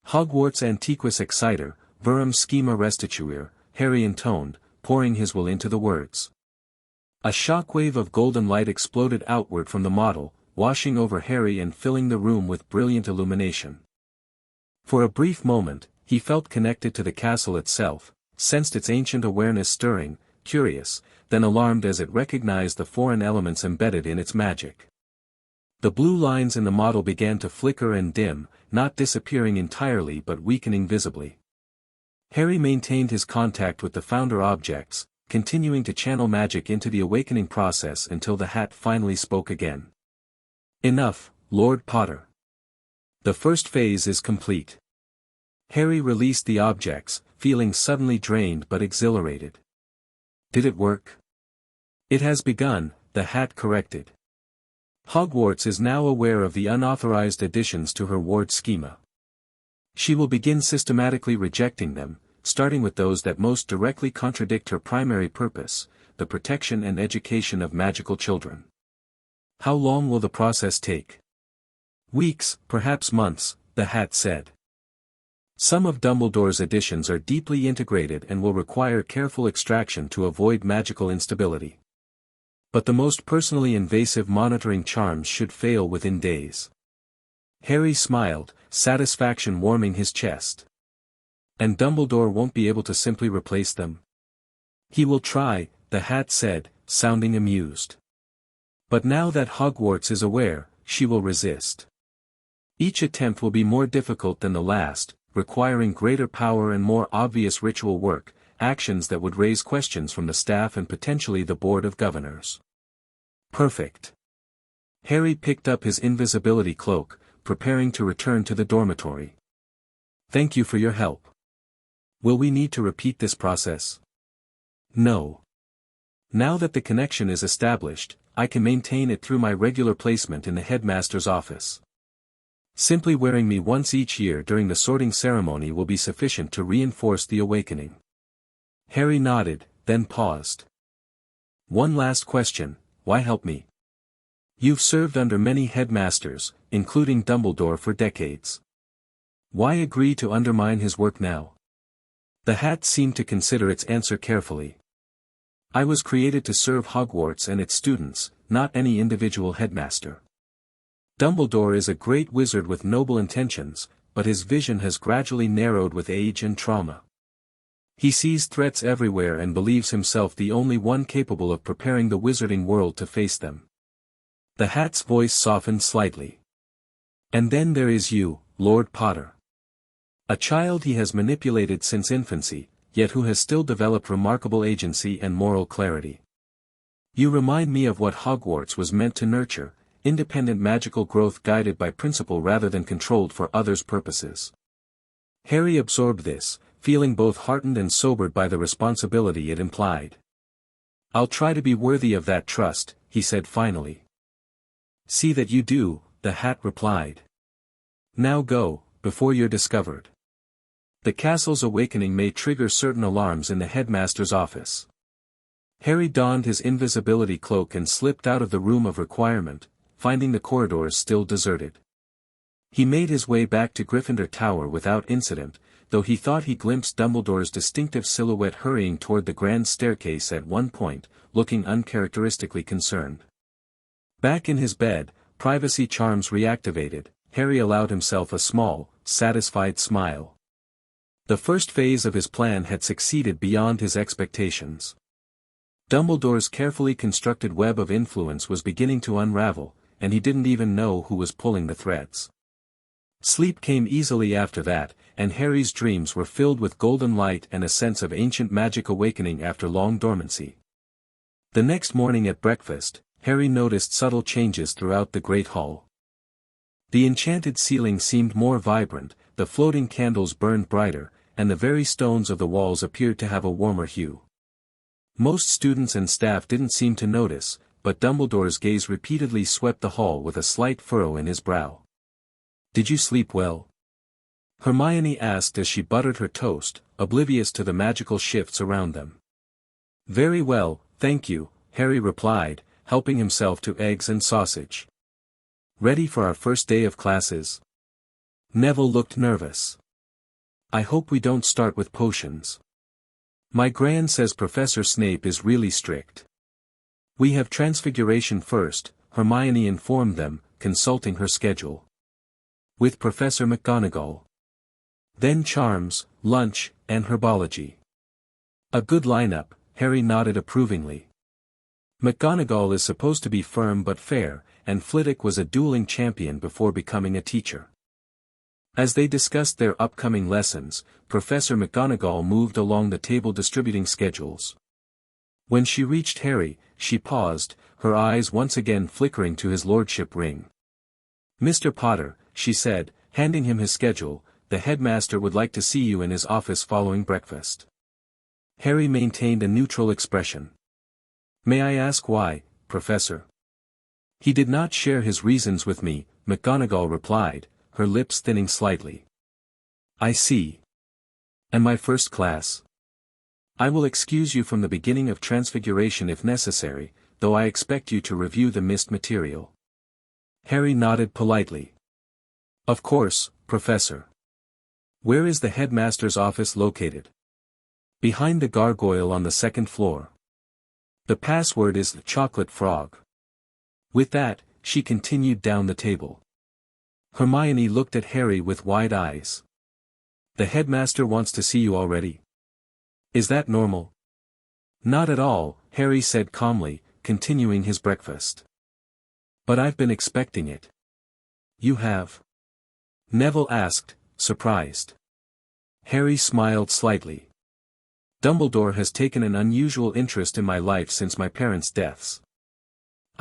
Hogwarts Antiquus Exciter, Verum Schema Restituere, Harry intoned, pouring his will into the words. A shockwave of golden light exploded outward from the model, washing over Harry and filling the room with brilliant illumination. For a brief moment, he felt connected to the castle itself, sensed its ancient awareness stirring, curious, then alarmed as it recognized the foreign elements embedded in its magic. The blue lines in the model began to flicker and dim, not disappearing entirely but weakening visibly. Harry maintained his contact with the founder objects, continuing to channel magic into the awakening process until the hat finally spoke again. Enough, Lord Potter. The first phase is complete. Harry released the objects, feeling suddenly drained but exhilarated. Did it work? It has begun, the hat corrected. Hogwarts is now aware of the unauthorized additions to her ward schema. She will begin systematically rejecting them, starting with those that most directly contradict her primary purpose, the protection and education of magical children. How long will the process take? Weeks, perhaps months, the hat said. Some of Dumbledore's additions are deeply integrated and will require careful extraction to avoid magical instability. But the most personally invasive monitoring charms should fail within days. Harry smiled, satisfaction warming his chest. And Dumbledore won't be able to simply replace them? He will try, the hat said, sounding amused. But now that Hogwarts is aware, she will resist. Each attempt will be more difficult than the last, requiring greater power and more obvious ritual work, actions that would raise questions from the staff and potentially the Board of Governors. Perfect. Harry picked up his invisibility cloak, preparing to return to the dormitory. Thank you for your help. Will we need to repeat this process? No. Now that the connection is established, I can maintain it through my regular placement in the headmaster's office. Simply wearing me once each year during the sorting ceremony will be sufficient to reinforce the awakening. Harry nodded, then paused. One last question, why help me? You've served under many headmasters, including Dumbledore, for decades. Why agree to undermine his work now? The Hat seemed to consider its answer carefully. I was created to serve Hogwarts and its students, not any individual headmaster. Dumbledore is a great wizard with noble intentions, but his vision has gradually narrowed with age and trauma. He sees threats everywhere and believes himself the only one capable of preparing the wizarding world to face them. The Hat's voice softened slightly. And then there is you, Lord Potter. A child he has manipulated since infancy, yet who has still developed remarkable agency and moral clarity. You remind me of what Hogwarts was meant to nurture, independent magical growth guided by principle rather than controlled for others' purposes. Harry absorbed this, feeling both heartened and sobered by the responsibility it implied. I'll try to be worthy of that trust, he said finally. See that you do, the Hat replied. Now go, before you're discovered. The castle's awakening may trigger certain alarms in the headmaster's office. Harry donned his invisibility cloak and slipped out of the room of requirement, finding the corridors still deserted. He made his way back to Gryffindor Tower without incident, though he thought he glimpsed Dumbledore's distinctive silhouette hurrying toward the grand staircase at one point, looking uncharacteristically concerned. Back in his bed, privacy charms reactivated, Harry allowed himself a small, satisfied smile. The first phase of his plan had succeeded beyond his expectations. Dumbledore's carefully constructed web of influence was beginning to unravel, and he didn't even know who was pulling the threads. Sleep came easily after that, and Harry's dreams were filled with golden light and a sense of ancient magic awakening after long dormancy. The next morning at breakfast, Harry noticed subtle changes throughout the Great Hall. The enchanted ceiling seemed more vibrant, the floating candles burned brighter, and the very stones of the walls appeared to have a warmer hue. Most students and staff didn't seem to notice, but Dumbledore's gaze repeatedly swept the hall with a slight furrow in his brow. Did you sleep well? Hermione asked as she buttered her toast, oblivious to the magical shifts around them. Very well, thank you, Harry replied, helping himself to eggs and sausage. Ready for our first day of classes? Neville looked nervous. I hope we don't start with potions. My gran says Professor Snape is really strict. We have Transfiguration first, Hermione informed them, consulting her schedule. With Professor McGonagall. Then Charms, Lunch, and Herbology. A good lineup, Harry nodded approvingly. McGonagall is supposed to be firm but fair, and Flitwick was a dueling champion before becoming a teacher. As they discussed their upcoming lessons, Professor McGonagall moved along the table distributing schedules. When she reached Harry, she paused, her eyes once again flickering to his lordship ring. Mr. Potter, she said, handing him his schedule, the headmaster would like to see you in his office following breakfast. Harry maintained a neutral expression. May I ask why, Professor? He did not share his reasons with me, McGonagall replied, her lips thinning slightly. I see. And my first class? I will excuse you from the beginning of Transfiguration if necessary, though I expect you to review the missed material. Harry nodded politely. Of course, Professor. Where is the headmaster's office located? Behind the gargoyle on the second floor. The password is Chocolate Frog. With that, she continued down the table. Hermione looked at Harry with wide eyes. The headmaster wants to see you already. Is that normal? Not at all, Harry said calmly, continuing his breakfast. But I've been expecting it. You have? Neville asked, surprised. Harry smiled slightly. Dumbledore has taken an unusual interest in my life since my parents' deaths.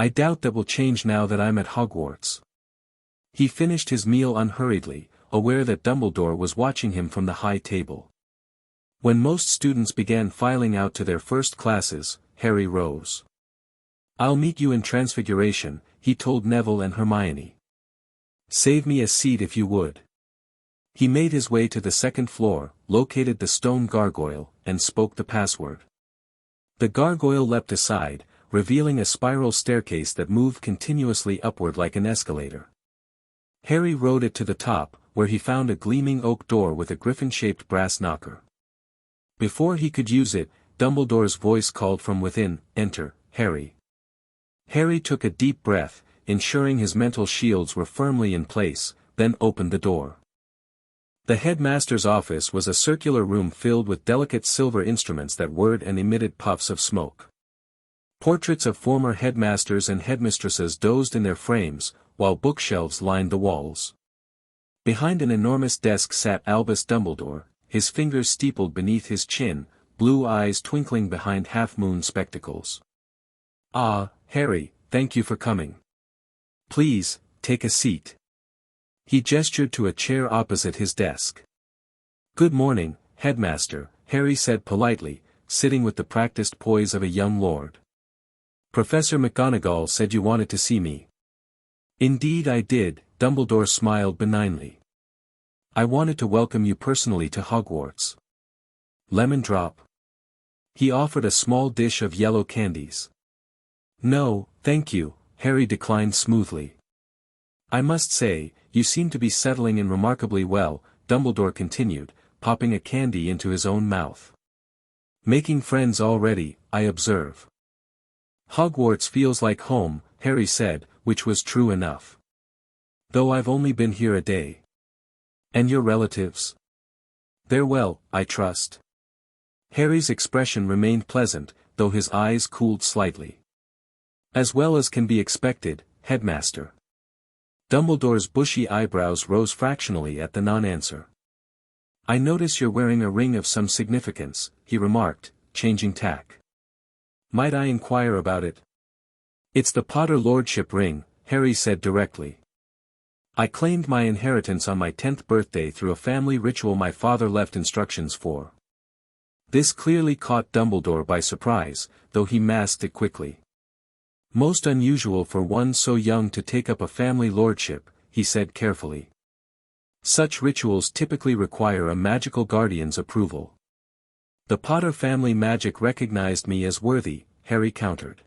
I doubt that will change now that I'm at Hogwarts. He finished his meal unhurriedly, aware that Dumbledore was watching him from the high table. When most students began filing out to their first classes, Harry rose. "I'll meet you in Transfiguration," he told Neville and Hermione. "Save me a seat if you would." He made his way to the second floor, located the stone gargoyle, and spoke the password. The gargoyle leapt aside, revealing a spiral staircase that moved continuously upward like an escalator. Harry rode it to the top, where he found a gleaming oak door with a griffin-shaped brass knocker. Before he could use it, Dumbledore's voice called from within, "Enter, Harry." Harry took a deep breath, ensuring his mental shields were firmly in place, then opened the door. The headmaster's office was a circular room filled with delicate silver instruments that whirred and emitted puffs of smoke. Portraits of former headmasters and headmistresses dozed in their frames, while bookshelves lined the walls. Behind an enormous desk sat Albus Dumbledore, his fingers steepled beneath his chin, blue eyes twinkling behind half-moon spectacles. "Ah, Harry, thank you for coming. Please, take a seat." He gestured to a chair opposite his desk. "Good morning, Headmaster," Harry said politely, sitting with the practiced poise of a young lord. "Professor McGonagall said you wanted to see me." "Indeed I did," Dumbledore smiled benignly. "I wanted to welcome you personally to Hogwarts. Lemon drop?" He offered a small dish of yellow candies. "No, thank you," Harry declined smoothly. "I must say, you seem to be settling in remarkably well," Dumbledore continued, popping a candy into his own mouth. "Making friends already, I observe." "Hogwarts feels like home," Harry said, which was true enough. "Though I've only been here a day." "And your relatives?" "They're well, I trust." Harry's expression remained pleasant, though his eyes cooled slightly. "As well as can be expected, Headmaster." Dumbledore's bushy eyebrows rose fractionally at the non-answer. "I notice you're wearing a ring of some significance," he remarked, changing tack. "Might I inquire about it?" "It's the Potter Lordship ring," Harry said directly. "I claimed my inheritance on my 10th birthday through a family ritual my father left instructions for." This clearly caught Dumbledore by surprise, though he masked it quickly. "Most unusual for one so young to take up a family lordship," he said carefully. "Such rituals typically require a magical guardian's approval." "The Potter family magic recognized me as worthy," Harry countered.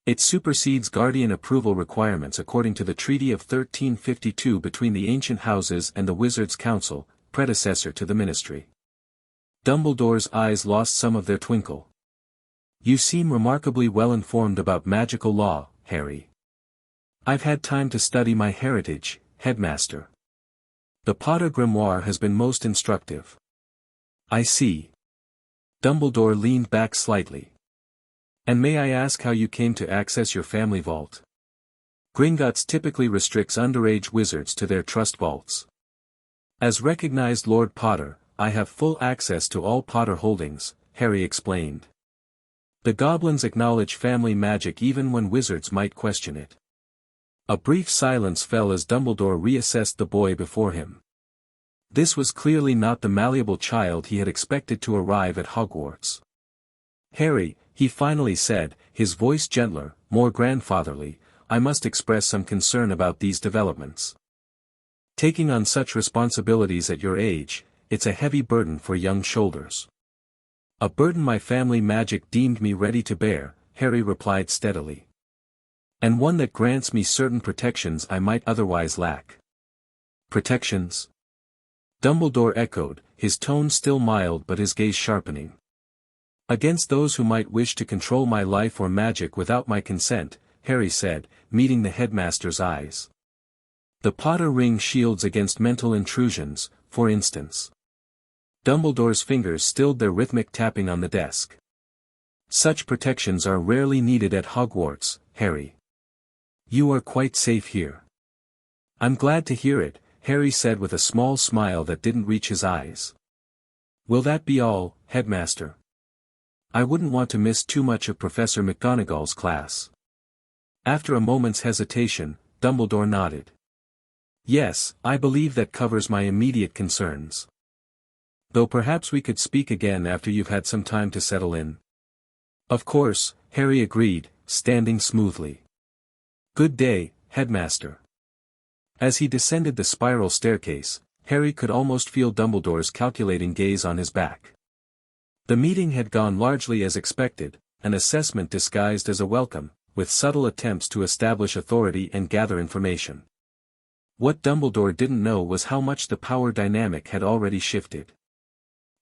"It supersedes guardian approval requirements according to the Treaty of 1352 between the ancient houses and the Wizards' Council, predecessor to the Ministry." Dumbledore's eyes lost some of their twinkle. "You seem remarkably well informed about magical law, Harry." "I've had time to study my heritage, Headmaster. The Potter grimoire has been most instructive." "I see." Dumbledore leaned back slightly. "And may I ask how you came to access your family vault?" "Gringotts typically restricts underage wizards to their trust vaults. As recognized Lord Potter, I have full access to all Potter holdings," Harry explained. "The goblins acknowledge family magic even when wizards might question it." A brief silence fell as Dumbledore reassessed the boy before him. This was clearly not the malleable child he had expected to arrive at Hogwarts. "Harry," he finally said, his voice gentler, more grandfatherly, "I must express some concern about these developments. Taking on such responsibilities at your age, it's a heavy burden for young shoulders." "A burden my family magic deemed me ready to bear," Harry replied steadily. "And one that grants me certain protections I might otherwise lack." "Protections?" Dumbledore echoed, his tone still mild but his gaze sharpening. "Against those who might wish to control my life or magic without my consent," Harry said, meeting the headmaster's eyes. "The Potter ring shields against mental intrusions, for instance." Dumbledore's fingers stilled their rhythmic tapping on the desk. "Such protections are rarely needed at Hogwarts, Harry. You are quite safe here." "I'm glad to hear it," Harry said with a small smile that didn't reach his eyes. "Will that be all, Headmaster? I wouldn't want to miss too much of Professor McGonagall's class." After a moment's hesitation, Dumbledore nodded. Yes, I believe that covers my immediate concerns. Though perhaps we could speak again after you've had some time to settle in. Of course, Harry agreed, standing smoothly. Good day, Headmaster. As he descended the spiral staircase, Harry could almost feel Dumbledore's calculating gaze on his back. The meeting had gone largely as expected, an assessment disguised as a welcome, with subtle attempts to establish authority and gather information. What Dumbledore didn't know was how much the power dynamic had already shifted.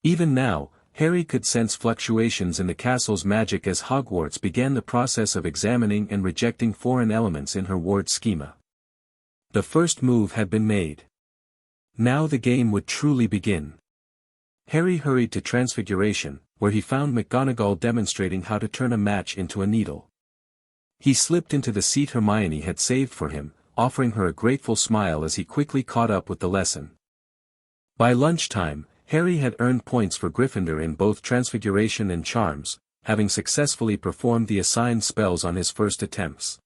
Even now, Harry could sense fluctuations in the castle's magic as Hogwarts began the process of examining and rejecting foreign elements in her ward schema. The first move had been made. Now the game would truly begin. Harry hurried to Transfiguration, where he found McGonagall demonstrating how to turn a match into a needle. He slipped into the seat Hermione had saved for him, offering her a grateful smile as he quickly caught up with the lesson. By lunchtime, Harry had earned points for Gryffindor in both Transfiguration and Charms, having successfully performed the assigned spells on his first attempts.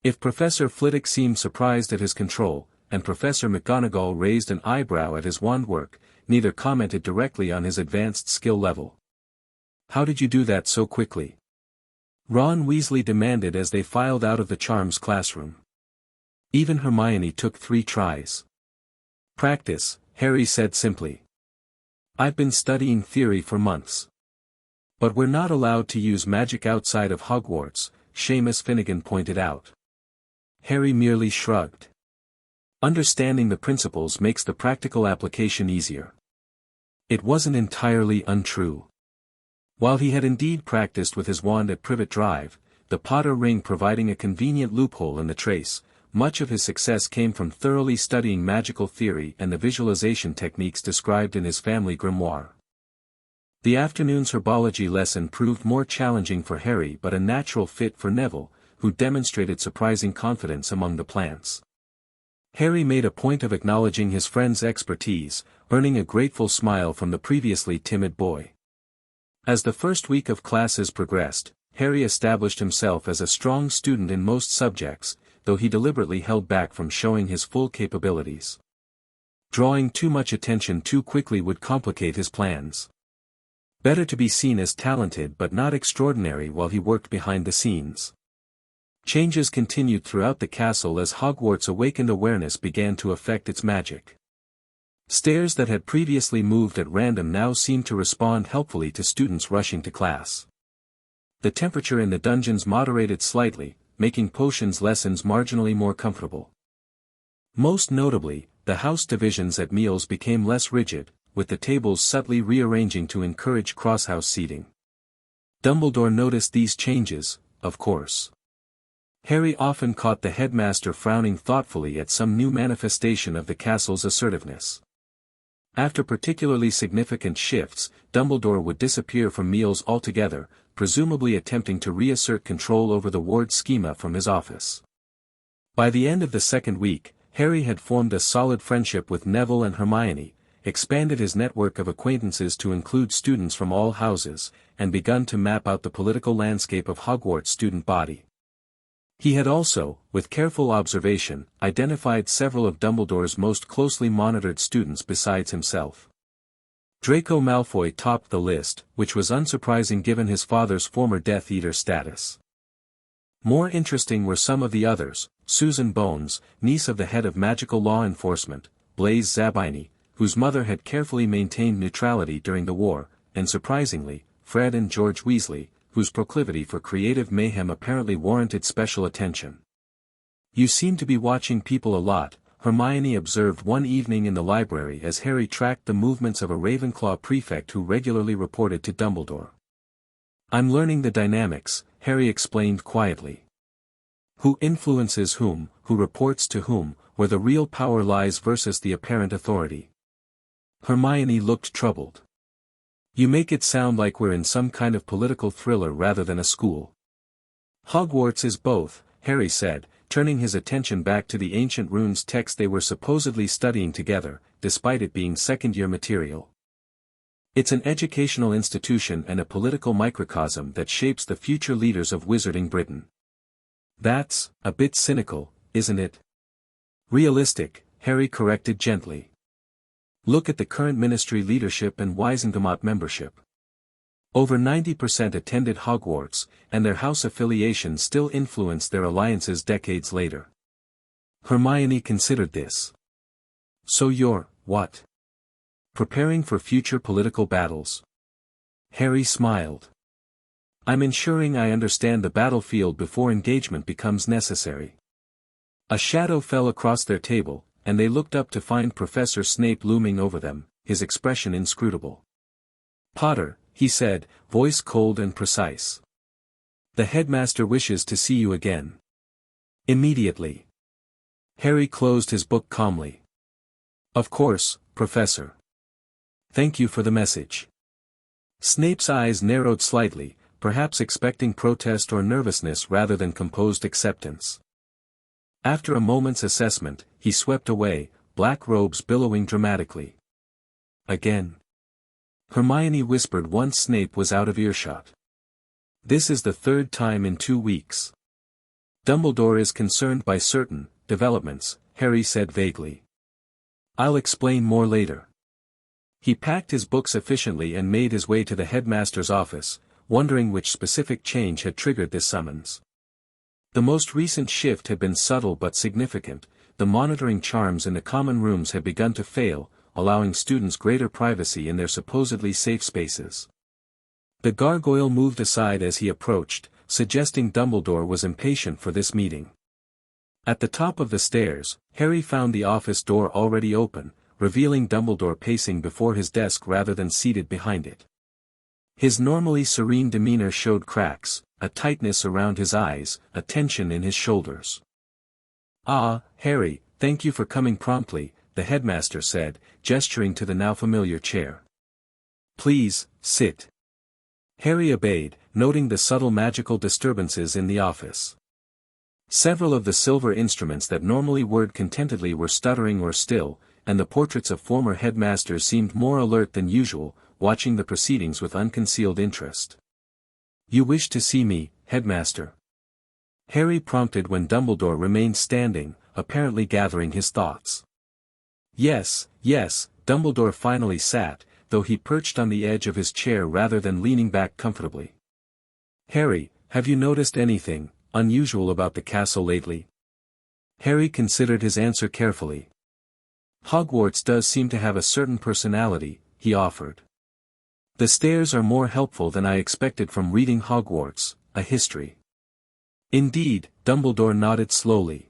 If Professor Flitwick seemed surprised at his control, and Professor McGonagall raised an eyebrow at his wand work, neither commented directly on his advanced skill level. How did you do that so quickly? Ron Weasley demanded as they filed out of the Charms classroom. Even Hermione took 3 tries. Practice, Harry said simply. I've been studying theory for months. But we're not allowed to use magic outside of Hogwarts, Seamus Finnegan pointed out. Harry merely shrugged. Understanding the principles makes the practical application easier. It wasn't entirely untrue. While he had indeed practiced with his wand at Privet Drive, the Potter ring providing a convenient loophole in the trace, much of his success came from thoroughly studying magical theory and the visualization techniques described in his family grimoire. The afternoon's herbology lesson proved more challenging for Harry but a natural fit for Neville, who demonstrated surprising confidence among the plants. Harry made a point of acknowledging his friend's expertise, earning a grateful smile from the previously timid boy. As the first week of classes progressed, Harry established himself as a strong student in most subjects, though he deliberately held back from showing his full capabilities. Drawing too much attention too quickly would complicate his plans. Better to be seen as talented but not extraordinary while he worked behind the scenes. Changes continued throughout the castle as Hogwarts' awakened awareness began to affect its magic. Stairs that had previously moved at random now seemed to respond helpfully to students rushing to class. The temperature in the dungeons moderated slightly, making potions lessons marginally more comfortable. Most notably, the house divisions at meals became less rigid, with the tables subtly rearranging to encourage cross-house seating. Dumbledore noticed these changes, of course. Harry often caught the headmaster frowning thoughtfully at some new manifestation of the castle's assertiveness. After particularly significant shifts, Dumbledore would disappear from meals altogether, presumably attempting to reassert control over the ward schema from his office. By the end of the second week, Harry had formed a solid friendship with Neville and Hermione, expanded his network of acquaintances to include students from all houses, and begun to map out the political landscape of Hogwarts' student body. He had also, with careful observation, identified several of Dumbledore's most closely monitored students besides himself. Draco Malfoy topped the list, which was unsurprising given his father's former Death Eater status. More interesting were some of the others: Susan Bones, niece of the head of magical law enforcement, Blaise Zabini, whose mother had carefully maintained neutrality during the war, and surprisingly, Fred and George Weasley, whose proclivity for creative mayhem apparently warranted special attention. "You seem to be watching people a lot," Hermione observed one evening in the library as Harry tracked the movements of a Ravenclaw prefect who regularly reported to Dumbledore. "I'm learning the dynamics," Harry explained quietly. "Who influences whom, who reports to whom, where the real power lies versus the apparent authority." Hermione looked troubled. "You make it sound like we're in some kind of political thriller rather than a school." "Hogwarts is both," Harry said, turning his attention back to the ancient runes text they were supposedly studying together, despite it being second-year material. "It's an educational institution and a political microcosm that shapes the future leaders of Wizarding Britain. That's a bit cynical, isn't it? Realistic, Harry corrected gently. Look at the current ministry leadership and Wisengamot membership. Over 90% attended Hogwarts, and their house affiliation still influenced their alliances decades later. Hermione considered this. So you're, what? Preparing for future political battles? Harry smiled. I'm ensuring I understand the battlefield before engagement becomes necessary. A shadow fell across their table, and they looked up to find Professor Snape looming over them, his expression inscrutable. Potter, he said, voice cold and precise. The headmaster wishes to see you again. Immediately. Harry closed his book calmly. Of course, Professor. Thank you for the message. Snape's eyes narrowed slightly, perhaps expecting protest or nervousness rather than composed acceptance. After a moment's assessment, he swept away, black robes billowing dramatically. Again. Hermione whispered once Snape was out of earshot. This is the third time in 2 weeks. Dumbledore is concerned by certain developments, Harry said vaguely. I'll explain more later. He packed his books efficiently and made his way to the headmaster's office, wondering which specific change had triggered this summons. The most recent shift had been subtle but significant. The monitoring charms in the common rooms had begun to fail, allowing students greater privacy in their supposedly safe spaces. The gargoyle moved aside as he approached, suggesting Dumbledore was impatient for this meeting. At the top of the stairs, Harry found the office door already open, revealing Dumbledore pacing before his desk rather than seated behind it. His normally serene demeanor showed cracks, a tightness around his eyes, a tension in his shoulders. Ah, Harry, thank you for coming promptly, the headmaster said, gesturing to the now familiar chair. Please, sit. Harry obeyed, noting the subtle magical disturbances in the office. Several of the silver instruments that normally whirred contentedly were stuttering or still, and the portraits of former headmasters seemed more alert than usual, watching the proceedings with unconcealed interest. You wish to see me, headmaster? Harry prompted when Dumbledore remained standing, apparently gathering his thoughts. Yes, Dumbledore finally sat, though he perched on the edge of his chair rather than leaning back comfortably. Harry, have you noticed anything unusual about the castle lately? Harry considered his answer carefully. Hogwarts does seem to have a certain personality, he offered. The stairs are more helpful than I expected from reading Hogwarts, a history. Indeed, Dumbledore nodded slowly.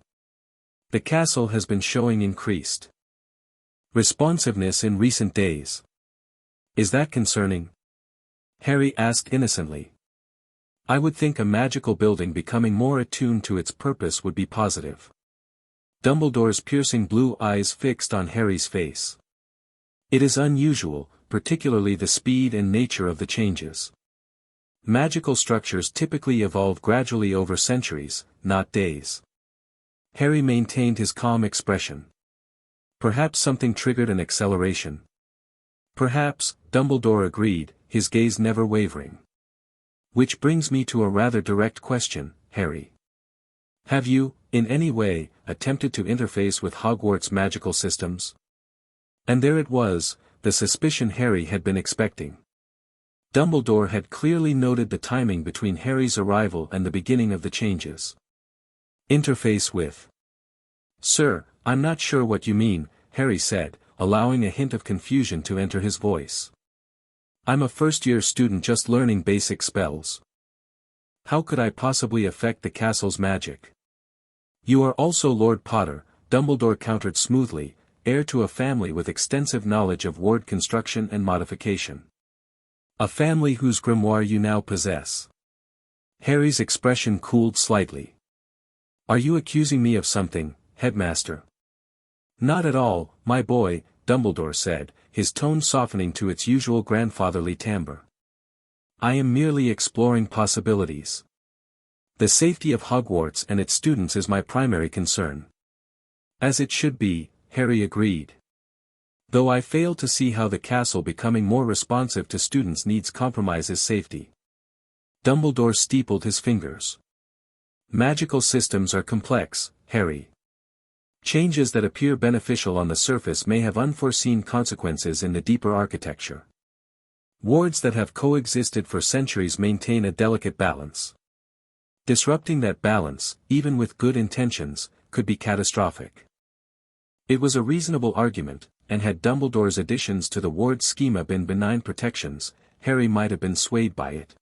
The castle has been showing increased responsiveness in recent days. Is that concerning? Harry asked innocently. I would think a magical building becoming more attuned to its purpose would be positive. Dumbledore's piercing blue eyes fixed on Harry's face. It is unusual, particularly the speed and nature of the changes. Magical structures typically evolve gradually over centuries, not days. Harry maintained his calm expression. Perhaps something triggered an acceleration. Perhaps, Dumbledore agreed, his gaze never wavering. Which brings me to a rather direct question, Harry. Have you, in any way, attempted to interface with Hogwarts' magical systems? And there it was, the suspicion Harry had been expecting. Dumbledore had clearly noted the timing between Harry's arrival and the beginning of the changes. Interface with. Sir, I'm not sure what you mean, Harry said, allowing a hint of confusion to enter his voice. I'm a first-year student just learning basic spells. How could I possibly affect the castle's magic? You are also Lord Potter, Dumbledore countered smoothly, heir to a family with extensive knowledge of ward construction and modification. A family whose grimoire you now possess. Harry's expression cooled slightly. Are you accusing me of something, headmaster? Not at all, my boy, Dumbledore said, his tone softening to its usual grandfatherly timbre. I am merely exploring possibilities. The safety of Hogwarts and its students is my primary concern. As it should be, Harry agreed. Though I fail to see how the castle becoming more responsive to students' needs compromises safety. Dumbledore steepled his fingers. Magical systems are complex, Harry. Changes that appear beneficial on the surface may have unforeseen consequences in the deeper architecture. Wards that have coexisted for centuries maintain a delicate balance. Disrupting that balance, even with good intentions, could be catastrophic. It was a reasonable argument, and had Dumbledore's additions to the ward schema been benign protections, Harry might have been swayed by it.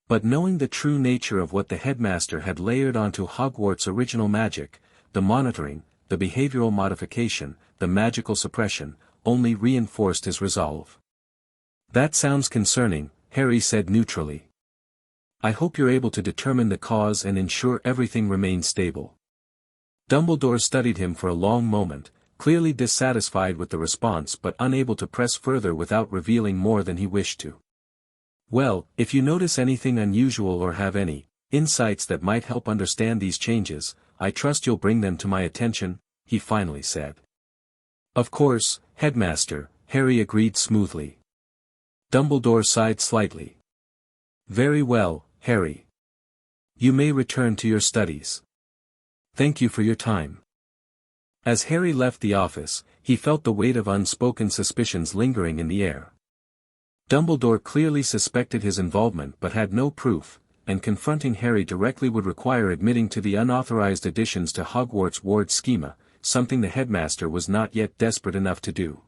But knowing the true nature of what the headmaster had layered onto Hogwarts' original magic, the monitoring, the behavioral modification, the magical suppression, only reinforced his resolve. "That sounds concerning," Harry said neutrally. "I hope you're able to determine the cause and ensure everything remains stable." Dumbledore studied him for a long moment, clearly dissatisfied with the response but unable to press further without revealing more than he wished to. "Well, if you notice anything unusual or have any insights that might help understand these changes, I trust you'll bring them to my attention," he finally said. "Of course, Headmaster," Harry agreed smoothly. Dumbledore sighed slightly. "Very well, Harry. You may return to your studies. Thank you for your time." As Harry left the office, he felt the weight of unspoken suspicions lingering in the air. Dumbledore clearly suspected his involvement but had no proof, and confronting Harry directly would require admitting to the unauthorized additions to Hogwarts' ward schema, something the headmaster was not yet desperate enough to do.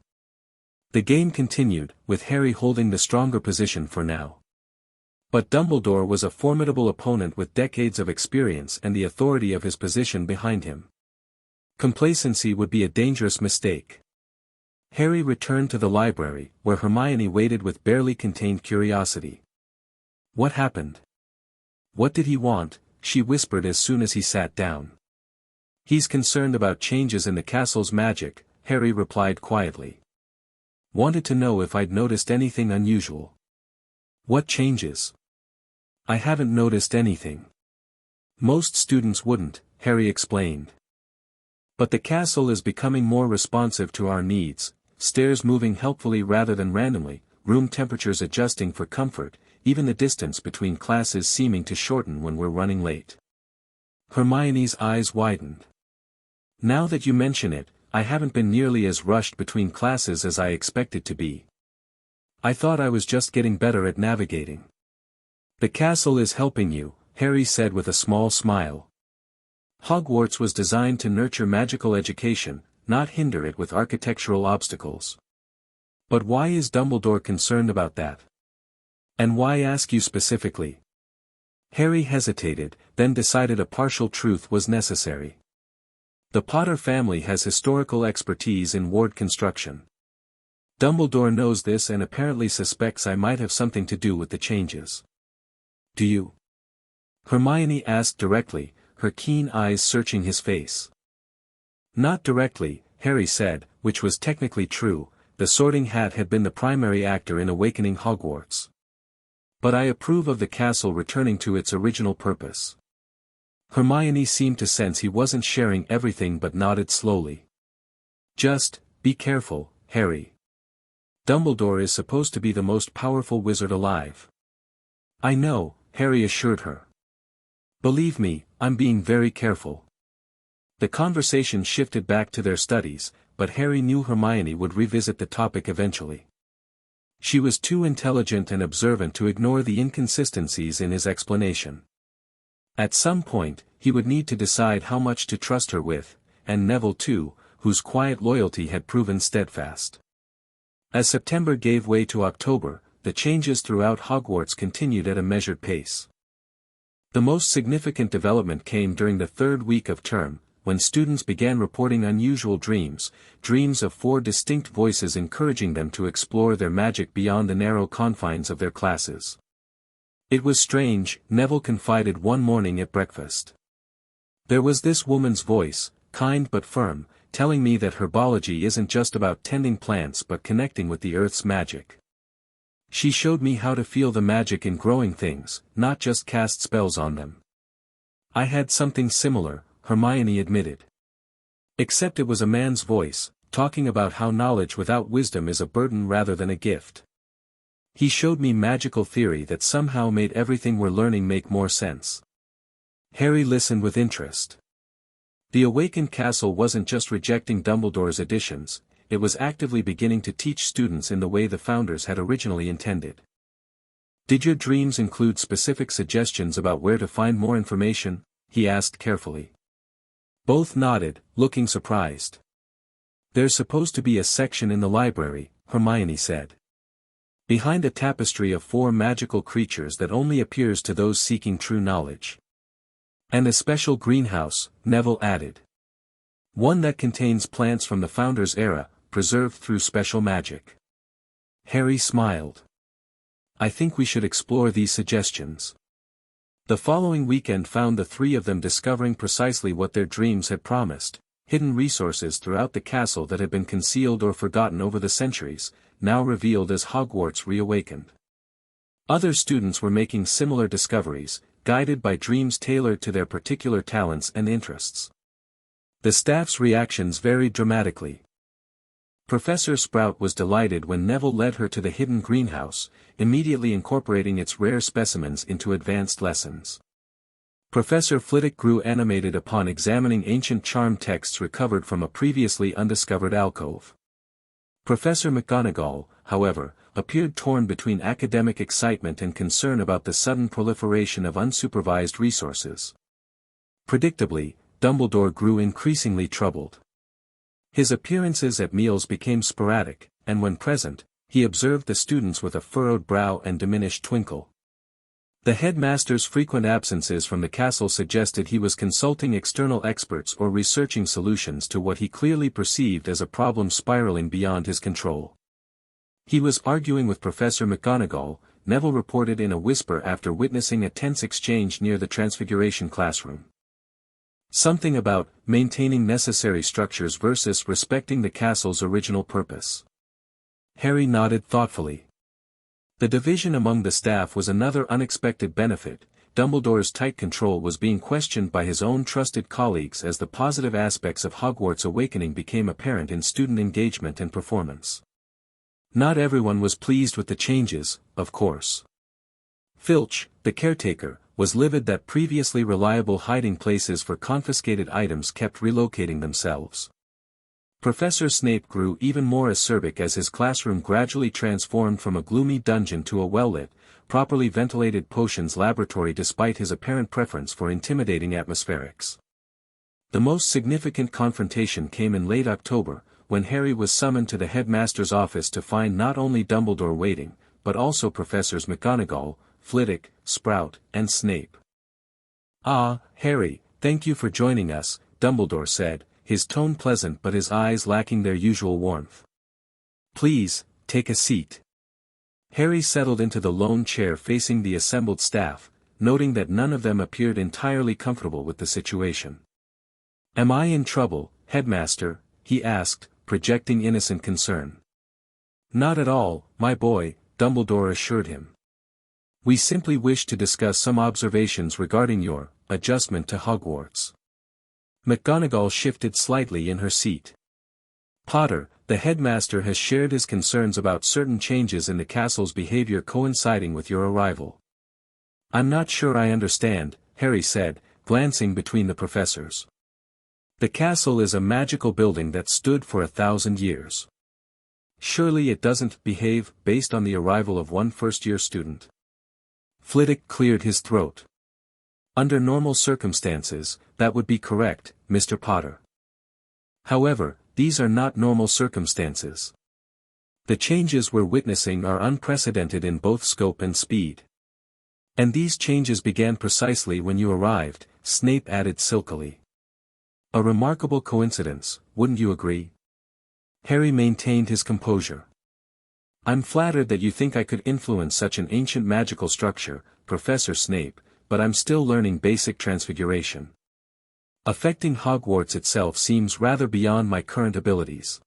The game continued, with Harry holding the stronger position for now. But Dumbledore was a formidable opponent with decades of experience and the authority of his position behind him. Complacency would be a dangerous mistake. Harry returned to the library, where Hermione waited with barely contained curiosity. "What happened? What did he want?" she whispered as soon as he sat down. "He's concerned about changes in the castle's magic," Harry replied quietly. "Wanted to know if I'd noticed anything unusual." "What changes?" "I haven't noticed anything. Most students wouldn't," Harry explained. "But the castle is becoming more responsive to our needs, stairs moving helpfully rather than randomly, room temperatures adjusting for comfort, even the distance between classes seeming to shorten when we're running late." Hermione's eyes widened. "Now that you mention it, I haven't been nearly as rushed between classes as I expected to be. I thought I was just getting better at navigating." "The castle is helping you," Harry said with a small smile. "Hogwarts was designed to nurture magical education, not hinder it with architectural obstacles." "But why is Dumbledore concerned about that? And why ask you specifically?" Harry hesitated, then decided a partial truth was necessary. "The Potter family has historical expertise in ward construction. Dumbledore knows this and apparently suspects I might have something to do with the changes." "Do you?" Hermione asked directly, her keen eyes searching his face. "Not directly," Harry said, which was technically true. The Sorting Hat had been the primary actor in awakening Hogwarts. "But I approve of the castle returning to its original purpose." Hermione seemed to sense he wasn't sharing everything but nodded slowly. "Just, be careful, Harry. Dumbledore is supposed to be the most powerful wizard alive." "I know," Harry assured her. "Believe me, I'm being very careful." The conversation shifted back to their studies, but Harry knew Hermione would revisit the topic eventually. She was too intelligent and observant to ignore the inconsistencies in his explanation. At some point, he would need to decide how much to trust her with, and Neville too, whose quiet loyalty had proven steadfast. As September gave way to October, the changes throughout Hogwarts continued at a measured pace. The most significant development came during the third week of term, when students began reporting unusual dreams of 4 distinct voices encouraging them to explore their magic beyond the narrow confines of their classes. "It was strange," Neville confided one morning at breakfast. "There was this woman's voice, kind but firm, telling me that herbology isn't just about tending plants but connecting with the earth's magic. She showed me how to feel the magic in growing things, not just cast spells on them." "I had something similar," Hermione admitted. "Except it was a man's voice, talking about how knowledge without wisdom is a burden rather than a gift. He showed me magical theory that somehow made everything we're learning make more sense." Harry listened with interest. The awakened castle wasn't just rejecting Dumbledore's additions, it was actively beginning to teach students in the way the founders had originally intended. "Did your dreams include specific suggestions about where to find more information?" he asked carefully. Both nodded, looking surprised. "There's supposed to be a section in the library," Hermione said. "Behind a tapestry of 4 magical creatures that only appears to those seeking true knowledge. And a special greenhouse," Neville added. "One that contains plants from the Founders' era, preserved through special magic." Harry smiled. "I think we should explore these suggestions." The following weekend found the 3 of them discovering precisely what their dreams had promised, hidden resources throughout the castle that had been concealed or forgotten over the centuries, now revealed as Hogwarts reawakened. Other students were making similar discoveries, guided by dreams tailored to their particular talents and interests. The staff's reactions varied dramatically. Professor Sprout was delighted when Neville led her to the hidden greenhouse, immediately incorporating its rare specimens into advanced lessons. Professor Flitwick grew animated upon examining ancient charm texts recovered from a previously undiscovered alcove. Professor McGonagall, however, appeared torn between academic excitement and concern about the sudden proliferation of unsupervised resources. Predictably, Dumbledore grew increasingly troubled. His appearances at meals became sporadic, and when present, he observed the students with a furrowed brow and diminished twinkle. The headmaster's frequent absences from the castle suggested he was consulting external experts or researching solutions to what he clearly perceived as a problem spiraling beyond his control. He was arguing with Professor McGonagall, Neville reported in a whisper after witnessing a tense exchange near the Transfiguration classroom. Something about maintaining necessary structures versus respecting the castle's original purpose. Harry nodded thoughtfully. The division among the staff was another unexpected benefit. Dumbledore's tight control was being questioned by his own trusted colleagues as the positive aspects of Hogwarts awakening became apparent in student engagement and performance. Not everyone was pleased with the changes, of course. Filch, the caretaker, was livid that previously reliable hiding places for confiscated items kept relocating themselves. Professor Snape grew even more acerbic as his classroom gradually transformed from a gloomy dungeon to a well-lit, properly ventilated potions laboratory despite his apparent preference for intimidating atmospherics. The most significant confrontation came in late October, when Harry was summoned to the headmaster's office to find not only Dumbledore waiting, but also Professors McGonagall, Flitwick, Sprout, and Snape. "Ah, Harry, thank you for joining us," Dumbledore said, his tone pleasant but his eyes lacking their usual warmth. "Please, take a seat." Harry settled into the lone chair facing the assembled staff, noting that none of them appeared entirely comfortable with the situation. "Am I in trouble, Headmaster?" he asked, projecting innocent concern. "Not at all, my boy," Dumbledore assured him. "We simply wish to discuss some observations regarding your adjustment to Hogwarts." McGonagall shifted slightly in her seat. "Potter, the headmaster has shared his concerns about certain changes in the castle's behavior coinciding with your arrival." "I'm not sure I understand," Harry said, glancing between the professors. "The castle is a magical building that stood for 1,000 years. Surely it doesn't behave based on the arrival of one first-year student." Flitwick cleared his throat. "Under normal circumstances, that would be correct, Mr. Potter. However, these are not normal circumstances. The changes we're witnessing are unprecedented in both scope and speed. And these changes began precisely when you arrived," Snape added silkily. "A remarkable coincidence, wouldn't you agree?" Harry maintained his composure. "I'm flattered that you think I could influence such an ancient magical structure, Professor Snape, but I'm still learning basic transfiguration. Affecting Hogwarts itself seems rather beyond my current abilities."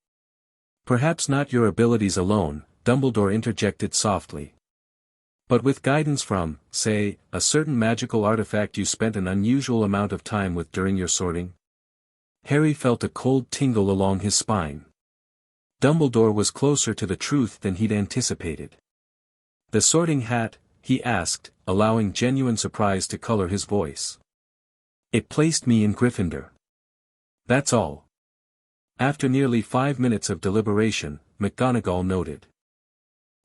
"Perhaps not your abilities alone," Dumbledore interjected softly. "But with guidance from, say, a certain magical artifact you spent an unusual amount of time with during your sorting?" Harry felt a cold tingle along his spine. Dumbledore was closer to the truth than he'd anticipated. "The sorting hat?" he asked, allowing genuine surprise to color his voice. It placed me in Gryffindor. That's all. After nearly 5 minutes of deliberation, McGonagall noted.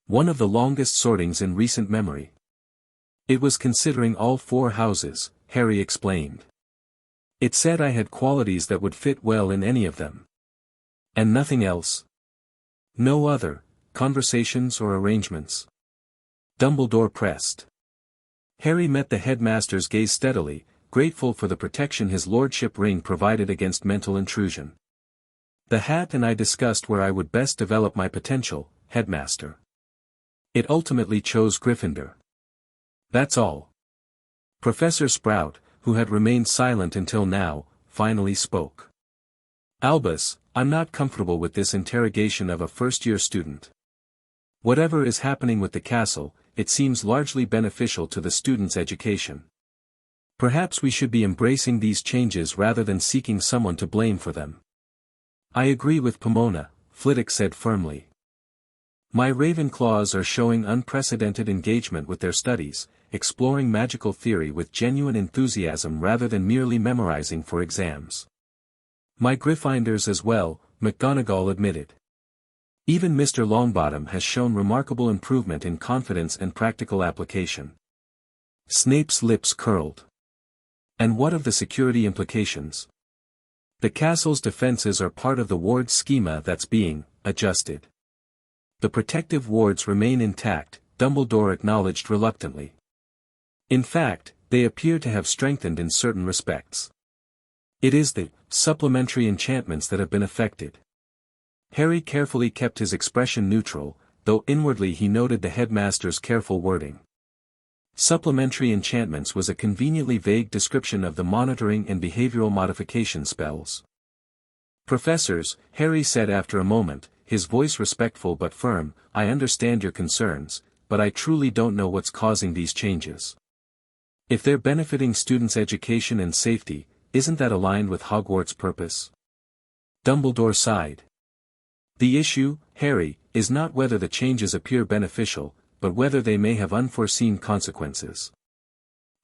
One of the longest sortings in recent memory. It was considering all 4 houses, Harry explained. It said I had qualities that would fit well in any of them. And nothing else? No other conversations or arrangements? Dumbledore pressed. Harry met the headmaster's gaze steadily, grateful for the protection his lordship ring provided against mental intrusion. The hat and I discussed where I would best develop my potential, headmaster. It ultimately chose Gryffindor. That's all. Professor Sprout, who had remained silent until now, finally spoke. Albus, I'm not comfortable with this interrogation of a first-year student. Whatever is happening with the castle, it seems largely beneficial to the student's education. Perhaps we should be embracing these changes rather than seeking someone to blame for them. I agree with Pomona, Flitwick said firmly. My Ravenclaws are showing unprecedented engagement with their studies, exploring magical theory with genuine enthusiasm rather than merely memorizing for exams. My Gryffindors as well, McGonagall admitted. Even Mr. Longbottom has shown remarkable improvement in confidence and practical application. Snape's lips curled. And what of the security implications? The castle's defenses are part of the ward's schema that's being adjusted. The protective wards remain intact, Dumbledore acknowledged reluctantly. In fact, they appear to have strengthened in certain respects. It is the supplementary enchantments that have been affected. Harry carefully kept his expression neutral, though inwardly he noted the headmaster's careful wording. Supplementary enchantments was a conveniently vague description of the monitoring and behavioral modification spells. Professors, Harry said after a moment, his voice respectful but firm, I understand your concerns, but I truly don't know what's causing these changes. If they're benefiting students' education and safety, isn't that aligned with Hogwarts' purpose? Dumbledore sighed. The issue, Harry, is not whether the changes appear beneficial, but whether they may have unforeseen consequences.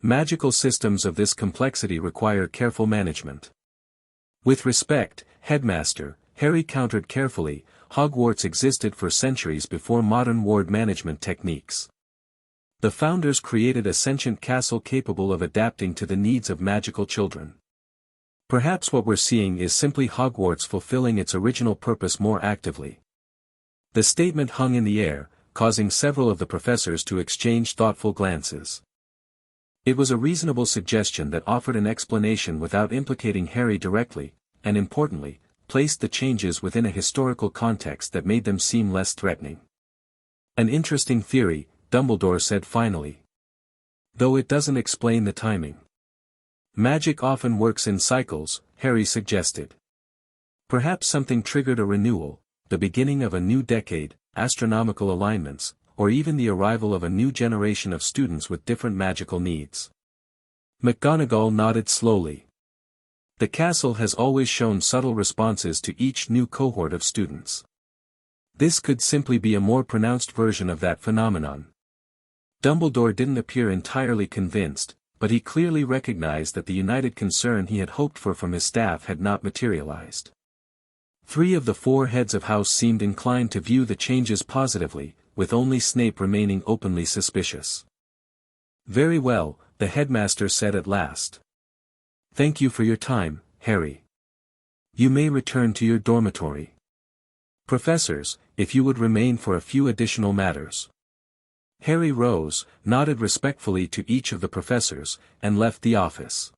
Magical systems of this complexity require careful management. With respect, Headmaster, Harry countered carefully, Hogwarts existed for centuries before modern ward management techniques. The founders created a sentient castle capable of adapting to the needs of magical children. Perhaps what we're seeing is simply Hogwarts fulfilling its original purpose more actively. The statement hung in the air, causing several of the professors to exchange thoughtful glances. It was a reasonable suggestion that offered an explanation without implicating Harry directly, and importantly, placed the changes within a historical context that made them seem less threatening. An interesting theory, Dumbledore said finally. Though it doesn't explain the timing. Magic often works in cycles, Harry suggested. Perhaps something triggered a renewal, the beginning of a new decade, astronomical alignments, or even the arrival of a new generation of students with different magical needs. McGonagall nodded slowly. The castle has always shown subtle responses to each new cohort of students. This could simply be a more pronounced version of that phenomenon. Dumbledore didn't appear entirely convinced, but he clearly recognized that the united concern he had hoped for from his staff had not materialized. 3 of the 4 heads of house seemed inclined to view the changes positively, with only Snape remaining openly suspicious. Very well, the headmaster said at last. Thank you for your time, Harry. You may return to your dormitory. Professors, if you would remain for a few additional matters. Harry rose, nodded respectfully to each of the professors, and left the office.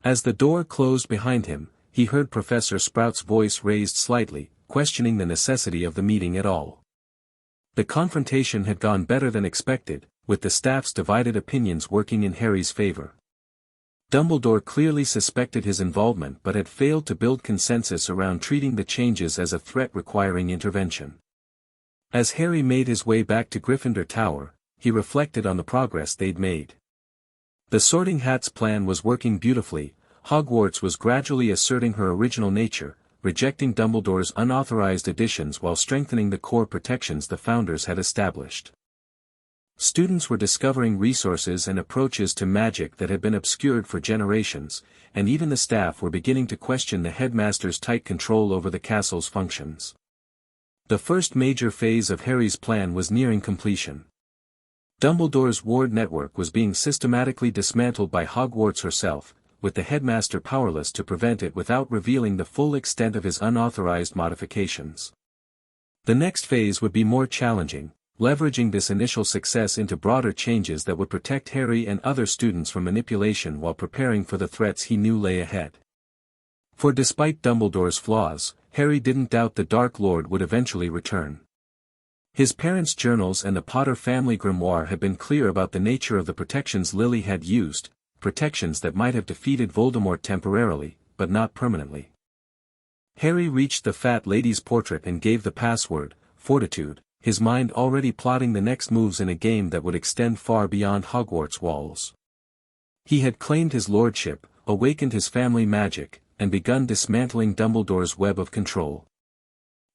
As the door closed behind him, he heard Professor Sprout's voice raised slightly, questioning the necessity of the meeting at all. The confrontation had gone better than expected, with the staff's divided opinions working in Harry's favor. Dumbledore clearly suspected his involvement but had failed to build consensus around treating the changes as a threat requiring intervention. As Harry made his way back to Gryffindor Tower, he reflected on the progress they'd made. The Sorting Hat's plan was working beautifully, Hogwarts was gradually asserting her original nature, rejecting Dumbledore's unauthorized additions while strengthening the core protections the founders had established. Students were discovering resources and approaches to magic that had been obscured for generations, and even the staff were beginning to question the headmaster's tight control over the castle's functions. The first major phase of Harry's plan was nearing completion. Dumbledore's ward network was being systematically dismantled by Hogwarts herself, with the headmaster powerless to prevent it without revealing the full extent of his unauthorized modifications. The next phase would be more challenging, leveraging this initial success into broader changes that would protect Harry and other students from manipulation while preparing for the threats he knew lay ahead. For despite Dumbledore's flaws, Harry didn't doubt the Dark Lord would eventually return. His parents' journals and the Potter family grimoire had been clear about the nature of the protections Lily had used, protections that might have defeated Voldemort temporarily, but not permanently. Harry reached the fat lady's portrait and gave the password, Fortitude, his mind already plotting the next moves in a game that would extend far beyond Hogwarts walls. He had claimed his lordship, awakened his family magic, and begun dismantling Dumbledore's web of control.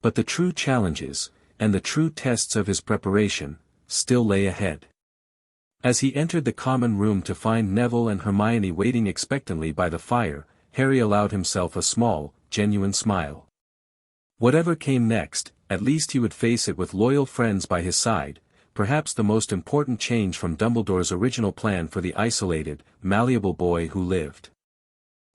But the true challenges, and the true tests of his preparation, still lay ahead. As he entered the common room to find Neville and Hermione waiting expectantly by the fire, Harry allowed himself a small, genuine smile. Whatever came next, at least he would face it with loyal friends by his side, perhaps the most important change from Dumbledore's original plan for the isolated, malleable boy who lived.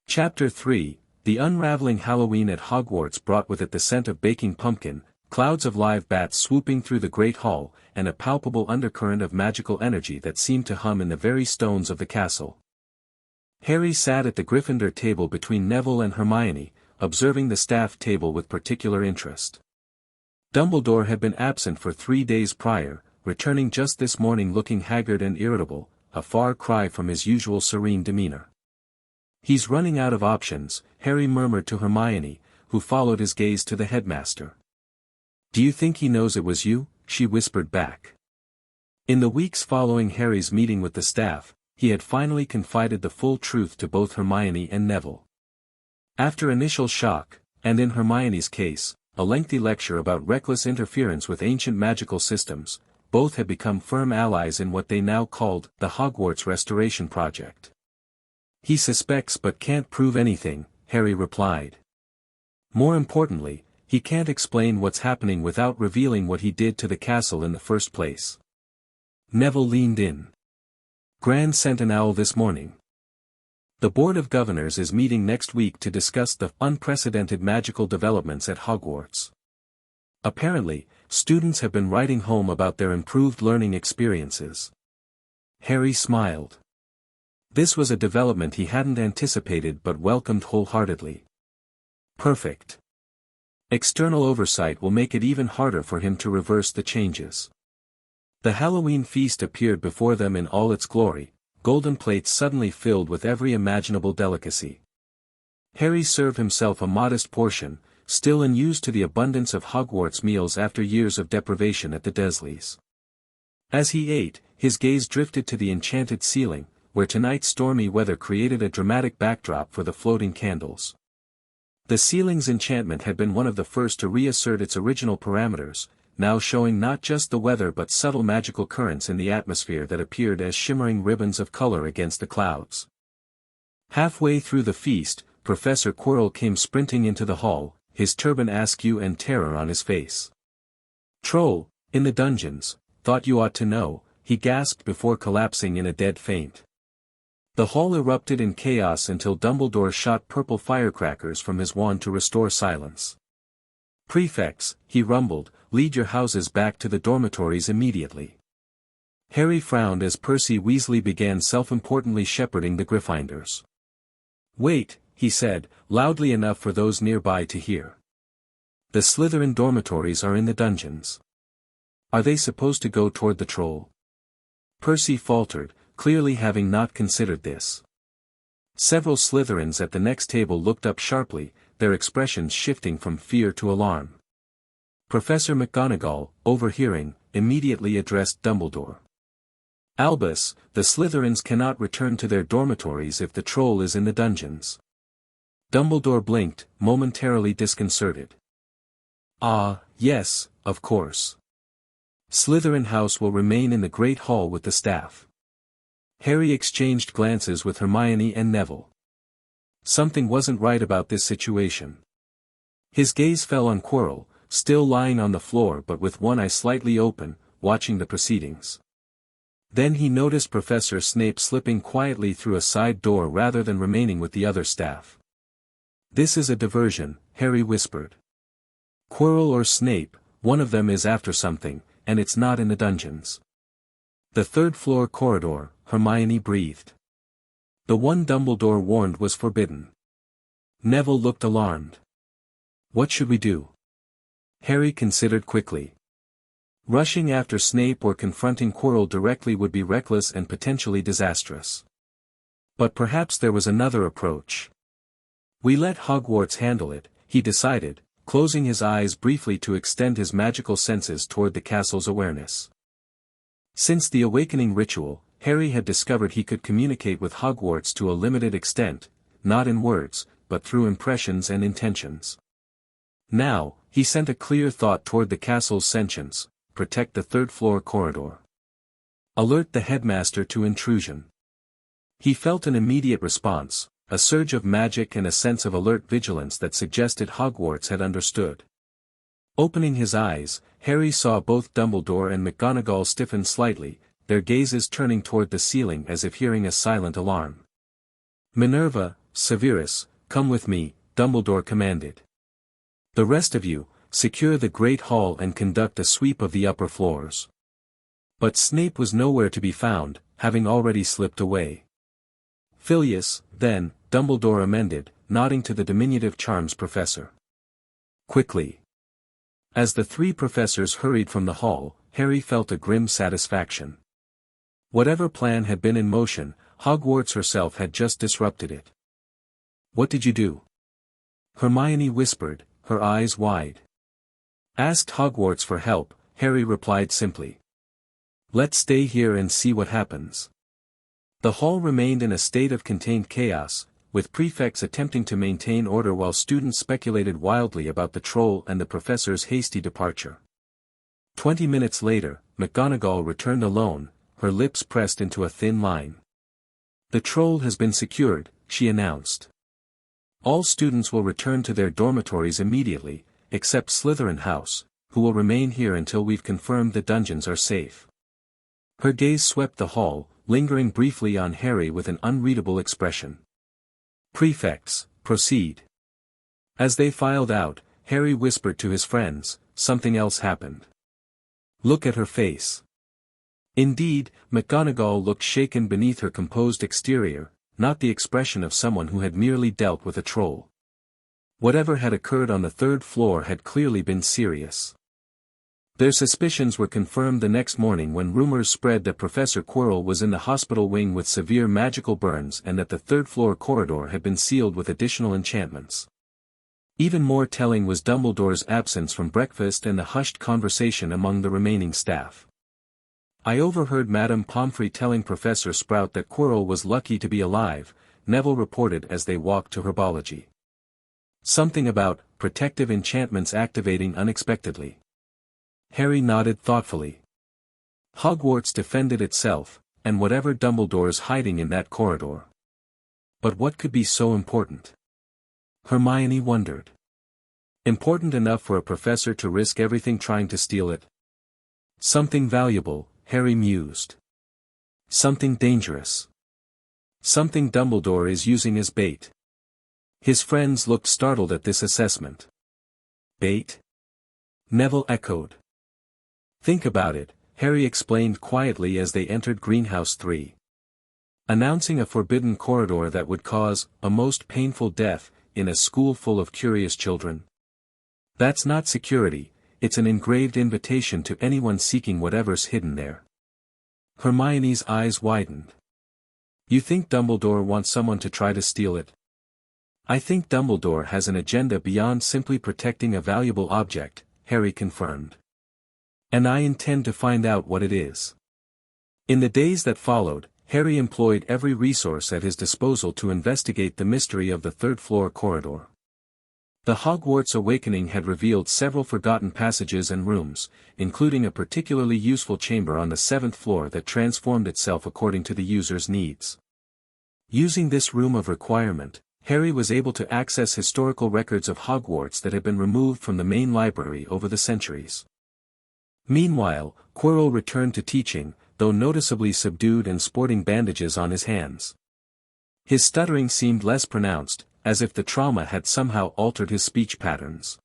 Chapter 3, The unraveling Halloween at Hogwarts brought with it the scent of baking pumpkin, clouds of live bats swooping through the great hall, and a palpable undercurrent of magical energy that seemed to hum in the very stones of the castle. Harry sat at the Gryffindor table between Neville and Hermione, observing the staff table with particular interest. Dumbledore had been absent for 3 days prior, returning just this morning looking haggard and irritable, a far cry from his usual serene demeanor. "He's running out of options," Harry murmured to Hermione, who followed his gaze to the headmaster. "Do you think he knows it was you?" she whispered back. In the weeks following Harry's meeting with the staff, he had finally confided the full truth to both Hermione and Neville. After initial shock, and in Hermione's case, a lengthy lecture about reckless interference with ancient magical systems, both had become firm allies in what they now called the Hogwarts Restoration Project. "He suspects but can't prove anything," Harry replied. "More importantly, he can't explain what's happening without revealing what he did to the castle in the first place." Neville leaned in. "Grand Sentinel this morning. The Board of Governors is meeting next week to discuss the unprecedented magical developments at Hogwarts. Apparently, students have been writing home about their improved learning experiences." Harry smiled. This was a development he hadn't anticipated but welcomed wholeheartedly. Perfect. External oversight will make it even harder for him to reverse the changes. The Halloween feast appeared before them in all its glory, golden plates suddenly filled with every imaginable delicacy. Harry served himself a modest portion, still unused to the abundance of Hogwarts meals after years of deprivation at the Dursleys. As he ate, his gaze drifted to the enchanted ceiling, where tonight's stormy weather created a dramatic backdrop for the floating candles. The ceiling's enchantment had been one of the first to reassert its original parameters, now showing not just the weather but subtle magical currents in the atmosphere that appeared as shimmering ribbons of color against the clouds. Halfway through the feast, Professor Quirrell came sprinting into the hall, his turban askew and terror on his face. "Troll, in the dungeons, thought you ought to know," he gasped before collapsing in a dead faint. The hall erupted in chaos until Dumbledore shot purple firecrackers from his wand to restore silence. "Prefects," he rumbled, "lead your houses back to the dormitories immediately." Harry frowned as Percy Weasley began self-importantly shepherding the Gryffindors. "Wait," he said, loudly enough for those nearby to hear. "The Slytherin dormitories are in the dungeons. Are they supposed to go toward the troll?" Percy faltered, clearly having not considered this. Several Slytherins at the next table looked up sharply, their expressions shifting from fear to alarm. Professor McGonagall, overhearing, immediately addressed Dumbledore. "Albus, the Slytherins cannot return to their dormitories if the troll is in the dungeons." Dumbledore blinked, momentarily disconcerted. "Ah, yes, of course. Slytherin House will remain in the Great Hall with the staff. Harry exchanged glances with Hermione and Neville. Something wasn't right about this situation. His gaze fell on Quirrell, still lying on the floor but with one eye slightly open, watching the proceedings. Then he noticed Professor Snape slipping quietly through a side door rather than remaining with the other staff. "This is a diversion," Harry whispered. "Quirrell or Snape, one of them is after something, and it's not in the dungeons." "The third-floor corridor," Hermione breathed. "The one Dumbledore warned was forbidden." Neville looked alarmed. "What should we do?" Harry considered quickly. Rushing after Snape or confronting Quirrell directly would be reckless and potentially disastrous. But perhaps there was another approach. "We let Hogwarts handle it," he decided, closing his eyes briefly to extend his magical senses toward the castle's awareness. Since the awakening ritual, Harry had discovered he could communicate with Hogwarts to a limited extent, not in words, but through impressions and intentions. Now, he sent a clear thought toward the castle's sentience: protect the third-floor corridor. Alert the headmaster to intrusion. He felt an immediate response, a surge of magic and a sense of alert vigilance that suggested Hogwarts had understood. Opening his eyes, Harry saw both Dumbledore and McGonagall stiffen slightly, their gazes turning toward the ceiling as if hearing a silent alarm. "Minerva, Severus, come with me," Dumbledore commanded. "The rest of you, secure the Great Hall and conduct a sweep of the upper floors." But Snape was nowhere to be found, having already slipped away. "Filius, then," Dumbledore amended, nodding to the diminutive charms professor. "Quickly." As the three professors hurried from the hall, Harry felt a grim satisfaction. Whatever plan had been in motion, Hogwarts herself had just disrupted it. "What did you do?" Hermione whispered, her eyes wide. "Asked Hogwarts for help," Harry replied simply. "Let's stay here and see what happens." The hall remained in a state of contained chaos, with prefects attempting to maintain order while students speculated wildly about the troll and the professor's hasty departure. 20 minutes later, McGonagall returned alone, her lips pressed into a thin line. "The troll has been secured," she announced. "All students will return to their dormitories immediately, except Slytherin House, who will remain here until we've confirmed the dungeons are safe." Her gaze swept the hall, lingering briefly on Harry with an unreadable expression. "Prefects, proceed." As they filed out, Harry whispered to his friends, "Something else happened. Look at her face." Indeed, McGonagall looked shaken beneath her composed exterior, not the expression of someone who had merely dealt with a troll. Whatever had occurred on the third floor had clearly been serious. Their suspicions were confirmed the next morning when rumors spread that Professor Quirrell was in the hospital wing with severe magical burns and that the third-floor corridor had been sealed with additional enchantments. Even more telling was Dumbledore's absence from breakfast and the hushed conversation among the remaining staff. "I overheard Madame Pomfrey telling Professor Sprout that Quirrell was lucky to be alive," Neville reported as they walked to herbology. "Something about protective enchantments activating unexpectedly." Harry nodded thoughtfully. Hogwarts defended itself, and whatever Dumbledore's hiding in that corridor. But what could be so important? Hermione wondered. Important enough for a professor to risk everything trying to steal it? Something valuable, Harry mused. Something dangerous. Something Dumbledore is using as bait. His friends looked startled at this assessment. "Bait?" Neville echoed. "Think about it," Harry explained quietly as they entered Greenhouse 3. "Announcing a forbidden corridor that would cause a most painful death in a school full of curious children. That's not security, it's an engraved invitation to anyone seeking whatever's hidden there." Hermione's eyes widened. "You think Dumbledore wants someone to try to steal it?" "I think Dumbledore has an agenda beyond simply protecting a valuable object," Harry confirmed. "And I intend to find out what it is." In the days that followed, Harry employed every resource at his disposal to investigate the mystery of the third-floor corridor. The Hogwarts Awakening had revealed several forgotten passages and rooms, including a particularly useful chamber on the 7th floor that transformed itself according to the user's needs. Using this room of requirement, Harry was able to access historical records of Hogwarts that had been removed from the main library over the centuries. Meanwhile, Quirrell returned to teaching, though noticeably subdued and sporting bandages on his hands. His stuttering seemed less pronounced, as if the trauma had somehow altered his speech patterns.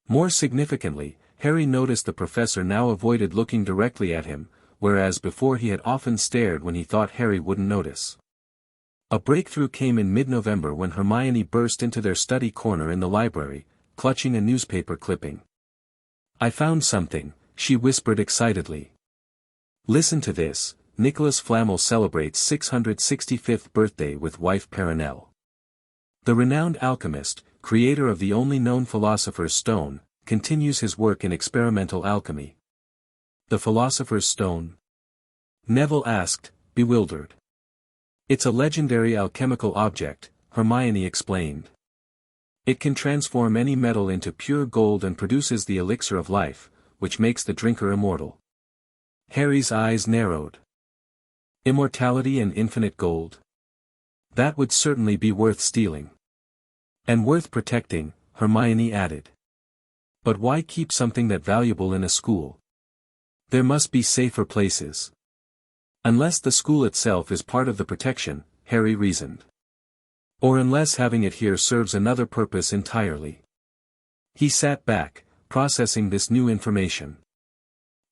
More significantly, Harry noticed the professor now avoided looking directly at him, whereas before he had often stared when he thought Harry wouldn't notice. A breakthrough came in mid-November when Hermione burst into their study corner in the library, clutching a newspaper clipping. "I found something," she whispered excitedly. "Listen to this, Nicholas Flamel celebrates 665th birthday with wife Perenelle." The renowned alchemist, creator of the only known Philosopher's Stone, continues his work in experimental alchemy. "The Philosopher's Stone?" Neville asked, bewildered. "It's a legendary alchemical object," Hermione explained. "It can transform any metal into pure gold and produces the elixir of life, which makes the drinker immortal." Harry's eyes narrowed. Immortality and infinite gold? That would certainly be worth stealing. "And worth protecting," Hermione added. "But why keep something that valuable in a school? There must be safer places." "Unless the school itself is part of the protection," Harry reasoned. "Or unless having it here serves another purpose entirely." He sat back, processing this new information.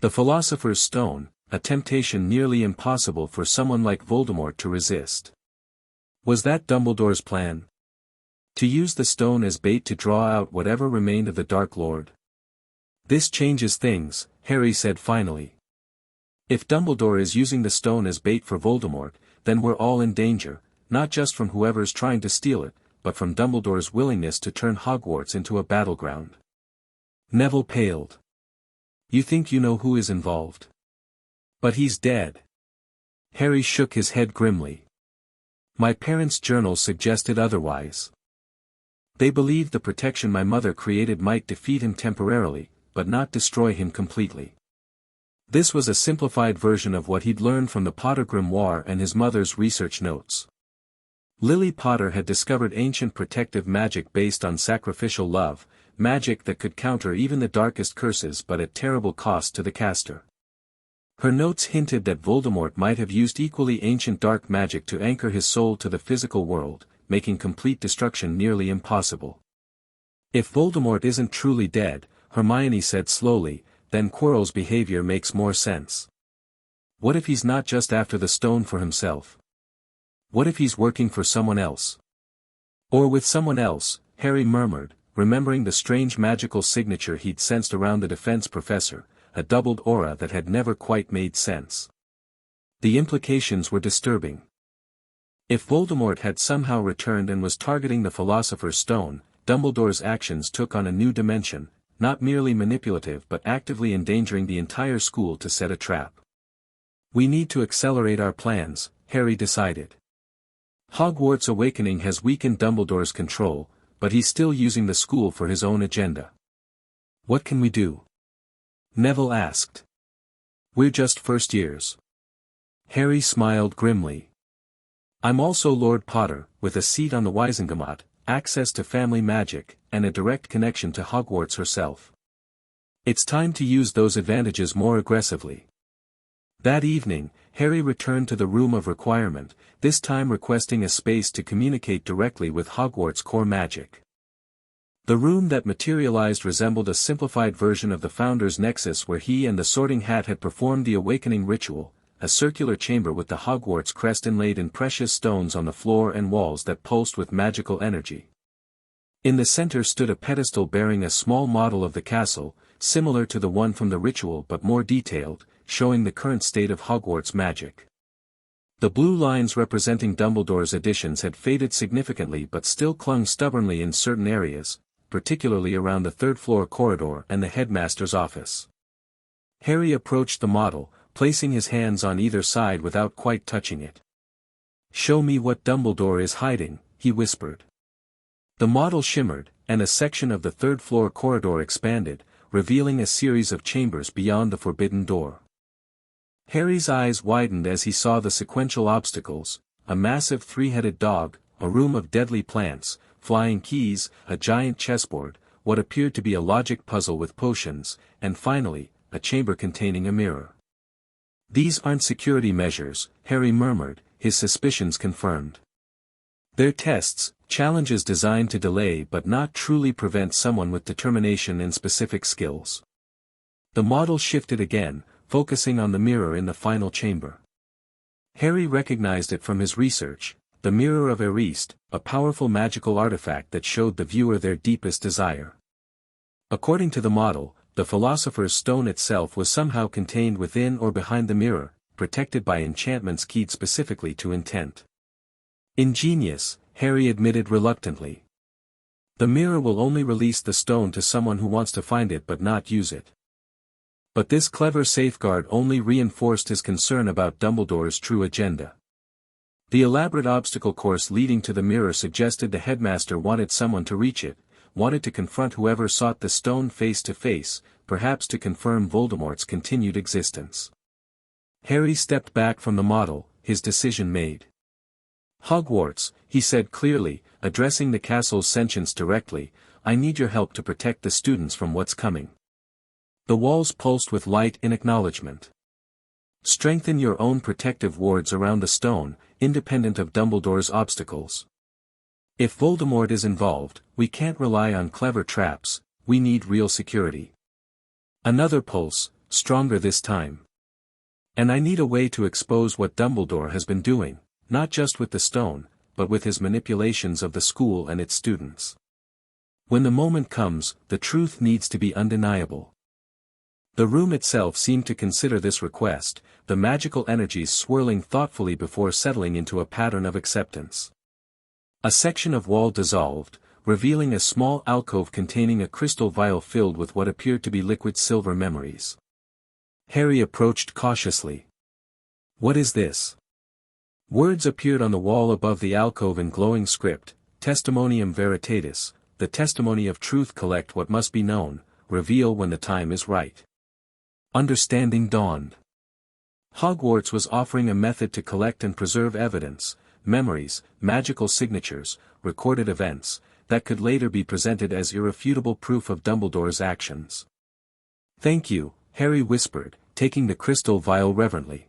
The Philosopher's Stone, a temptation nearly impossible for someone like Voldemort to resist. Was that Dumbledore's plan? To use the stone as bait to draw out whatever remained of the Dark Lord? "This changes things," Harry said finally. "If Dumbledore is using the stone as bait for Voldemort, then we're all in danger, not just from whoever's trying to steal it, but from Dumbledore's willingness to turn Hogwarts into a battleground." Neville paled. "You think you know who is involved? But he's dead." Harry shook his head grimly. "My parents' journals suggested otherwise. They believed the protection my mother created might defeat him temporarily, but not destroy him completely." This was a simplified version of what he'd learned from the Potter Grimoire and his mother's research notes. Lily Potter had discovered ancient protective magic based on sacrificial love, magic that could counter even the darkest curses but at terrible cost to the caster. Her notes hinted that Voldemort might have used equally ancient dark magic to anchor his soul to the physical world, making complete destruction nearly impossible. "If Voldemort isn't truly dead," Hermione said slowly, "then Quirrell's behavior makes more sense. What if he's not just after the stone for himself? What if he's working for someone else?" "Or with someone else," Harry murmured, remembering the strange magical signature he'd sensed around the defense professor, a doubled aura that had never quite made sense. The implications were disturbing. If Voldemort had somehow returned and was targeting the Philosopher's Stone, Dumbledore's actions took on a new dimension, not merely manipulative but actively endangering the entire school to set a trap. "We need to accelerate our plans," Harry decided. "Hogwarts Awakening has weakened Dumbledore's control, but he's still using the school for his own agenda. What can we do?" Neville asked. "We're just first years." Harry smiled grimly. "I'm also Lord Potter, with a seat on the Wisengamot, access to family magic, and a direct connection to Hogwarts herself. It's time to use those advantages more aggressively." That evening, Harry returned to the Room of Requirement, this time requesting a space to communicate directly with Hogwarts core magic. The room that materialized resembled a simplified version of the Founder's Nexus where he and the Sorting Hat had performed the awakening ritual, a circular chamber with the Hogwarts crest inlaid in precious stones on the floor and walls that pulsed with magical energy. In the center stood a pedestal bearing a small model of the castle, similar to the one from the ritual but more detailed, showing the current state of Hogwarts magic. The blue lines representing Dumbledore's additions had faded significantly but still clung stubbornly in certain areas, particularly around the third-floor corridor and the headmaster's office. Harry approached the model, placing his hands on either side without quite touching it. "Show me what Dumbledore is hiding," he whispered. The model shimmered, and a section of the third-floor corridor expanded, revealing a series of chambers beyond the forbidden door. Harry's eyes widened as he saw the sequential obstacles: a massive three-headed dog, a room of deadly plants, flying keys, a giant chessboard, what appeared to be a logic puzzle with potions, and finally, a chamber containing a mirror. "These aren't security measures," Harry murmured, his suspicions confirmed. "They're tests, challenges designed to delay but not truly prevent someone with determination and specific skills." The model shifted again, focusing on the mirror in the final chamber. Harry recognized it from his research: the Mirror of Erist, a powerful magical artifact that showed the viewer their deepest desire. According to the model, the Philosopher's Stone itself was somehow contained within or behind the mirror, protected by enchantments keyed specifically to intent. "Ingenious," Harry admitted reluctantly. "The mirror will only release the stone to someone who wants to find it but not use it." But this clever safeguard only reinforced his concern about Dumbledore's true agenda. The elaborate obstacle course leading to the mirror suggested the headmaster wanted someone to reach it, wanted to confront whoever sought the stone face to face, perhaps to confirm Voldemort's continued existence. Harry stepped back from the model, his decision made. "Hogwarts," he said clearly, addressing the castle's sentience directly, "I need your help to protect the students from what's coming." The walls pulsed with light in acknowledgement. "Strengthen your own protective wards around the stone, independent of Dumbledore's obstacles. If Voldemort is involved, we can't rely on clever traps, we need real security." Another pulse, stronger this time. "And I need a way to expose what Dumbledore has been doing, not just with the stone, but with his manipulations of the school and its students. When the moment comes, the truth needs to be undeniable." The room itself seemed to consider this request, the magical energies swirling thoughtfully before settling into a pattern of acceptance. A section of wall dissolved, revealing a small alcove containing a crystal vial filled with what appeared to be liquid silver memories. Harry approached cautiously. "What is this?" Words appeared on the wall above the alcove in glowing script: "Testimonium veritatis, the testimony of truth. Collect what must be known, reveal when the time is right." Understanding dawned. Hogwarts was offering a method to collect and preserve evidence, memories, magical signatures, recorded events, that could later be presented as irrefutable proof of Dumbledore's actions. "Thank you," Harry whispered, taking the crystal vial reverently.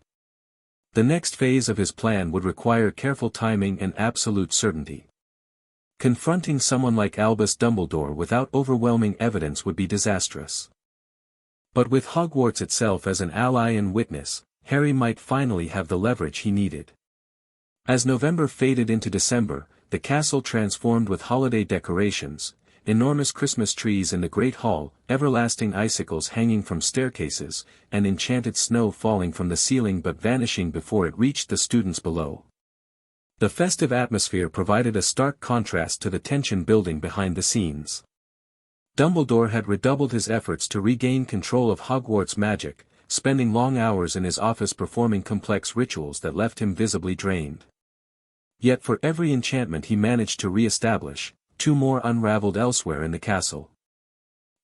The next phase of his plan would require careful timing and absolute certainty. Confronting someone like Albus Dumbledore without overwhelming evidence would be disastrous. But with Hogwarts itself as an ally and witness, Harry might finally have the leverage he needed. As November faded into December, the castle transformed with holiday decorations, enormous Christmas trees in the Great Hall, everlasting icicles hanging from staircases, and enchanted snow falling from the ceiling but vanishing before it reached the students below. The festive atmosphere provided a stark contrast to the tension building behind the scenes. Dumbledore had redoubled his efforts to regain control of Hogwarts magic, spending long hours in his office performing complex rituals that left him visibly drained. Yet for every enchantment he managed to re-establish, 2 more unraveled elsewhere in the castle.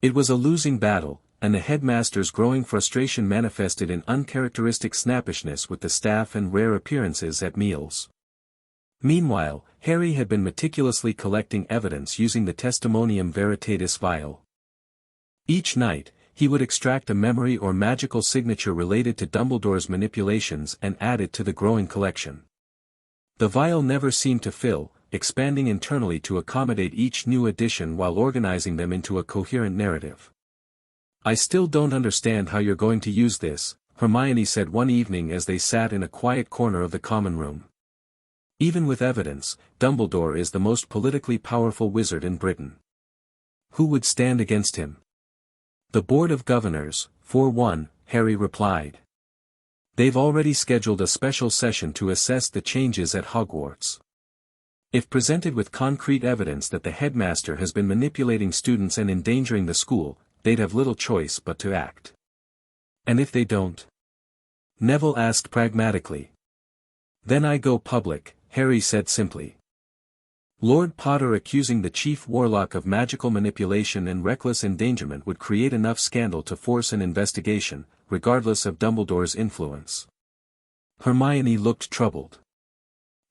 It was a losing battle, and the headmaster's growing frustration manifested in uncharacteristic snappishness with the staff and rare appearances at meals. Meanwhile, Harry had been meticulously collecting evidence using the Testimonium Veritatis vial. Each night, he would extract a memory or magical signature related to Dumbledore's manipulations and add it to the growing collection. The vial never seemed to fill, expanding internally to accommodate each new addition while organizing them into a coherent narrative. "I still don't understand how you're going to use this," Hermione said one evening as they sat in a quiet corner of the common room. "Even with evidence, Dumbledore is the most politically powerful wizard in Britain. Who would stand against him?" "The Board of Governors, for one," Harry replied. "They've already scheduled a special session to assess the changes at Hogwarts. If presented with concrete evidence that the headmaster has been manipulating students and endangering the school, they'd have little choice but to act." "And if they don't?" Neville asked pragmatically. "Then I go public," Harry said simply. Lord Potter accusing the chief warlock of magical manipulation and reckless endangerment would create enough scandal to force an investigation, regardless of Dumbledore's influence. Hermione looked troubled.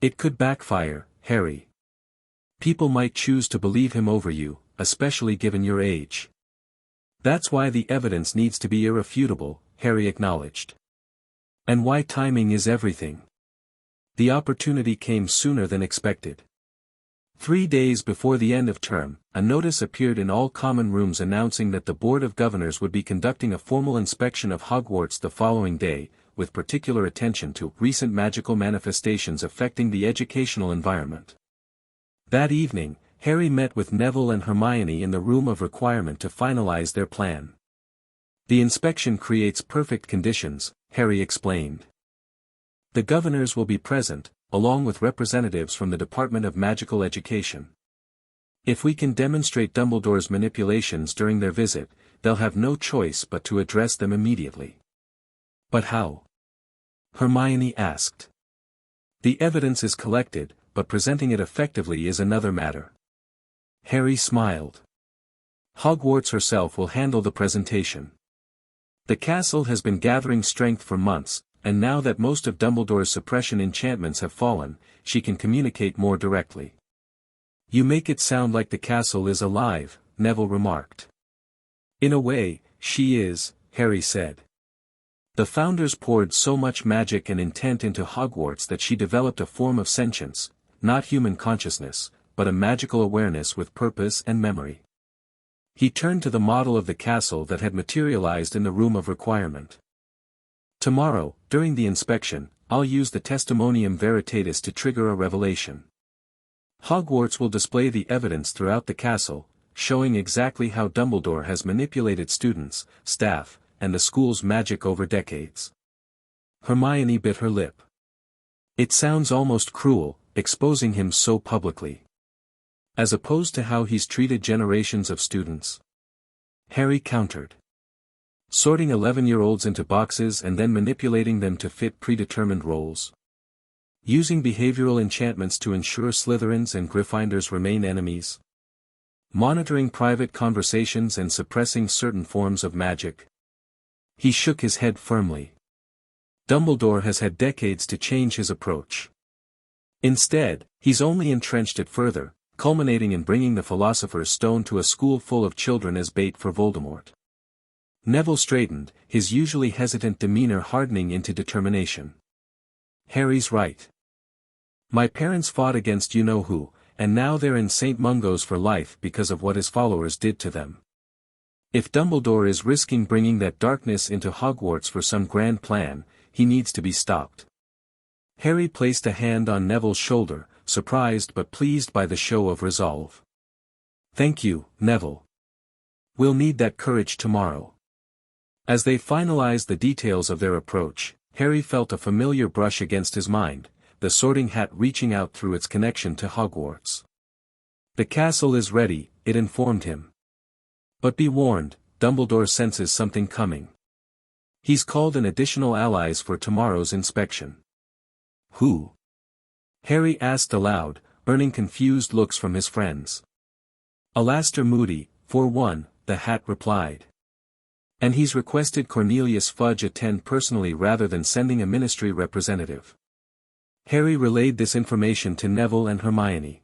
It could backfire, Harry. People might choose to believe him over you, especially given your age. That's why the evidence needs to be irrefutable, Harry acknowledged. And why timing is everything. The opportunity came sooner than expected. 3 days before the end of term, a notice appeared in all common rooms announcing that the Board of Governors would be conducting a formal inspection of Hogwarts the following day, with particular attention to recent magical manifestations affecting the educational environment. That evening, Harry met with Neville and Hermione in the room of requirement to finalize their plan. The inspection creates perfect conditions, Harry explained. The governors will be present, along with representatives from the Department of Magical Education. If we can demonstrate Dumbledore's manipulations during their visit, they'll have no choice but to address them immediately. But how? Hermione asked. The evidence is collected, but presenting it effectively is another matter. Harry smiled. Hogwarts herself will handle the presentation. The castle has been gathering strength for months, and now that most of Dumbledore's suppression enchantments have fallen, she can communicate more directly. You make it sound like the castle is alive, Neville remarked. In a way, she is, Harry said. The founders poured so much magic and intent into Hogwarts that she developed a form of sentience, not human consciousness, but a magical awareness with purpose and memory. He turned to the model of the castle that had materialized in the room of requirement. Tomorrow, during the inspection, I'll use the Testimonium Veritatis to trigger a revelation. Hogwarts will display the evidence throughout the castle, showing exactly how Dumbledore has manipulated students, staff, and the school's magic over decades. Hermione bit her lip. It sounds almost cruel, exposing him so publicly. As opposed to how he's treated generations of students. Harry countered. Sorting 11-year-olds into boxes and then manipulating them to fit predetermined roles. Using behavioral enchantments to ensure Slytherins and Gryffindors remain enemies. Monitoring private conversations and suppressing certain forms of magic. He shook his head firmly. Dumbledore has had decades to change his approach. Instead, he's only entrenched it further, culminating in bringing the Philosopher's Stone to a school full of children as bait for Voldemort. Neville straightened, his usually hesitant demeanor hardening into determination. Harry's right. My parents fought against you-know-who, and now they're in St. Mungo's for life because of what his followers did to them. If Dumbledore is risking bringing that darkness into Hogwarts for some grand plan, he needs to be stopped. Harry placed a hand on Neville's shoulder, surprised but pleased by the show of resolve. Thank you, Neville. We'll need that courage tomorrow. As they finalized the details of their approach, Harry felt a familiar brush against his mind, the sorting hat reaching out through its connection to Hogwarts. The castle is ready, it informed him. But be warned, Dumbledore senses something coming. He's called in additional allies for tomorrow's inspection. Who? Harry asked aloud, earning confused looks from his friends. Alastor Moody, for one, the hat replied. And he's requested Cornelius Fudge attend personally rather than sending a ministry representative. Harry relayed this information to Neville and Hermione.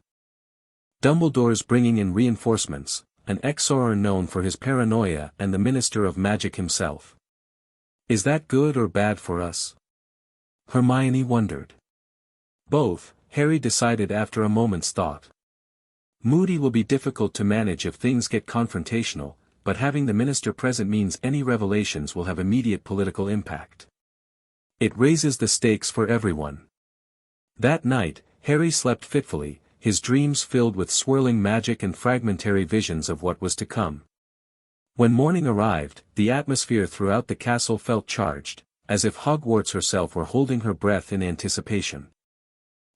Dumbledore's bringing in reinforcements, an Exoror known for his paranoia and the Minister of Magic himself. Is that good or bad for us? Hermione wondered. Both, Harry decided after a moment's thought. Moody will be difficult to manage if things get confrontational, but having the minister present means any revelations will have immediate political impact. It raises the stakes for everyone. That night, Harry slept fitfully, his dreams filled with swirling magic and fragmentary visions of what was to come. When morning arrived, the atmosphere throughout the castle felt charged, as if Hogwarts herself were holding her breath in anticipation.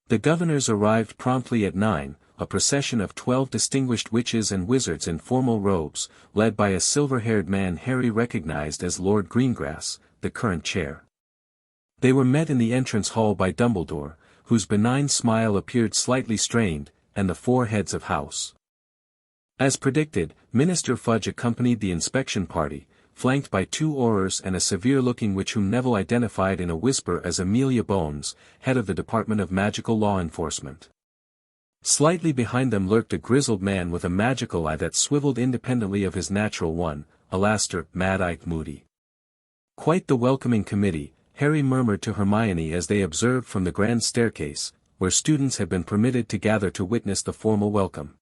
The governors arrived promptly at 9, a procession of 12 distinguished witches and wizards in formal robes, led by a silver-haired man Harry recognized as Lord Greengrass, the current chair. They were met in the entrance hall by Dumbledore, whose benign smile appeared slightly strained, and the 4 heads of house. As predicted, Minister Fudge accompanied the inspection party, flanked by 2 Aurors and a severe-looking witch whom Neville identified in a whisper as Amelia Bones, head of the Department of Magical Law Enforcement. Slightly behind them lurked a grizzled man with a magical eye that swiveled independently of his natural one, Alastair Mad-Eyed Moody. "Quite the welcoming committee," Harry murmured to Hermione as they observed from the grand staircase, where students had been permitted to gather to witness the formal welcome.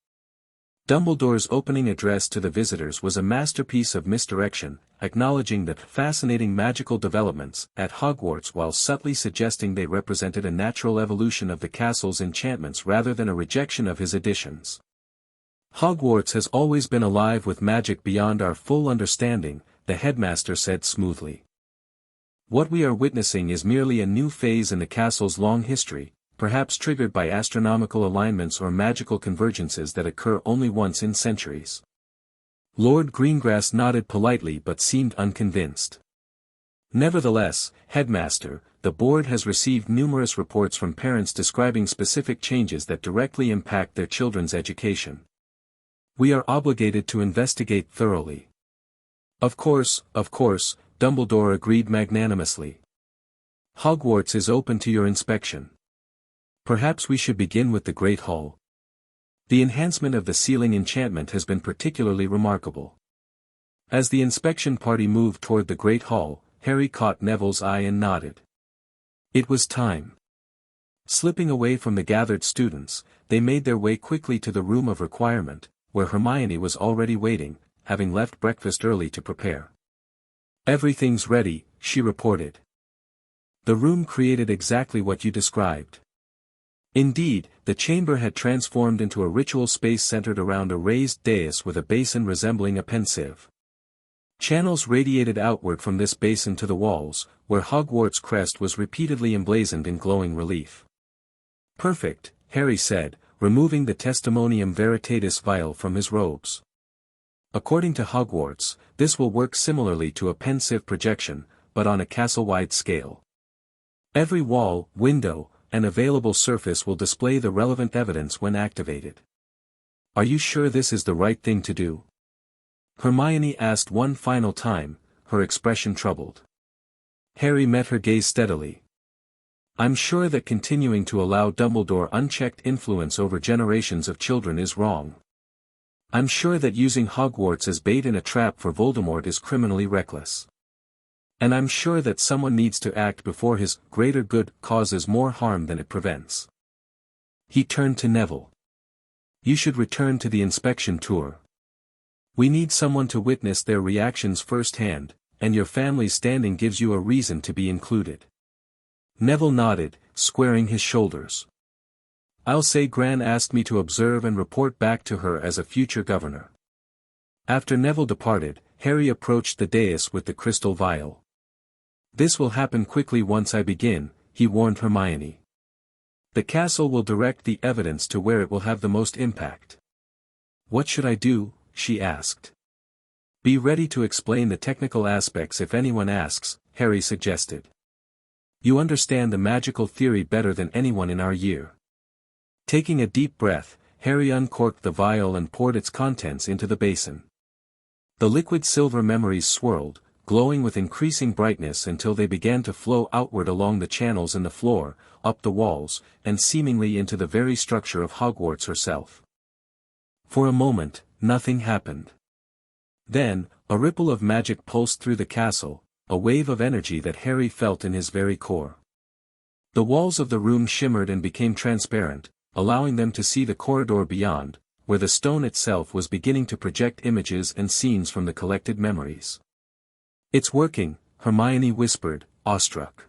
Dumbledore's opening address to the visitors was a masterpiece of misdirection, acknowledging the fascinating magical developments at Hogwarts while subtly suggesting they represented a natural evolution of the castle's enchantments rather than a rejection of his additions. "Hogwarts has always been alive with magic beyond our full understanding," the headmaster said smoothly. "What we are witnessing is merely a new phase in the castle's long history, perhaps triggered by astronomical alignments or magical convergences that occur only once in centuries." Lord Greengrass nodded politely but seemed unconvinced. "Nevertheless, Headmaster, the board has received numerous reports from parents describing specific changes that directly impact their children's education. We are obligated to investigate thoroughly." Of course, Dumbledore agreed magnanimously. "Hogwarts is open to your inspection. Perhaps we should begin with the Great Hall. The enhancement of the ceiling enchantment has been particularly remarkable." As the inspection party moved toward the Great Hall, Harry caught Neville's eye and nodded. It was time. Slipping away from the gathered students, they made their way quickly to the room of requirement, where Hermione was already waiting, having left breakfast early to prepare. "Everything's ready," she reported. "The room created exactly what you described." Indeed, the chamber had transformed into a ritual space centered around a raised dais with a basin resembling a pensieve. Channels radiated outward from this basin to the walls, where Hogwarts' crest was repeatedly emblazoned in glowing relief. "Perfect," Harry said, removing the Testimonium Veritatis vial from his robes. "According to Hogwarts, this will work similarly to a pensieve projection, but on a castle-wide scale. Every wall, window, and available surface will display the relevant evidence when activated." "Are you sure this is the right thing to do?" Hermione asked one final time, her expression troubled. Harry met her gaze steadily. "I'm sure that continuing to allow Dumbledore unchecked influence over generations of children is wrong. I'm sure that using Hogwarts as bait in a trap for Voldemort is criminally reckless. And I'm sure that someone needs to act before his greater good causes more harm than it prevents." He turned to Neville. "You should return to the inspection tour. We need someone to witness their reactions firsthand, and your family's standing gives you a reason to be included." Neville nodded, squaring his shoulders. "I'll say Gran asked me to observe and report back to her as a future governor." After Neville departed, Harry approached the dais with the crystal vial. "This will happen quickly once I begin," he warned Hermione. "The castle will direct the evidence to where it will have the most impact." "What should I do?" she asked. "Be ready to explain the technical aspects if anyone asks," Harry suggested. "You understand the magical theory better than anyone in our year." Taking a deep breath, Harry uncorked the vial and poured its contents into the basin. The liquid silver memories swirled, glowing with increasing brightness until they began to flow outward along the channels in the floor, up the walls, and seemingly into the very structure of Hogwarts herself. For a moment, nothing happened. Then, a ripple of magic pulsed through the castle, a wave of energy that Harry felt in his very core. The walls of the room shimmered and became transparent, allowing them to see the corridor beyond, where the stone itself was beginning to project images and scenes from the collected memories. "It's working," Hermione whispered, awestruck.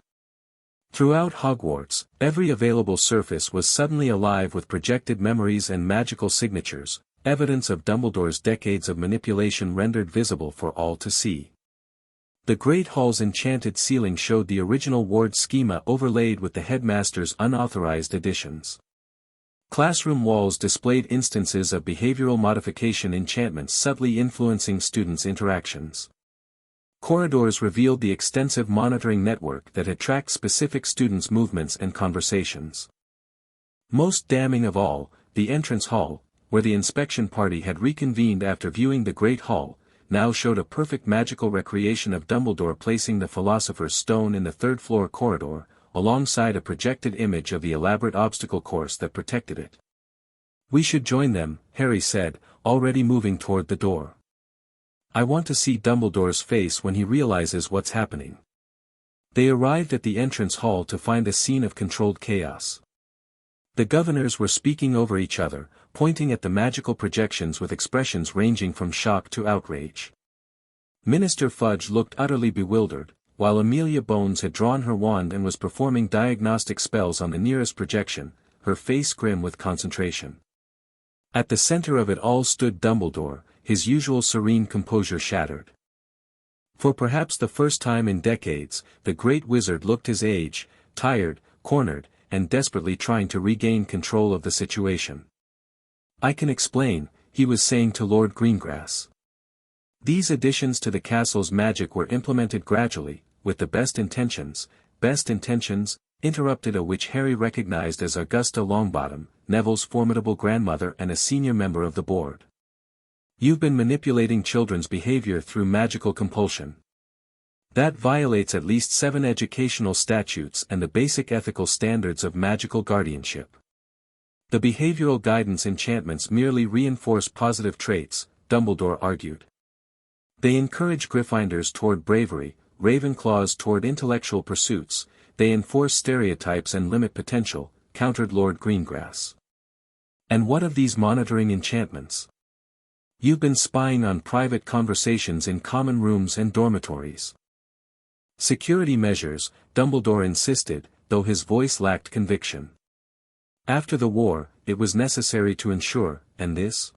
Throughout Hogwarts, every available surface was suddenly alive with projected memories and magical signatures, evidence of Dumbledore's decades of manipulation rendered visible for all to see. The Great Hall's enchanted ceiling showed the original ward schema overlaid with the headmaster's unauthorized additions. Classroom walls displayed instances of behavioral modification enchantments subtly influencing students' interactions. Corridors revealed the extensive monitoring network that had tracked specific students' movements and conversations. Most damning of all, the entrance hall, where the inspection party had reconvened after viewing the Great Hall, now showed a perfect magical recreation of Dumbledore placing the Philosopher's Stone in the third-floor corridor, alongside a projected image of the elaborate obstacle course that protected it. "We should join them," Harry said, already moving toward the door. "I want to see Dumbledore's face when he realizes what's happening." They arrived at the entrance hall to find a scene of controlled chaos. The governors were speaking over each other, pointing at the magical projections with expressions ranging from shock to outrage. Minister Fudge looked utterly bewildered, while Amelia Bones had drawn her wand and was performing diagnostic spells on the nearest projection, her face grim with concentration. At the center of it all stood Dumbledore, his usual serene composure shattered. For perhaps the first time in decades, the great wizard looked his age, tired, cornered, and desperately trying to regain control of the situation. "I can explain," he was saying to Lord Greengrass. "These additions to the castle's magic were implemented gradually, with the best intentions, interrupted a which Harry recognized as Augusta Longbottom, Neville's formidable grandmother and a senior member of the board. "You've been manipulating children's behavior through magical compulsion. That violates at least 7 educational statutes and the basic ethical standards of magical guardianship. The behavioral guidance enchantments merely reinforce positive traits," Dumbledore argued. "They encourage Gryffindors toward bravery, Ravenclaws toward intellectual pursuits, they enforce stereotypes and limit potential," countered Lord Greengrass. "And what of these monitoring enchantments? You've been spying on private conversations in common rooms and dormitories." "Security measures," Dumbledore insisted, though his voice lacked conviction. "After the war, it was necessary to ensure, and this?"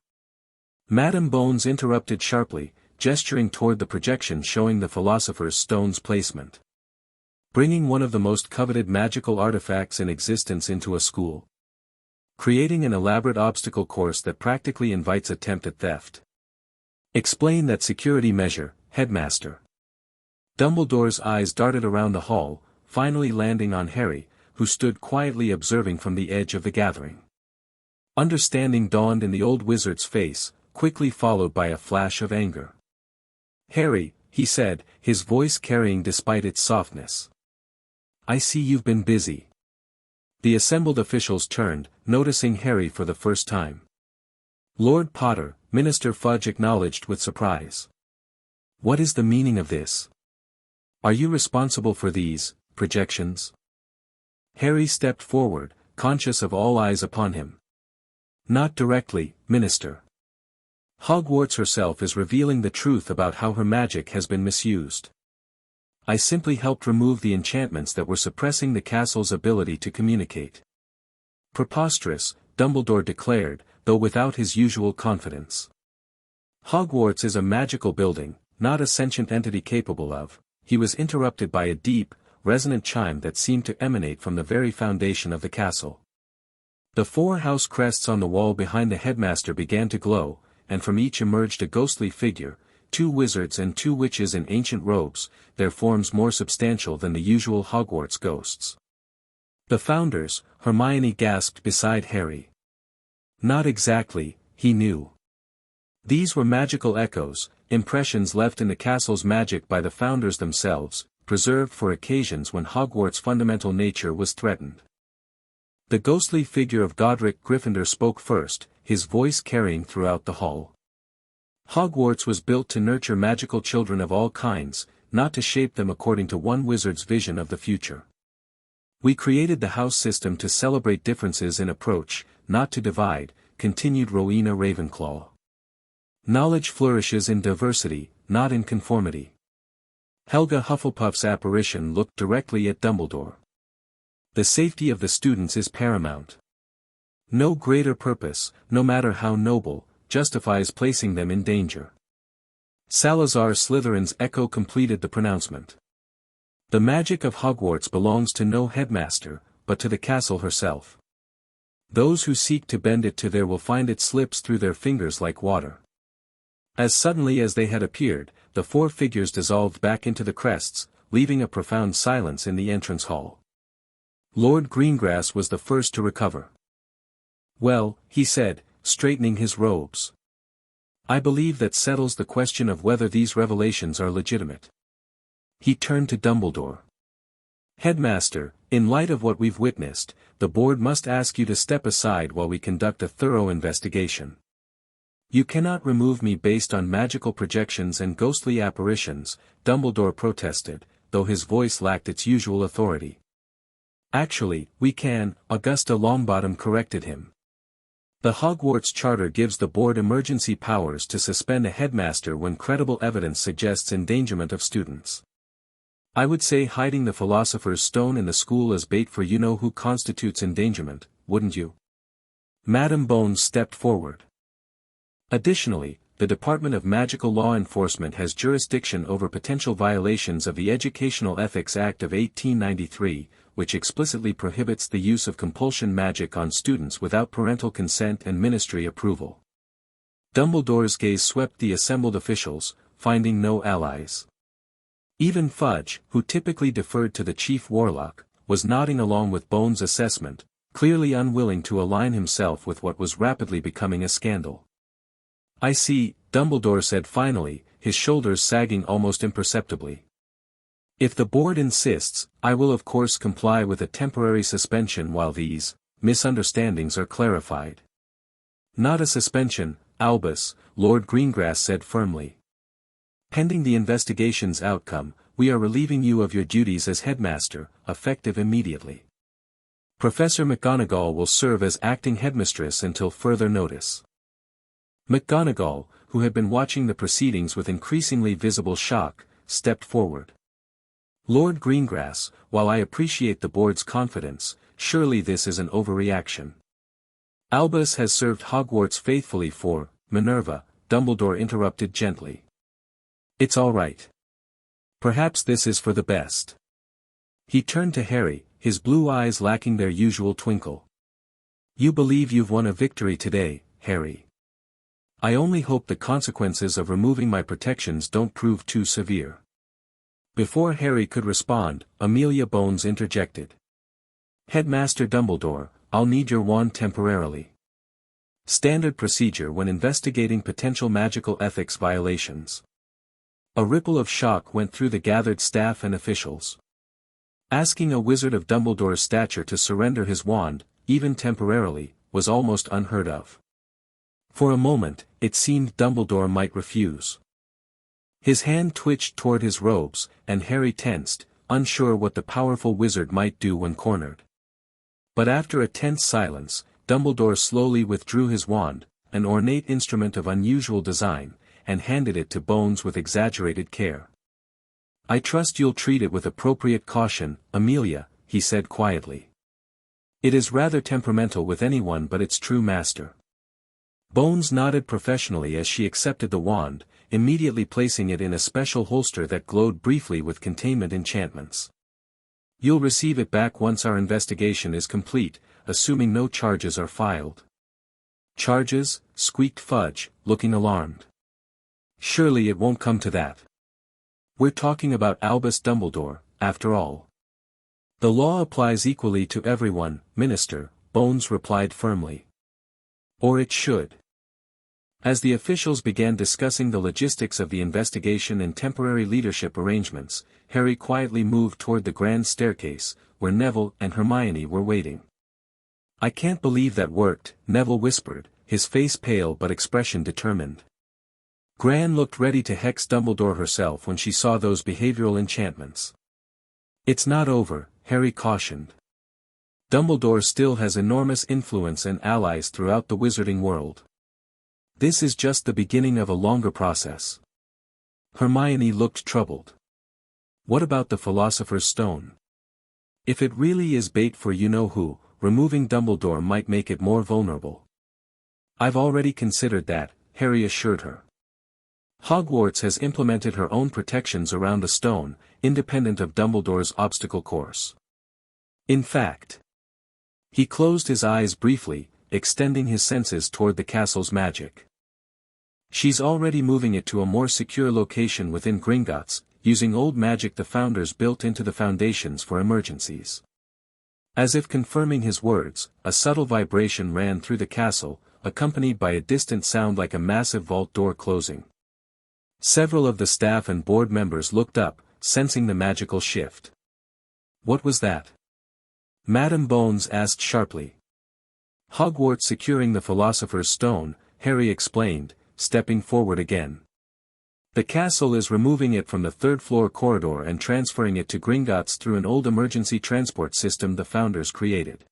Madame Bones interrupted sharply, gesturing toward the projection showing the Philosopher's Stone's placement. "Bringing one of the most coveted magical artifacts in existence into a school. Creating an elaborate obstacle course that practically invites attempt at theft. Explain that security measure, Headmaster." Dumbledore's eyes darted around the hall, finally landing on Harry, who stood quietly observing from the edge of the gathering. Understanding dawned in the old wizard's face, quickly followed by a flash of anger. "Harry," he said, his voice carrying despite its softness. "I see you've been busy." The assembled officials turned, noticing Harry for the first time. "Lord Potter," Minister Fudge acknowledged with surprise. "What is the meaning of this? Are you responsible for these projections?" Harry stepped forward, conscious of all eyes upon him. "Not directly, Minister. Hogwarts herself is revealing the truth about how her magic has been misused. I simply helped remove the enchantments that were suppressing the castle's ability to communicate." "Preposterous," Dumbledore declared, though without his usual confidence. "Hogwarts is a magical building, not a sentient entity capable of." He was interrupted by a deep, resonant chime that seemed to emanate from the very foundation of the castle. The 4 house crests on the wall behind the headmaster began to glow, and from each emerged a ghostly figure, 2 wizards and 2 witches in ancient robes, their forms more substantial than the usual Hogwarts ghosts. "The founders," Hermione gasped beside Harry. Not exactly, he knew. These were magical echoes, impressions left in the castle's magic by the founders themselves, preserved for occasions when Hogwarts' fundamental nature was threatened. The ghostly figure of Godric Gryffindor spoke first, his voice carrying throughout the hall. "Hogwarts was built to nurture magical children of all kinds, not to shape them according to one wizard's vision of the future. We created the house system to celebrate differences in approach, not to divide," continued Rowena Ravenclaw. "Knowledge flourishes in diversity, not in conformity." Helga Hufflepuff's apparition looked directly at Dumbledore. "The safety of the students is paramount. No greater purpose, no matter how noble, justifies placing them in danger." Salazar Slytherin's echo completed the pronouncement. "The magic of Hogwarts belongs to no headmaster, but to the castle herself. Those who seek to bend it to their will find it slips through their fingers like water." As suddenly as they had appeared, the 4 figures dissolved back into the crests, leaving a profound silence in the entrance hall. Lord Greengrass was the first to recover. Well, he said, straightening his robes. I believe that settles the question of whether these revelations are legitimate. He turned to Dumbledore. Headmaster, in light of what we've witnessed, the board must ask you to step aside while we conduct a thorough investigation. You cannot remove me based on magical projections and ghostly apparitions, Dumbledore protested, though his voice lacked its usual authority. Actually, we can, Augusta Longbottom corrected him. The Hogwarts Charter gives the board emergency powers to suspend a headmaster when credible evidence suggests endangerment of students. I would say hiding the Philosopher's Stone in the school as bait for you-know-who constitutes endangerment, wouldn't you? Madam Bones stepped forward. Additionally, the Department of Magical Law Enforcement has jurisdiction over potential violations of the Educational Ethics Act of 1893, which explicitly prohibits the use of compulsion magic on students without parental consent and ministry approval. Dumbledore's gaze swept the assembled officials, finding no allies. Even Fudge, who typically deferred to the chief warlock, was nodding along with Bones' assessment, clearly unwilling to align himself with what was rapidly becoming a scandal. I see, Dumbledore said finally, his shoulders sagging almost imperceptibly. If the board insists, I will of course comply with a temporary suspension while these misunderstandings are clarified. Not a suspension, Albus, Lord Greengrass said firmly. Pending the investigation's outcome, we are relieving you of your duties as headmaster, effective immediately. Professor McGonagall will serve as acting headmistress until further notice. McGonagall, who had been watching the proceedings with increasingly visible shock, stepped forward. Lord Greengrass, while I appreciate the board's confidence, surely this is an overreaction. Albus has served Hogwarts faithfully for Minerva, Dumbledore interrupted gently. It's all right. Perhaps this is for the best. He turned to Harry, his blue eyes lacking their usual twinkle. You believe you've won a victory today, Harry. I only hope the consequences of removing my protections don't prove too severe. Before Harry could respond, Amelia Bones interjected. Headmaster Dumbledore, I'll need your wand temporarily. Standard procedure when investigating potential magical ethics violations. A ripple of shock went through the gathered staff and officials. Asking a wizard of Dumbledore's stature to surrender his wand, even temporarily, was almost unheard of. For a moment, it seemed Dumbledore might refuse. His hand twitched toward his robes, and Harry tensed, unsure what the powerful wizard might do when cornered. But after a tense silence, Dumbledore slowly withdrew his wand, an ornate instrument of unusual design, and handed it to Bones with exaggerated care. I trust you'll treat it with appropriate caution, Amelia, he said quietly. It is rather temperamental with anyone but its true master. Bones nodded professionally as she accepted the wand, immediately placing it in a special holster that glowed briefly with containment enchantments. You'll receive it back once our investigation is complete, assuming no charges are filed. Charges? Squeaked Fudge, looking alarmed. Surely it won't come to that. We're talking about Albus Dumbledore, after all. The law applies equally to everyone, Minister, Bones replied firmly. Or it should. As the officials began discussing the logistics of the investigation and temporary leadership arrangements, Harry quietly moved toward the grand staircase, where Neville and Hermione were waiting. I can't believe that worked, Neville whispered, his face pale but expression determined. Gran looked ready to hex Dumbledore herself when she saw those behavioral enchantments. It's not over, Harry cautioned. Dumbledore still has enormous influence and allies throughout the wizarding world. This is just the beginning of a longer process. Hermione looked troubled. What about the Philosopher's Stone? If it really is bait for you-know-who, removing Dumbledore might make it more vulnerable. I've already considered that, Harry assured her. Hogwarts has implemented her own protections around the stone, independent of Dumbledore's obstacle course. In fact, he closed his eyes briefly, extending his senses toward the castle's magic. She's already moving it to a more secure location within Gringotts, using old magic the Founders built into the foundations for emergencies. As if confirming his words, a subtle vibration ran through the castle, accompanied by a distant sound like a massive vault door closing. Several of the staff and board members looked up, sensing the magical shift. What was that? Madam Bones asked sharply. Hogwarts securing the Philosopher's Stone, Harry explained, stepping forward again. The castle is removing it from the third-floor corridor and transferring it to Gringotts through an old emergency transport system the Founders created.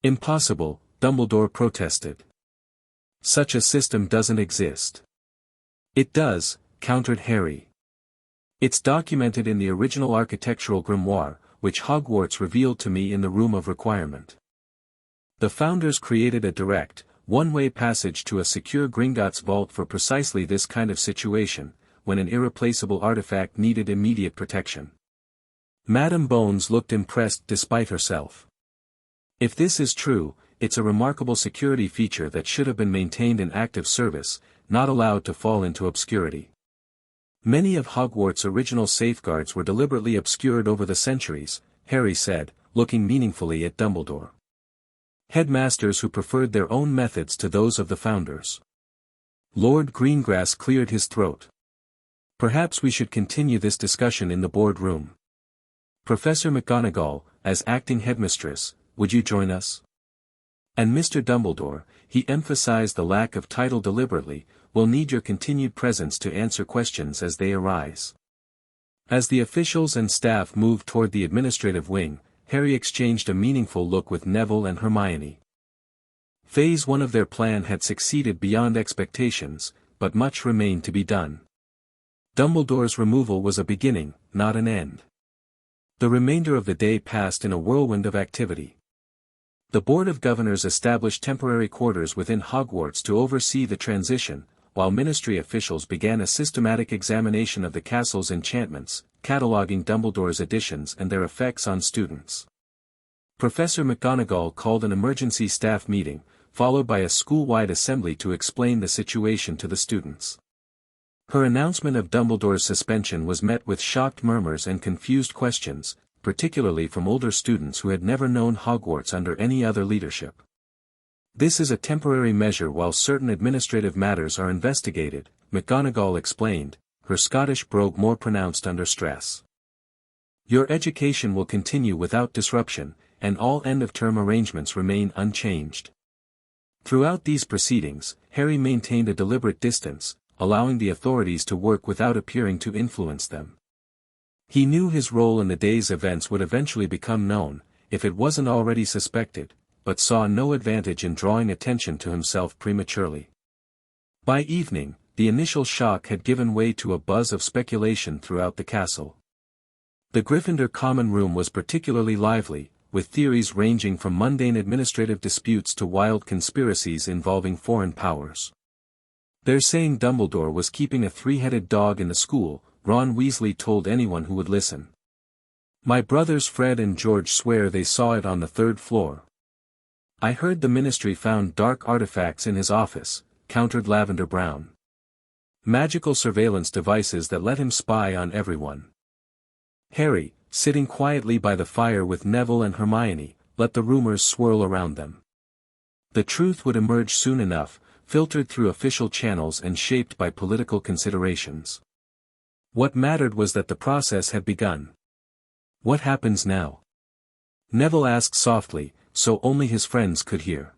Impossible, Dumbledore protested. Such a system doesn't exist. It does, countered Harry. It's documented in the original architectural grimoire, which Hogwarts revealed to me in the Room of Requirement. The Founders created a direct, one-way passage to a secure Gringotts vault for precisely this kind of situation, when an irreplaceable artifact needed immediate protection. Madam Bones looked impressed despite herself. If this is true, it's a remarkable security feature that should have been maintained in active service, not allowed to fall into obscurity. Many of Hogwarts' original safeguards were deliberately obscured over the centuries, Harry said, looking meaningfully at Dumbledore. Headmasters who preferred their own methods to those of the Founders. Lord Greengrass cleared his throat. Perhaps we should continue this discussion in the boardroom. Professor McGonagall, as acting headmistress, would you join us? And Mr. Dumbledore, he emphasized the lack of title deliberately, will need your continued presence to answer questions as they arise. As the officials and staff moved toward the administrative wing, Harry exchanged a meaningful look with Neville and Hermione. Phase 1 of their plan had succeeded beyond expectations, but much remained to be done. Dumbledore's removal was a beginning, not an end. The remainder of the day passed in a whirlwind of activity. The Board of Governors established temporary quarters within Hogwarts to oversee the transition, while ministry officials began a systematic examination of the castle's enchantments, cataloging Dumbledore's additions and their effects on students. Professor McGonagall called an emergency staff meeting, followed by a school-wide assembly to explain the situation to the students. Her announcement of Dumbledore's suspension was met with shocked murmurs and confused questions, particularly from older students who had never known Hogwarts under any other leadership. This is a temporary measure while certain administrative matters are investigated, McGonagall explained, her Scottish brogue more pronounced under stress. Your education will continue without disruption, and all end-of-term arrangements remain unchanged. Throughout these proceedings, Harry maintained a deliberate distance, allowing the authorities to work without appearing to influence them. He knew his role in the day's events would eventually become known, if it wasn't already suspected, but saw no advantage in drawing attention to himself prematurely. By evening, the initial shock had given way to a buzz of speculation throughout the castle. The Gryffindor common room was particularly lively, with theories ranging from mundane administrative disputes to wild conspiracies involving foreign powers. They're saying Dumbledore was keeping a three-headed dog in the school, Ron Weasley told anyone who would listen. My brothers Fred and George swear they saw it on the third floor. I heard the ministry found dark artifacts in his office, countered Lavender Brown. Magical surveillance devices that let him spy on everyone. Harry, sitting quietly by the fire with Neville and Hermione, let the rumors swirl around them. The truth would emerge soon enough, filtered through official channels and shaped by political considerations. What mattered was that the process had begun. What happens now? Neville asked softly, so only his friends could hear.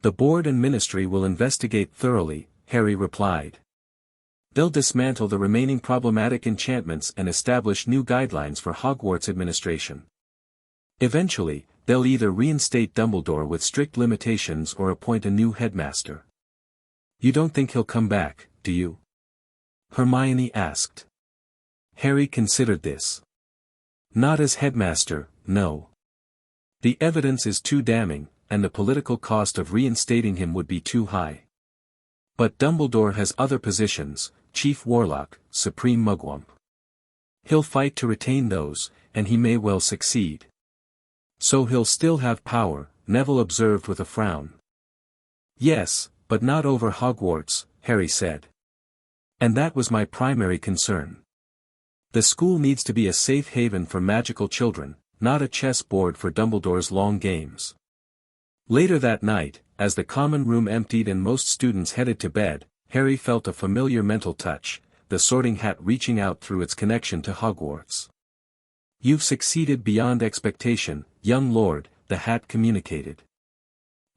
The board and ministry will investigate thoroughly, Harry replied. They'll dismantle the remaining problematic enchantments and establish new guidelines for Hogwarts administration. Eventually, they'll either reinstate Dumbledore with strict limitations or appoint a new headmaster. You don't think he'll come back, do you? Hermione asked. Harry considered this. Not as headmaster, no. The evidence is too damning, and the political cost of reinstating him would be too high. But Dumbledore has other positions, Chief Warlock, Supreme Mugwump. He'll fight to retain those, and he may well succeed. So he'll still have power, Neville observed with a frown. Yes, but not over Hogwarts, Harry said. And that was my primary concern. The school needs to be a safe haven for magical children, not a chess board for Dumbledore's long games. Later that night, as the common room emptied and most students headed to bed, Harry felt a familiar mental touch, the Sorting Hat reaching out through its connection to Hogwarts. "You've succeeded beyond expectation, young lord," the hat communicated.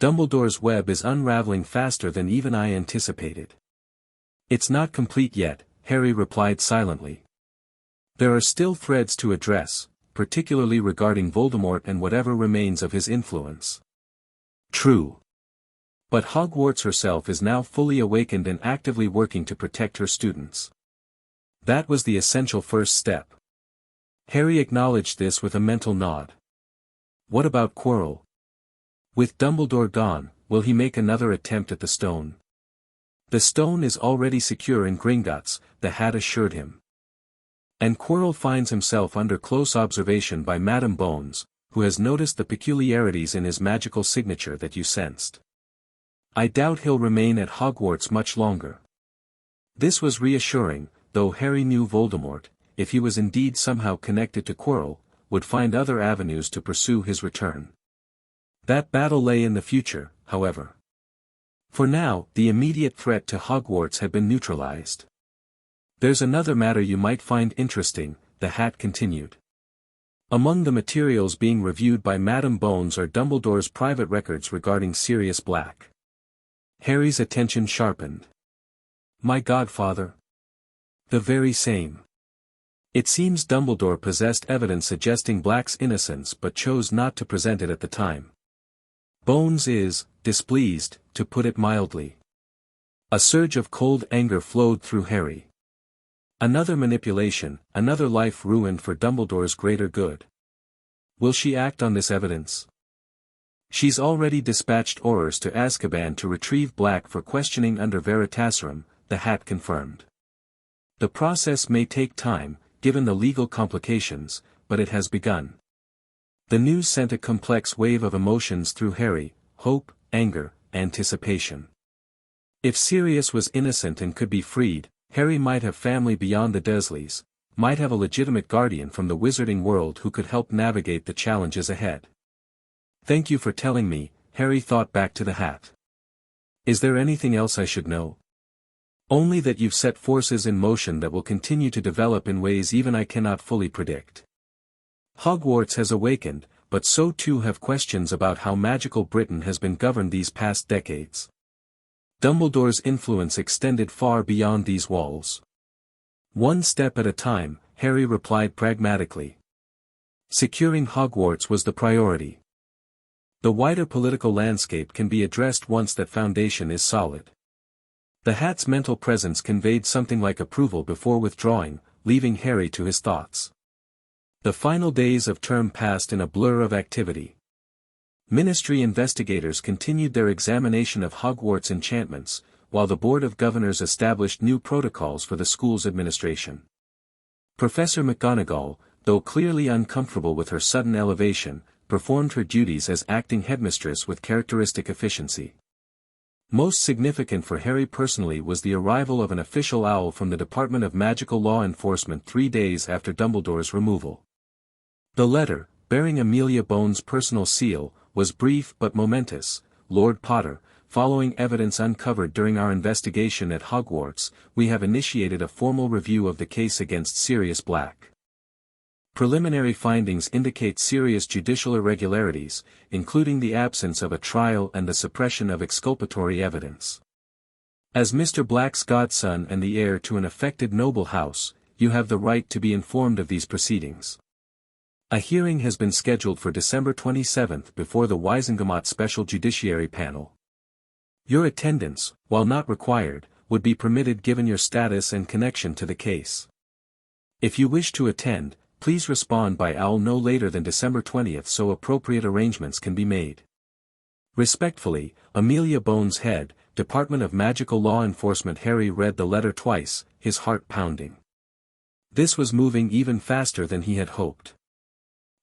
"Dumbledore's web is unraveling faster than even I anticipated." "It's not complete yet," Harry replied silently. "There are still threads to address, particularly regarding Voldemort and whatever remains of his influence." "True. But Hogwarts herself is now fully awakened and actively working to protect her students." That was the essential first step. Harry acknowledged this with a mental nod. What about Quirrell? With Dumbledore gone, will he make another attempt at the stone? "The stone is already secure in Gringotts," the hat assured him. "And Quirrell finds himself under close observation by Madame Bones, who has noticed the peculiarities in his magical signature that you sensed. I doubt he'll remain at Hogwarts much longer." This was reassuring, though Harry knew Voldemort, if he was indeed somehow connected to Quirrell, would find other avenues to pursue his return. That battle lay in the future, however. For now, the immediate threat to Hogwarts had been neutralized. "There's another matter you might find interesting," the hat continued. "Among the materials being reviewed by Madame Bones are Dumbledore's private records regarding Sirius Black." Harry's attention sharpened. "My godfather?" "The very same. It seems Dumbledore possessed evidence suggesting Black's innocence but chose not to present it at the time. Bones is displeased, to put it mildly." A surge of cold anger flowed through Harry. Another manipulation, another life ruined for Dumbledore's greater good. Will she act on this evidence? "She's already dispatched Aurors to Azkaban to retrieve Black for questioning under Veritaserum," the hat confirmed. "The process may take time, given the legal complications, but it has begun." The news sent a complex wave of emotions through Harry: hope, anger, anticipation. If Sirius was innocent and could be freed, Harry might have family beyond the Dursleys, might have a legitimate guardian from the wizarding world who could help navigate the challenges ahead. "Thank you for telling me," Harry thought back to the hat. "Is there anything else I should know?" "Only that you've set forces in motion that will continue to develop in ways even I cannot fully predict. Hogwarts has awakened, but so too have questions about how magical Britain has been governed these past decades. Dumbledore's influence extended far beyond these walls." "One step at a time," Harry replied pragmatically. Securing Hogwarts was the priority. The wider political landscape can be addressed once that foundation is solid. The hat's mental presence conveyed something like approval before withdrawing, leaving Harry to his thoughts. The final days of term passed in a blur of activity. Ministry investigators continued their examination of Hogwarts enchantments, while the Board of Governors established new protocols for the school's administration. Professor McGonagall, though clearly uncomfortable with her sudden elevation, performed her duties as acting headmistress with characteristic efficiency. Most significant for Harry personally was the arrival of an official owl from the Department of Magical Law Enforcement 3 days after Dumbledore's removal. The letter, bearing Amelia Bones' personal seal, was brief but momentous. "Lord Potter, following evidence uncovered during our investigation at Hogwarts, we have initiated a formal review of the case against Sirius Black. Preliminary findings indicate serious judicial irregularities, including the absence of a trial and the suppression of exculpatory evidence. As Mr. Black's godson and the heir to an affected noble house, you have the right to be informed of these proceedings. A hearing has been scheduled for December 27 before the Wisengamot Special Judiciary Panel. Your attendance, while not required, would be permitted given your status and connection to the case. If you wish to attend, please respond by owl no later than December 20 so appropriate arrangements can be made. Respectfully, Amelia Bones Head, Department of Magical Law Enforcement." Harry read the letter twice, his heart pounding. This was moving even faster than he had hoped.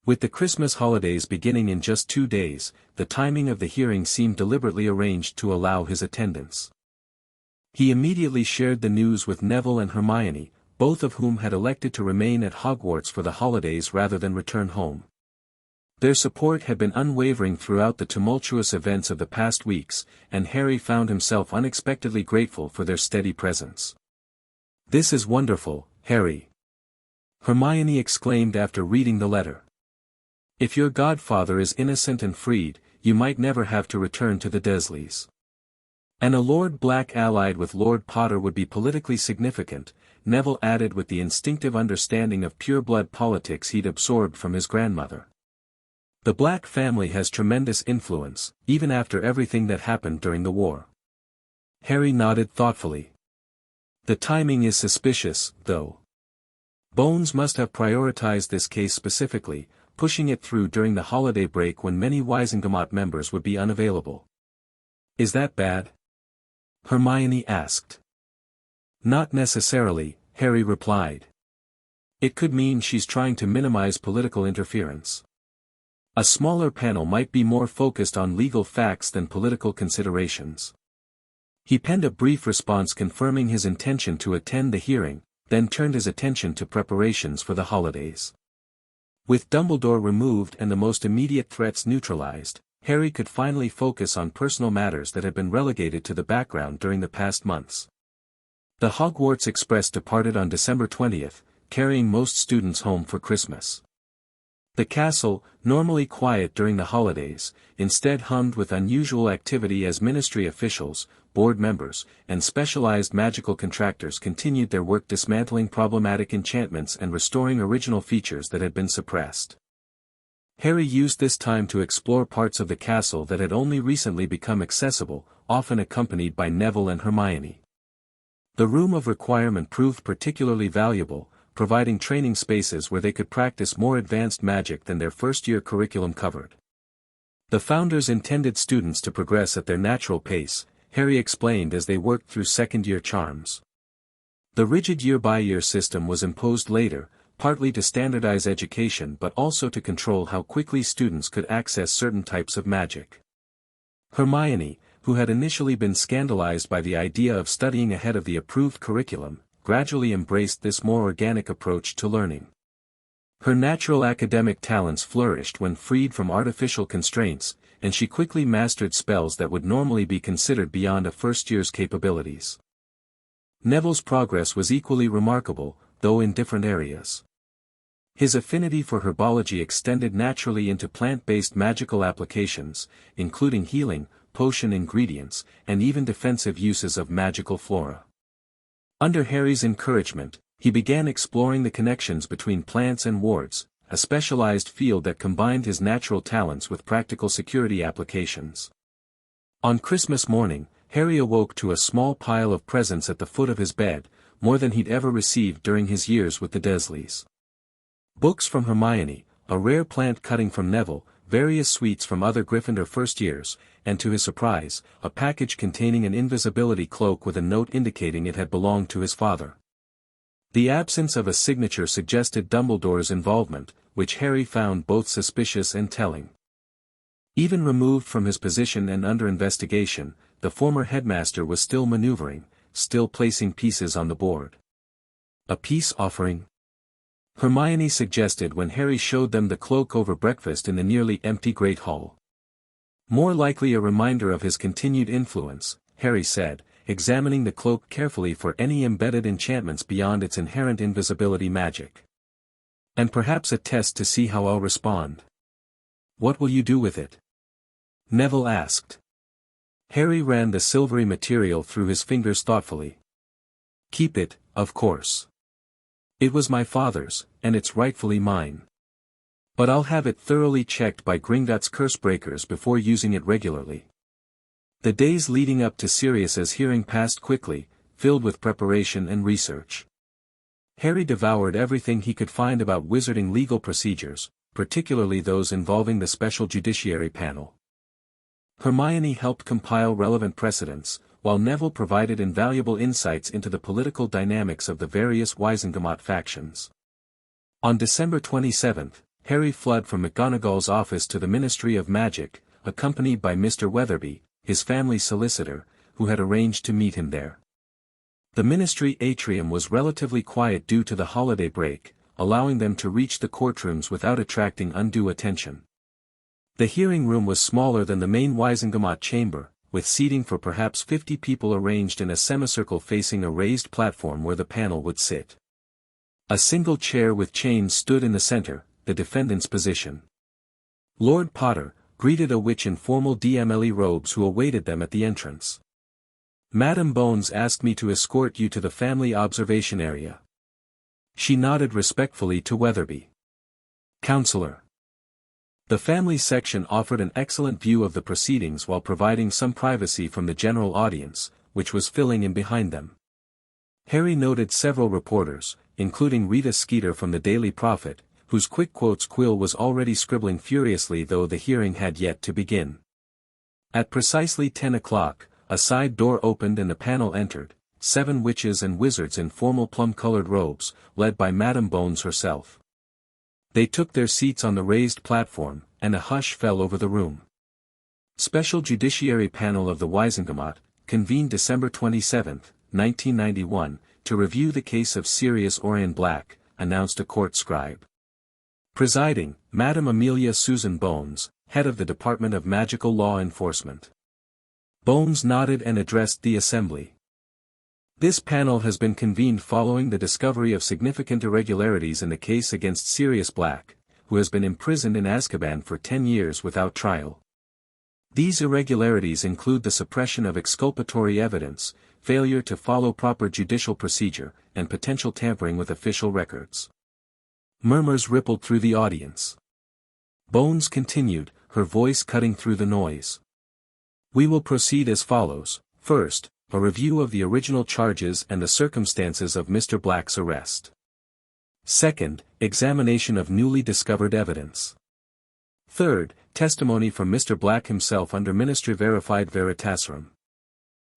With the Christmas holidays beginning in just 2 days, the timing of the hearing seemed deliberately arranged to allow his attendance. He immediately shared the news with Neville and Hermione, both of whom had elected to remain at Hogwarts for the holidays rather than return home. Their support had been unwavering throughout the tumultuous events of the past weeks, and Harry found himself unexpectedly grateful for their steady presence. "This is wonderful, Harry," Hermione exclaimed after reading the letter. "If your godfather is innocent and freed, you might never have to return to the Dursleys. And a Lord Black allied with Lord Potter would be politically significant," Neville added with the instinctive understanding of pure-blood politics he'd absorbed from his grandmother. "The Black family has tremendous influence, even after everything that happened during the war." Harry nodded thoughtfully. "The timing is suspicious, though. Bones must have prioritized this case specifically, pushing it through during the holiday break when many Wisengamot members would be unavailable." "Is that bad?" Hermione asked. "Not necessarily," Harry replied. "It could mean she's trying to minimize political interference. A smaller panel might be more focused on legal facts than political considerations." He penned a brief response confirming his intention to attend the hearing, then turned his attention to preparations for the holidays. With Dumbledore removed and the most immediate threats neutralized, Harry could finally focus on personal matters that had been relegated to the background during the past months. The Hogwarts Express departed on December 20th, carrying most students home for Christmas. The castle, normally quiet during the holidays, instead hummed with unusual activity as ministry officials, board members, and specialized magical contractors continued their work dismantling problematic enchantments and restoring original features that had been suppressed. Harry used this time to explore parts of the castle that had only recently become accessible, often accompanied by Neville and Hermione. The Room of Requirement proved particularly valuable, providing training spaces where they could practice more advanced magic than their first-year curriculum covered. The founders intended students to progress at their natural pace, Harry explained as they worked through second-year charms. The rigid year-by-year system was imposed later, partly to standardize education but also to control how quickly students could access certain types of magic. Hermione, who had initially been scandalized by the idea of studying ahead of the approved curriculum, gradually embraced this more organic approach to learning. Her natural academic talents flourished when freed from artificial constraints, and she quickly mastered spells that would normally be considered beyond a first-year's capabilities. Neville's progress was equally remarkable, though in different areas. His affinity for herbology extended naturally into plant-based magical applications, including healing, potion ingredients, and even defensive uses of magical flora. Under Harry's encouragement, he began exploring the connections between plants and wards, a specialized field that combined his natural talents with practical security applications. On Christmas morning, Harry awoke to a small pile of presents at the foot of his bed, more than he'd ever received during his years with the Dursleys. Books from Hermione, a rare plant cutting from Neville, various sweets from other Gryffindor first years, and to his surprise, a package containing an invisibility cloak with a note indicating it had belonged to his father. The absence of a signature suggested Dumbledore's involvement, which Harry found both suspicious and telling. Even removed from his position and under investigation, the former headmaster was still maneuvering, still placing pieces on the board. A peace offering? Hermione suggested when Harry showed them the cloak over breakfast in the nearly empty Great Hall. More likely a reminder of his continued influence, Harry said, examining the cloak carefully for any embedded enchantments beyond its inherent invisibility magic. And perhaps a test to see how I'll respond. "What will you do with it?" Neville asked. Harry ran the silvery material through his fingers thoughtfully. "Keep it, of course. It was my father's, and it's rightfully mine. But I'll have it thoroughly checked by Gringotts Cursebreakers before using it regularly." The days leading up to Sirius's hearing passed quickly, filled with preparation and research. Harry devoured everything he could find about wizarding legal procedures, particularly those involving the special judiciary panel. Hermione helped compile relevant precedents, while Neville provided invaluable insights into the political dynamics of the various Wisengamot factions. On December 27th, Harry fled from McGonagall's office to the Ministry of Magic, accompanied by Mr. Weatherby, his family solicitor, who had arranged to meet him there. The ministry atrium was relatively quiet due to the holiday break, allowing them to reach the courtrooms without attracting undue attention. The hearing room was smaller than the main Wisengamot chamber, with seating for perhaps 50 people arranged in a semicircle facing a raised platform where the panel would sit. A single chair with chains stood in the center, the defendant's position. Lord Potter greeted a witch in formal DMLE robes who awaited them at the entrance. "Madam Bones asked me to escort you to the family observation area." She nodded respectfully to Weatherby. "Counselor." The family section offered an excellent view of the proceedings while providing some privacy from the general audience, which was filling in behind them. Harry noted several reporters, including Rita Skeeter from the Daily Prophet, whose quick quotes quill was already scribbling furiously though the hearing had yet to begin. At precisely 10 o'clock, a side door opened and the panel entered, 7 witches and wizards in formal plum-colored robes, led by Madam Bones herself. They took their seats on the raised platform, and a hush fell over the room. Special Judiciary Panel of the Wisengamot, convened December 27, 1991, to review the case of Sirius Orion Black, announced a court scribe. Presiding, Madam Amelia Susan Bones, head of the Department of Magical Law Enforcement. Bones nodded and addressed the assembly. This panel has been convened following the discovery of significant irregularities in the case against Sirius Black, who has been imprisoned in Azkaban for 10 years without trial. These irregularities include the suppression of exculpatory evidence, failure to follow proper judicial procedure, and potential tampering with official records. Murmurs rippled through the audience. Bones continued, her voice cutting through the noise. "We will proceed as follows. First, a review of the original charges and the circumstances of Mr. Black's arrest. Second, examination of newly discovered evidence. Third, testimony from Mr. Black himself under Ministry Verified Veritaserum.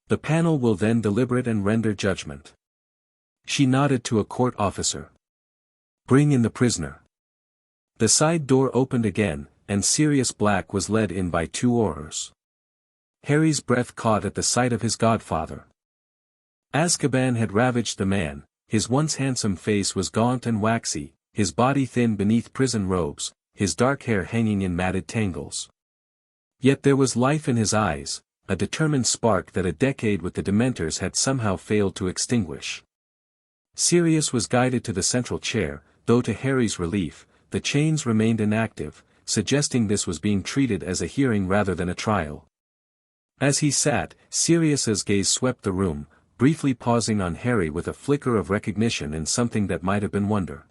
The panel will then deliberate and render judgment." She nodded to a court officer. "Bring in the prisoner." The side door opened again, and Sirius Black was led in by 2 Aurors. Harry's breath caught at the sight of his godfather. Azkaban had ravaged the man, his once handsome face was gaunt and waxy, his body thin beneath prison robes, his dark hair hanging in matted tangles. Yet there was life in his eyes, a determined spark that a decade with the Dementors had somehow failed to extinguish. Sirius was guided to the central chair, though to Harry's relief, the chains remained inactive, suggesting this was being treated as a hearing rather than a trial. As he sat, Sirius's gaze swept the room, briefly pausing on Harry with a flicker of recognition and something that might have been wonder.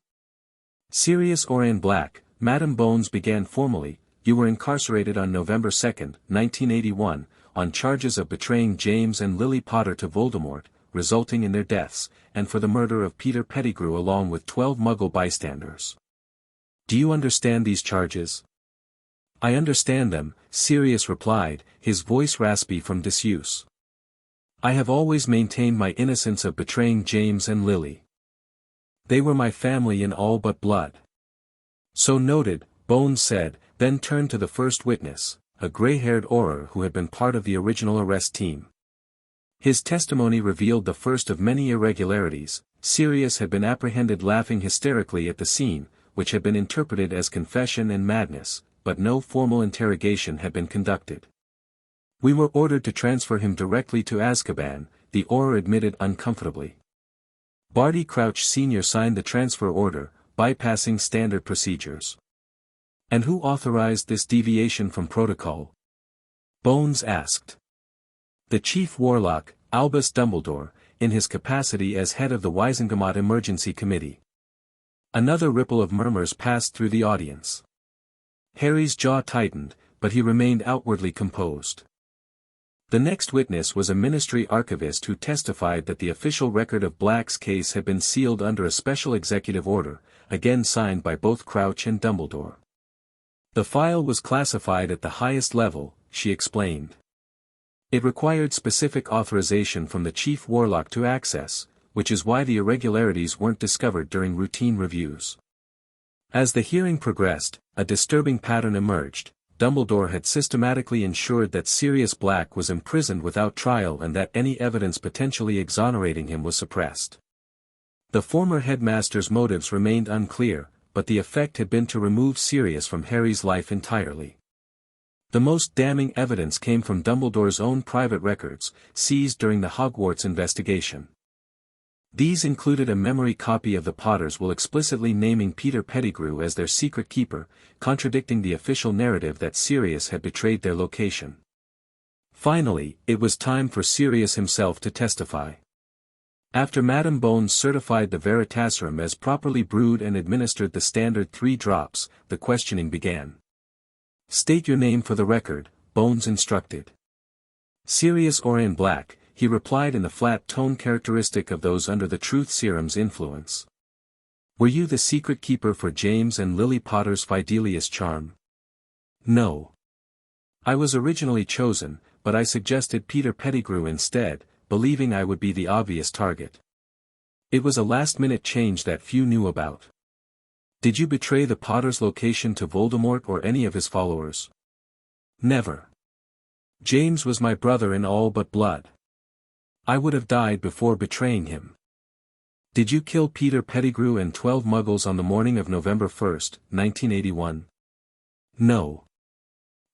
"Sirius Orion Black," Madam Bones began formally, "you were incarcerated on November 2, 1981, on charges of betraying James and Lily Potter to Voldemort, resulting in their deaths, and for the murder of Peter Pettigrew along with 12 Muggle bystanders. Do you understand these charges?" "I understand them," Sirius replied, his voice raspy from disuse. "I have always maintained my innocence of betraying James and Lily. They were my family in all but blood." "So noted," Bones said, then turned to the first witness, a gray-haired Auror who had been part of the original arrest team. His testimony revealed the first of many irregularities. Sirius had been apprehended laughing hysterically at the scene, which had been interpreted as confession and madness, but no formal interrogation had been conducted. "We were ordered to transfer him directly to Azkaban," the Auror admitted uncomfortably. Barty Crouch Sr. signed the transfer order, bypassing standard procedures. "And who authorized this deviation from protocol?" Bones asked. "The Chief Warlock, Albus Dumbledore, in his capacity as head of the Wisengamot Emergency Committee." Another ripple of murmurs passed through the audience. Harry's jaw tightened, but he remained outwardly composed. The next witness was a ministry archivist who testified that the official record of Black's case had been sealed under a special executive order, again signed by both Crouch and Dumbledore. "The file was classified at the highest level," she explained. "It required specific authorization from the Chief Warlock to access, which is why the irregularities weren't discovered during routine reviews." As the hearing progressed, a disturbing pattern emerged. Dumbledore had systematically ensured that Sirius Black was imprisoned without trial and that any evidence potentially exonerating him was suppressed. The former headmaster's motives remained unclear, but the effect had been to remove Sirius from Harry's life entirely. The most damning evidence came from Dumbledore's own private records, seized during the Hogwarts investigation. These included a memory copy of the Potters' will explicitly naming Peter Pettigrew as their secret keeper, contradicting the official narrative that Sirius had betrayed their location. Finally, it was time for Sirius himself to testify. After Madame Bones certified the Veritaserum as properly brewed and administered the standard 3 drops, the questioning began. "State your name for the record," Bones instructed. "Sirius Orion Black," he replied in the flat tone characteristic of those under the truth serum's influence. "Were you the secret keeper for James and Lily Potter's Fidelius charm?" "No. I was originally chosen, but I suggested Peter Pettigrew instead, believing I would be the obvious target. It was a last-minute change that few knew about." "Did you betray the Potter's location to Voldemort or any of his followers?" "Never. James was my brother in all but blood. I would have died before betraying him." "Did you kill Peter Pettigrew and 12 Muggles on the morning of November 1, 1981? "No.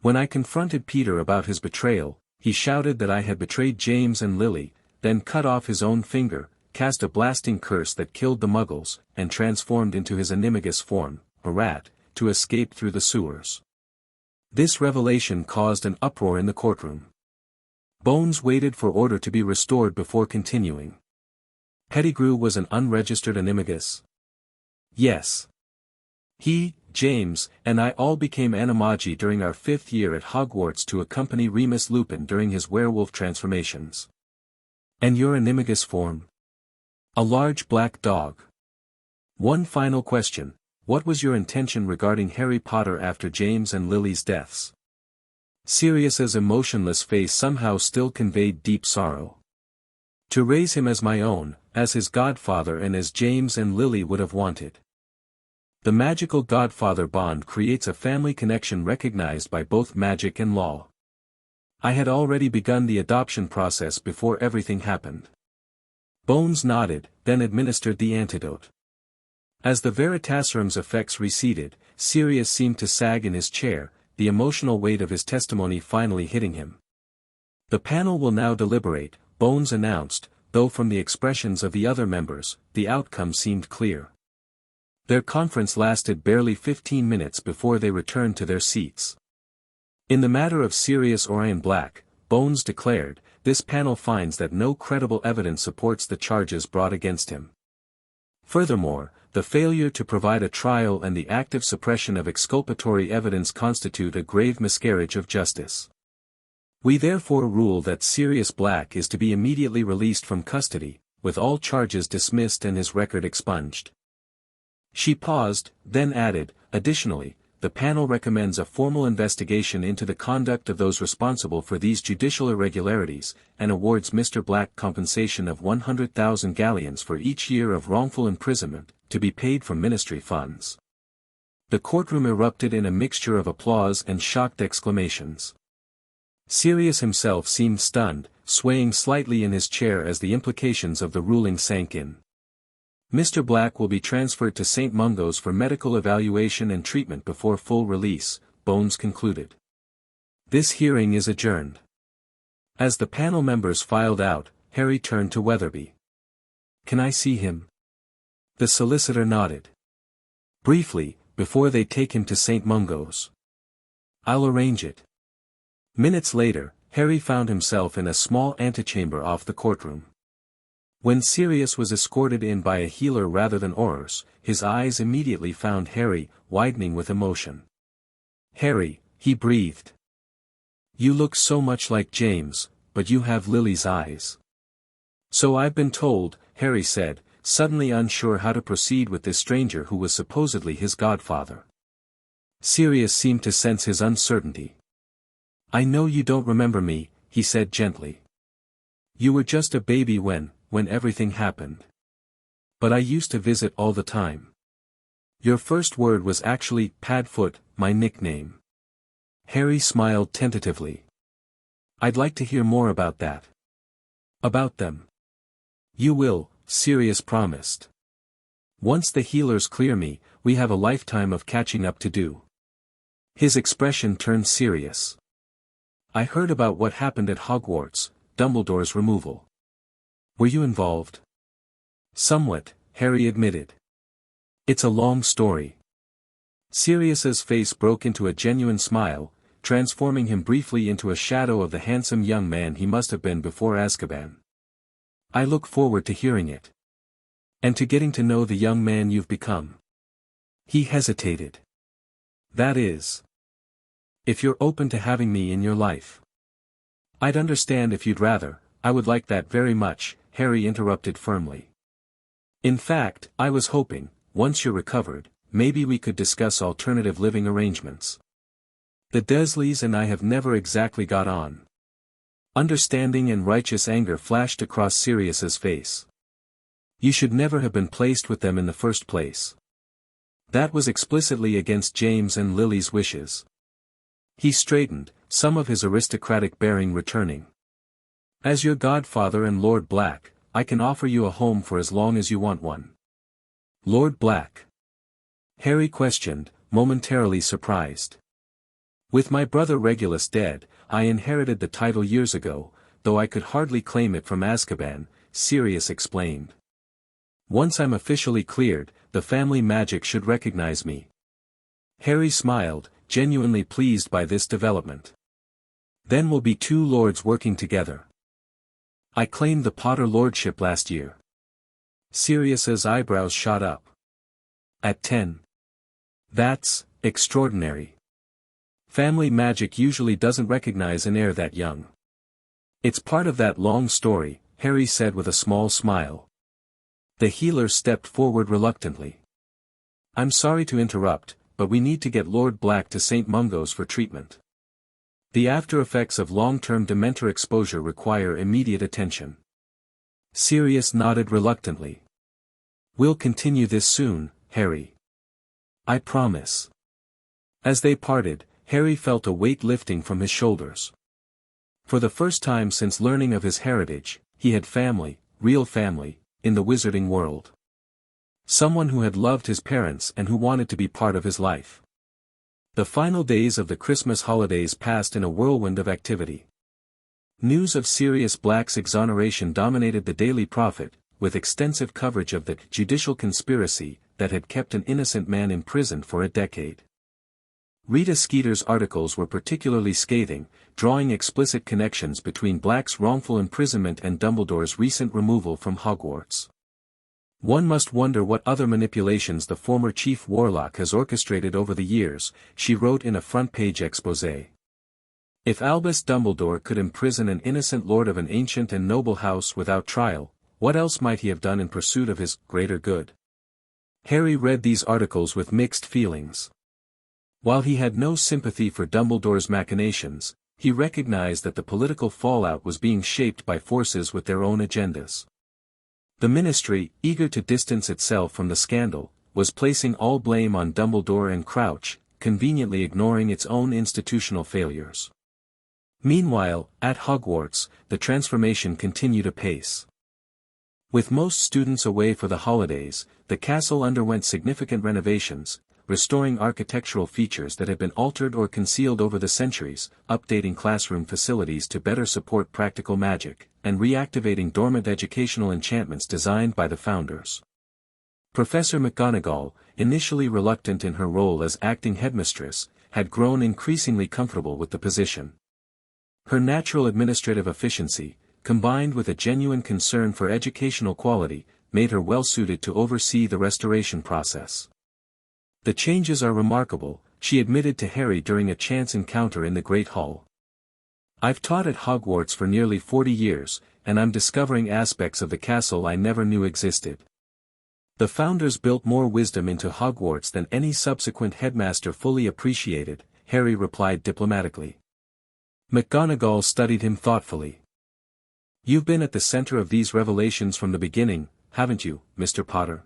When I confronted Peter about his betrayal, he shouted that I had betrayed James and Lily, then cut off his own finger, cast a blasting curse that killed the Muggles, and transformed into his animagus form, a rat, to escape through the sewers." This revelation caused an uproar in the courtroom. Bones waited for order to be restored before continuing. "Pettigrew was an unregistered animagus?" "Yes. He, James, and I all became animagi during our 5th year at Hogwarts to accompany Remus Lupin during his werewolf transformations." "And your animagus form?" "A large black dog." "One final question, what was your intention regarding Harry Potter after James and Lily's deaths?" Sirius's emotionless face somehow still conveyed deep sorrow. "To raise him as my own, as his godfather and as James and Lily would have wanted." The magical godfather bond creates a family connection recognized by both magic and law. "I had already begun the adoption process before everything happened." Bones nodded, then administered the antidote. As the Veritaserum's effects receded, Sirius seemed to sag in his chair, the emotional weight of his testimony finally hitting him. "The panel will now deliberate," Bones announced, though from the expressions of the other members, the outcome seemed clear. Their conference lasted barely 15 minutes before they returned to their seats. "In the matter of Sirius Orion Black," Bones declared, "this panel finds that no credible evidence supports the charges brought against him. Furthermore, the failure to provide a trial and the active suppression of exculpatory evidence constitute a grave miscarriage of justice. We therefore rule that Sirius Black is to be immediately released from custody, with all charges dismissed and his record expunged." She paused, then added, "Additionally, the panel recommends a formal investigation into the conduct of those responsible for these judicial irregularities, and awards Mr. Black compensation of 100,000 galleons for each year of wrongful imprisonment, to be paid from ministry funds." The courtroom erupted in a mixture of applause and shocked exclamations. Sirius himself seemed stunned, swaying slightly in his chair as the implications of the ruling sank in. "Mr. Black will be transferred to St. Mungo's for medical evaluation and treatment before full release," Bones concluded. "This hearing is adjourned." As the panel members filed out, Harry turned to Weatherby. "Can I see him?" The solicitor nodded. "Briefly, before they take him to St. Mungo's." "I'll arrange it." Minutes later, Harry found himself in a small antechamber off the courtroom. When Sirius was escorted in by a healer rather than Aurors, his eyes immediately found Harry, widening with emotion. "Harry," he breathed. "You look so much like James, but you have Lily's eyes." "So I've been told," Harry said, suddenly unsure how to proceed with this stranger who was supposedly his godfather. Sirius seemed to sense his uncertainty. "I know you don't remember me," he said gently. "You were just a baby when everything happened. But I used to visit all the time. Your first word was actually Padfoot, my nickname." Harry smiled tentatively. "I'd like to hear more about that." "About them." "You will," Sirius promised. "Once the healers clear me, we have a lifetime of catching up to do." His expression turned serious. I heard about what happened at Hogwarts, Dumbledore's removal. Were you involved? Somewhat, Harry admitted. It's a long story. Sirius's face broke into a genuine smile, transforming him briefly into a shadow of the handsome young man he must have been before Azkaban. I look forward to hearing it. And to getting to know the young man you've become. He hesitated. That is. If you're open to having me in your life. I'd understand if you'd rather. I would like that very much, Harry interrupted firmly. In fact, I was hoping, once you're recovered, maybe we could discuss alternative living arrangements. The Dursleys and I have never exactly got on. Understanding and righteous anger flashed across Sirius's face. You should never have been placed with them in the first place. That was explicitly against James and Lily's wishes. He straightened, some of his aristocratic bearing returning. As your godfather and Lord Black, I can offer you a home for as long as you want one. Lord Black? Harry questioned, momentarily surprised. With my brother Regulus dead, I inherited the title years ago, though I could hardly claim it from Azkaban, Sirius explained. Once I'm officially cleared, the family magic should recognize me. Harry smiled, genuinely pleased by this development. Then we'll be two lords working together. I claimed the Potter Lordship last year. Sirius's eyebrows shot up. At 10. That's extraordinary. Family magic usually doesn't recognize an heir that young. It's part of that long story, Harry said with a small smile. The healer stepped forward reluctantly. I'm sorry to interrupt, but we need to get Lord Black to St. Mungo's for treatment. The after-effects of long-term Dementor exposure require immediate attention. Sirius nodded reluctantly. We'll continue this soon, Harry. I promise. As they parted, Harry felt a weight lifting from his shoulders. For the first time since learning of his heritage, he had family, real family, in the wizarding world. Someone who had loved his parents and who wanted to be part of his life. The final days of the Christmas holidays passed in a whirlwind of activity. News of Sirius Black's exoneration dominated the Daily Prophet, with extensive coverage of the judicial conspiracy that had kept an innocent man imprisoned for a decade. Rita Skeeter's articles were particularly scathing, drawing explicit connections between Black's wrongful imprisonment and Dumbledore's recent removal from Hogwarts. One must wonder what other manipulations the former chief warlock has orchestrated over the years, she wrote in a front-page exposé. If Albus Dumbledore could imprison an innocent lord of an ancient and noble house without trial, what else might he have done in pursuit of his greater good? Harry read these articles with mixed feelings. While he had no sympathy for Dumbledore's machinations, he recognized that the political fallout was being shaped by forces with their own agendas. The Ministry, eager to distance itself from the scandal, was placing all blame on Dumbledore and Crouch, conveniently ignoring its own institutional failures. Meanwhile, at Hogwarts, the transformation continued apace. With most students away for the holidays, the castle underwent significant renovations, restoring architectural features that had been altered or concealed over the centuries, updating classroom facilities to better support practical magic, and reactivating dormant educational enchantments designed by the founders. Professor McGonagall, initially reluctant in her role as acting headmistress, had grown increasingly comfortable with the position. Her natural administrative efficiency, combined with a genuine concern for educational quality, made her well-suited to oversee the restoration process. The changes are remarkable, she admitted to Harry during a chance encounter in the Great Hall. I've taught at Hogwarts for nearly 40 years, and I'm discovering aspects of the castle I never knew existed. The founders built more wisdom into Hogwarts than any subsequent headmaster fully appreciated, Harry replied diplomatically. McGonagall studied him thoughtfully. You've been at the center of these revelations from the beginning, haven't you, Mr. Potter?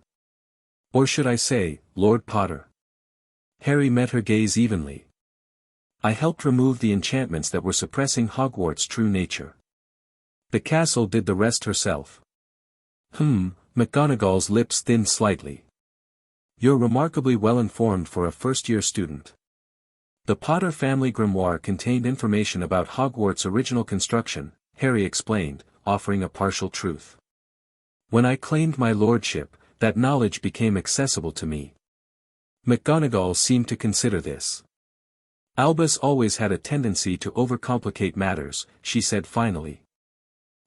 Or should I say, Lord Potter? Harry met her gaze evenly. I helped remove the enchantments that were suppressing Hogwarts' true nature. The castle did the rest herself. McGonagall's lips thinned slightly. You're remarkably well informed for a first-year student. The Potter family grimoire contained information about Hogwarts' original construction, Harry explained, offering a partial truth. When I claimed my lordship, that knowledge became accessible to me. McGonagall seemed to consider this. Albus always had a tendency to overcomplicate matters, she said finally.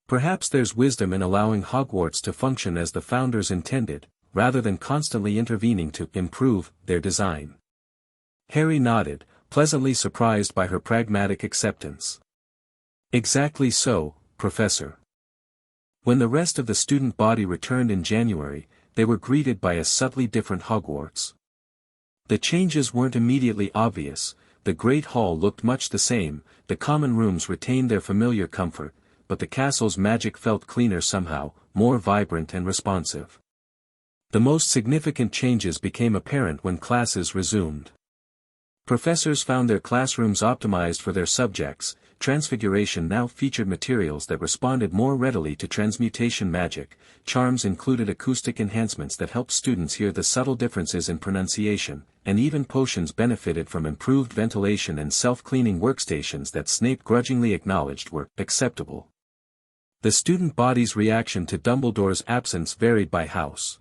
Perhaps there's wisdom in allowing Hogwarts to function as the founders intended, rather than constantly intervening to improve their design. Harry nodded, pleasantly surprised by her pragmatic acceptance. Exactly so, Professor. When the rest of the student body returned in January, they were greeted by a subtly different Hogwarts. The changes weren't immediately obvious. The Great Hall looked much the same, the common rooms retained their familiar comfort, but the castle's magic felt cleaner somehow, more vibrant and responsive. The most significant changes became apparent when classes resumed. Professors found their classrooms optimized for their subjects. Transfiguration now featured materials that responded more readily to transmutation magic. Charms included acoustic enhancements that helped students hear the subtle differences in pronunciation, and even potions benefited from improved ventilation and self-cleaning workstations that Snape grudgingly acknowledged were acceptable. The student body's reaction to Dumbledore's absence varied by house.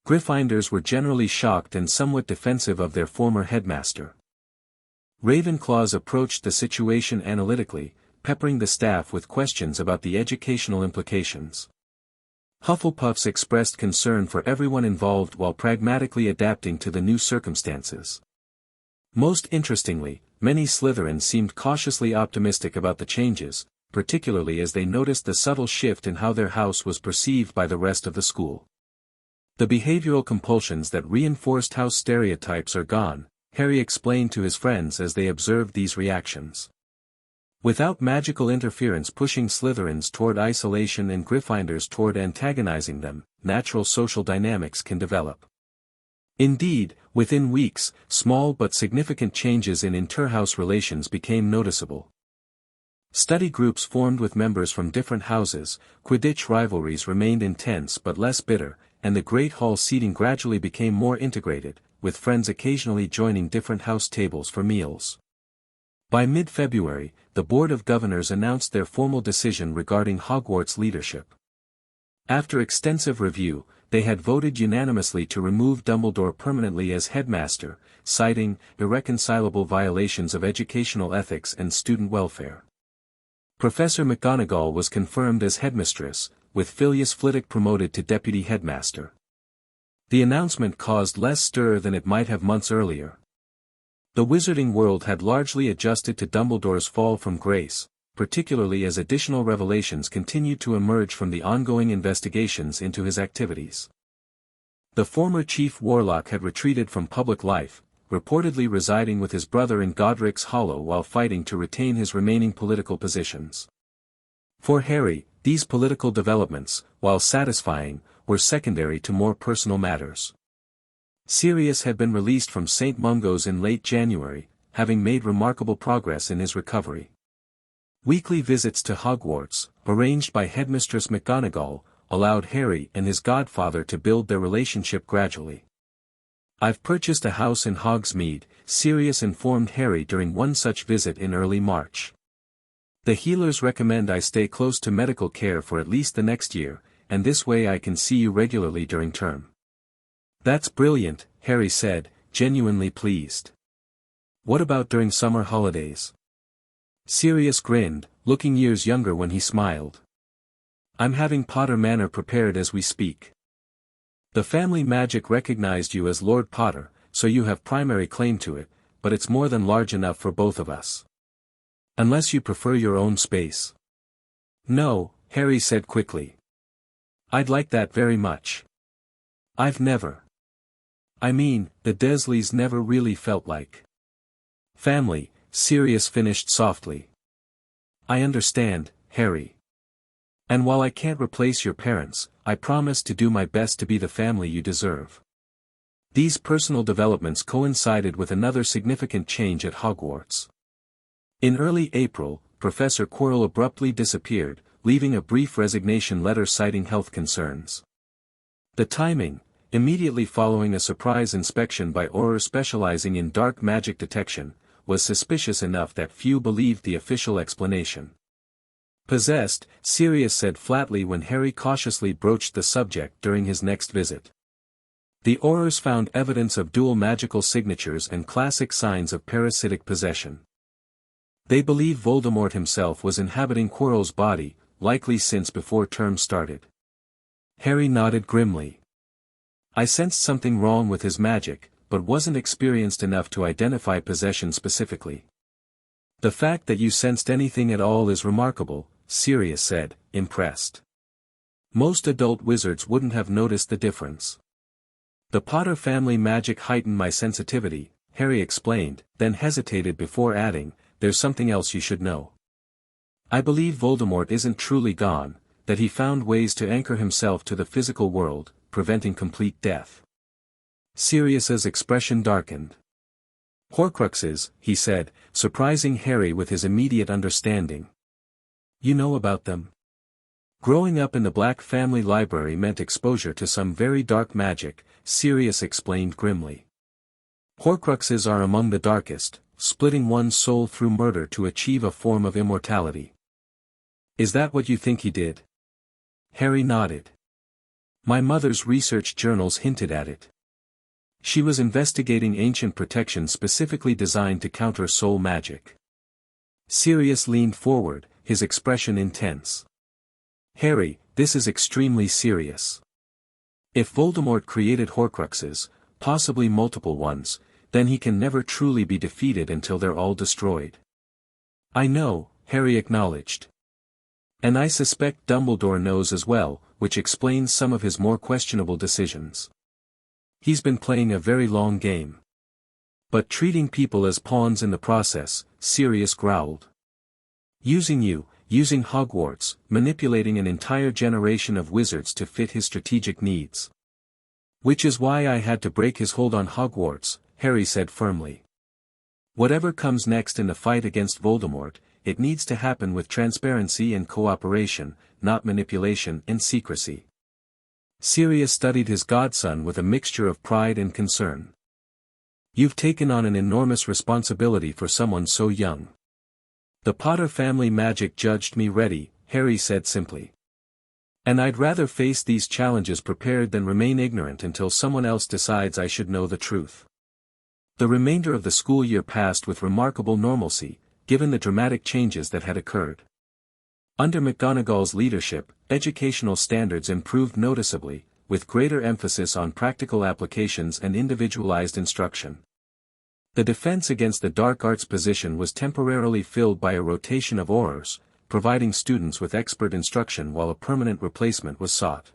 Gryffindors were generally shocked and somewhat defensive of their former headmaster. Ravenclaws approached the situation analytically, peppering the staff with questions about the educational implications. Hufflepuffs expressed concern for everyone involved while pragmatically adapting to the new circumstances. Most interestingly, many Slytherins seemed cautiously optimistic about the changes, particularly as they noticed the subtle shift in how their house was perceived by the rest of the school. The behavioral compulsions that reinforced house stereotypes are gone, Harry explained to his friends as they observed these reactions. Without magical interference pushing Slytherins toward isolation and Gryffindors toward antagonizing them, natural social dynamics can develop. Indeed, within weeks, small but significant changes in inter-house relations became noticeable. Study groups formed with members from different houses, Quidditch rivalries remained intense but less bitter, and the Great Hall seating gradually became more integrated, with friends occasionally joining different house tables for meals. By mid-February, the Board of Governors announced their formal decision regarding Hogwarts leadership. After extensive review, they had voted unanimously to remove Dumbledore permanently as headmaster, citing irreconcilable violations of educational ethics and student welfare. Professor McGonagall was confirmed as headmistress, with Phileas Flitwick promoted to deputy headmaster. The announcement caused less stir than it might have months earlier. The wizarding world had largely adjusted to Dumbledore's fall from grace, particularly as additional revelations continued to emerge from the ongoing investigations into his activities. The former chief warlock had retreated from public life, reportedly residing with his brother in Godric's Hollow while fighting to retain his remaining political positions. For Harry, these political developments, while satisfying, were secondary to more personal matters. Sirius had been released from St. Mungo's in late January, having made remarkable progress in his recovery. Weekly visits to Hogwarts, arranged by Headmistress McGonagall, allowed Harry and his godfather to build their relationship gradually. "I've purchased a house in Hogsmeade," Sirius informed Harry during one such visit in early March. "The healers recommend I stay close to medical care for at least the next year, and this way I can see you regularly during term." "That's brilliant," Harry said, genuinely pleased. "What about during summer holidays?" Sirius grinned, looking years younger when he smiled. "I'm having Potter Manor prepared as we speak. The family magic recognized you as Lord Potter, so you have primary claim to it, but it's more than large enough for both of us. Unless you prefer your own space." "No," Harry said quickly. "I'd like that very much. I've never. I mean, the Dursleys never really felt like family," Sirius finished softly. "I understand, Harry. And while I can't replace your parents, I promise to do my best to be the family you deserve." These personal developments coincided with another significant change at Hogwarts. In early April, Professor Quirrell abruptly disappeared, leaving a brief resignation letter citing health concerns. The timing, immediately following a surprise inspection by Auror specializing in dark magic detection, was suspicious enough that few believed the official explanation. Possessed, Sirius said flatly when Harry cautiously broached the subject during his next visit. The Aurors found evidence of dual magical signatures and classic signs of parasitic possession. They believe Voldemort himself was inhabiting Quirrell's body, likely since before term started. Harry nodded grimly. I sensed something wrong with his magic, but wasn't experienced enough to identify possession specifically. The fact that you sensed anything at all is remarkable, Sirius said, impressed. Most adult wizards wouldn't have noticed the difference. The Potter family magic heightened my sensitivity, Harry explained, then hesitated before adding, there's something else you should know. I believe Voldemort isn't truly gone, that he found ways to anchor himself to the physical world, preventing complete death. Sirius's expression darkened. Horcruxes, he said, surprising Harry with his immediate understanding. You know about them? Growing up in the Black family library meant exposure to some very dark magic, Sirius explained grimly. Horcruxes are among the darkest, splitting one's soul through murder to achieve a form of immortality. Is that what you think he did? Harry nodded. My mother's research journals hinted at it. She was investigating ancient protection specifically designed to counter soul magic. Sirius leaned forward, his expression intense. Harry, this is extremely serious. If Voldemort created Horcruxes, possibly multiple ones, then he can never truly be defeated until they're all destroyed. I know, Harry acknowledged. And I suspect Dumbledore knows as well, which explains some of his more questionable decisions. He's been playing a very long game. But treating people as pawns in the process, Sirius growled. Using Hogwarts, manipulating an entire generation of wizards to fit his strategic needs. Which is why I had to break his hold on Hogwarts, Harry said firmly. Whatever comes next in the fight against Voldemort, it needs to happen with transparency and cooperation, not manipulation and secrecy. Sirius studied his godson with a mixture of pride and concern. You've taken on an enormous responsibility for someone so young. The Potter family magic judged me ready, Harry said simply. And I'd rather face these challenges prepared than remain ignorant until someone else decides I should know the truth. The remainder of the school year passed with remarkable normalcy, given the dramatic changes that had occurred. Under McGonagall's leadership, educational standards improved noticeably, with greater emphasis on practical applications and individualized instruction. The defense against the dark arts position was temporarily filled by a rotation of Aurors, providing students with expert instruction while a permanent replacement was sought.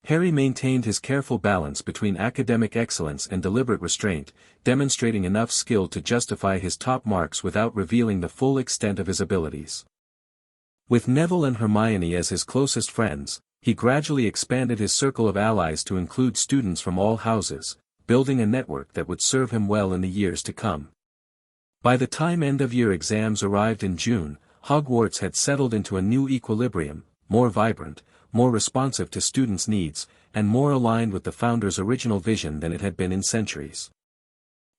Harry maintained his careful balance between academic excellence and deliberate restraint, demonstrating enough skill to justify his top marks without revealing the full extent of his abilities. With Neville and Hermione as his closest friends, he gradually expanded his circle of allies to include students from all houses, building a network that would serve him well in the years to come. By the time end-of-year exams arrived in June, Hogwarts had settled into a new equilibrium, more vibrant, more responsive to students' needs, and more aligned with the founder's original vision than it had been in centuries.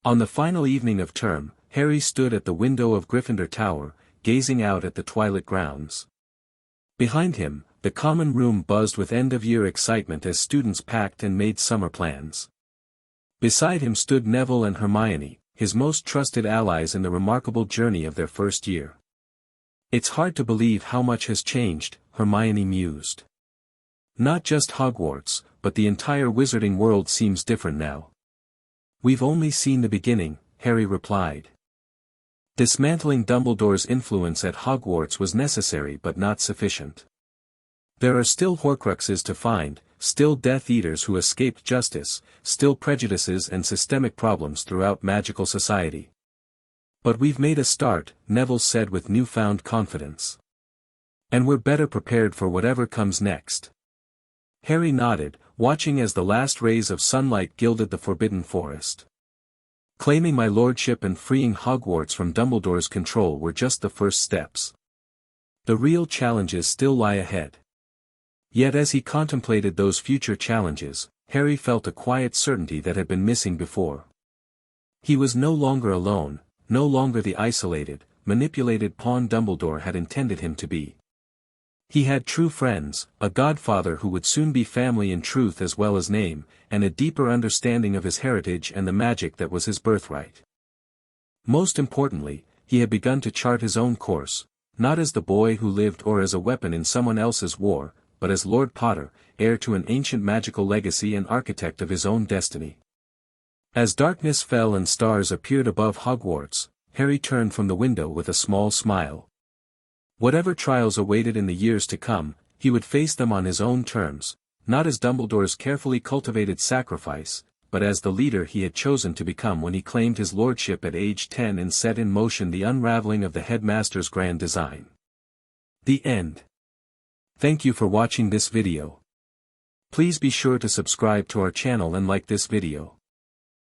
On the final evening of term, Harry stood at the window of Gryffindor Tower, gazing out at the twilit grounds. Behind him, the common room buzzed with end-of-year excitement as students packed and made summer plans. Beside him stood Neville and Hermione, his most trusted allies in the remarkable journey of their first year. It's hard to believe how much has changed, Hermione mused. Not just Hogwarts, but the entire wizarding world seems different now. We've only seen the beginning, Harry replied. Dismantling Dumbledore's influence at Hogwarts was necessary but not sufficient. There are still Horcruxes to find, still Death Eaters who escaped justice, still prejudices and systemic problems throughout magical society. But we've made a start, Neville said with newfound confidence. And we're better prepared for whatever comes next. Harry nodded, watching as the last rays of sunlight gilded the Forbidden Forest. Claiming my lordship and freeing Hogwarts from Dumbledore's control were just the first steps. The real challenges still lie ahead. Yet as he contemplated those future challenges, Harry felt a quiet certainty that had been missing before. He was no longer alone, no longer the isolated, manipulated pawn Dumbledore had intended him to be. He had true friends, a godfather who would soon be family in truth as well as name, and a deeper understanding of his heritage and the magic that was his birthright. Most importantly, he had begun to chart his own course, not as the boy who lived or as a weapon in someone else's war, but as Lord Potter, heir to an ancient magical legacy and architect of his own destiny. As darkness fell and stars appeared above Hogwarts, Harry turned from the window with a small smile. Whatever trials awaited in the years to come, he would face them on his own terms, not as Dumbledore's carefully cultivated sacrifice, but as the leader he had chosen to become when he claimed his lordship at age 10 and set in motion the unraveling of the headmaster's grand design. The end. Thank you for watching this video. Please be sure to subscribe to our channel and like this video.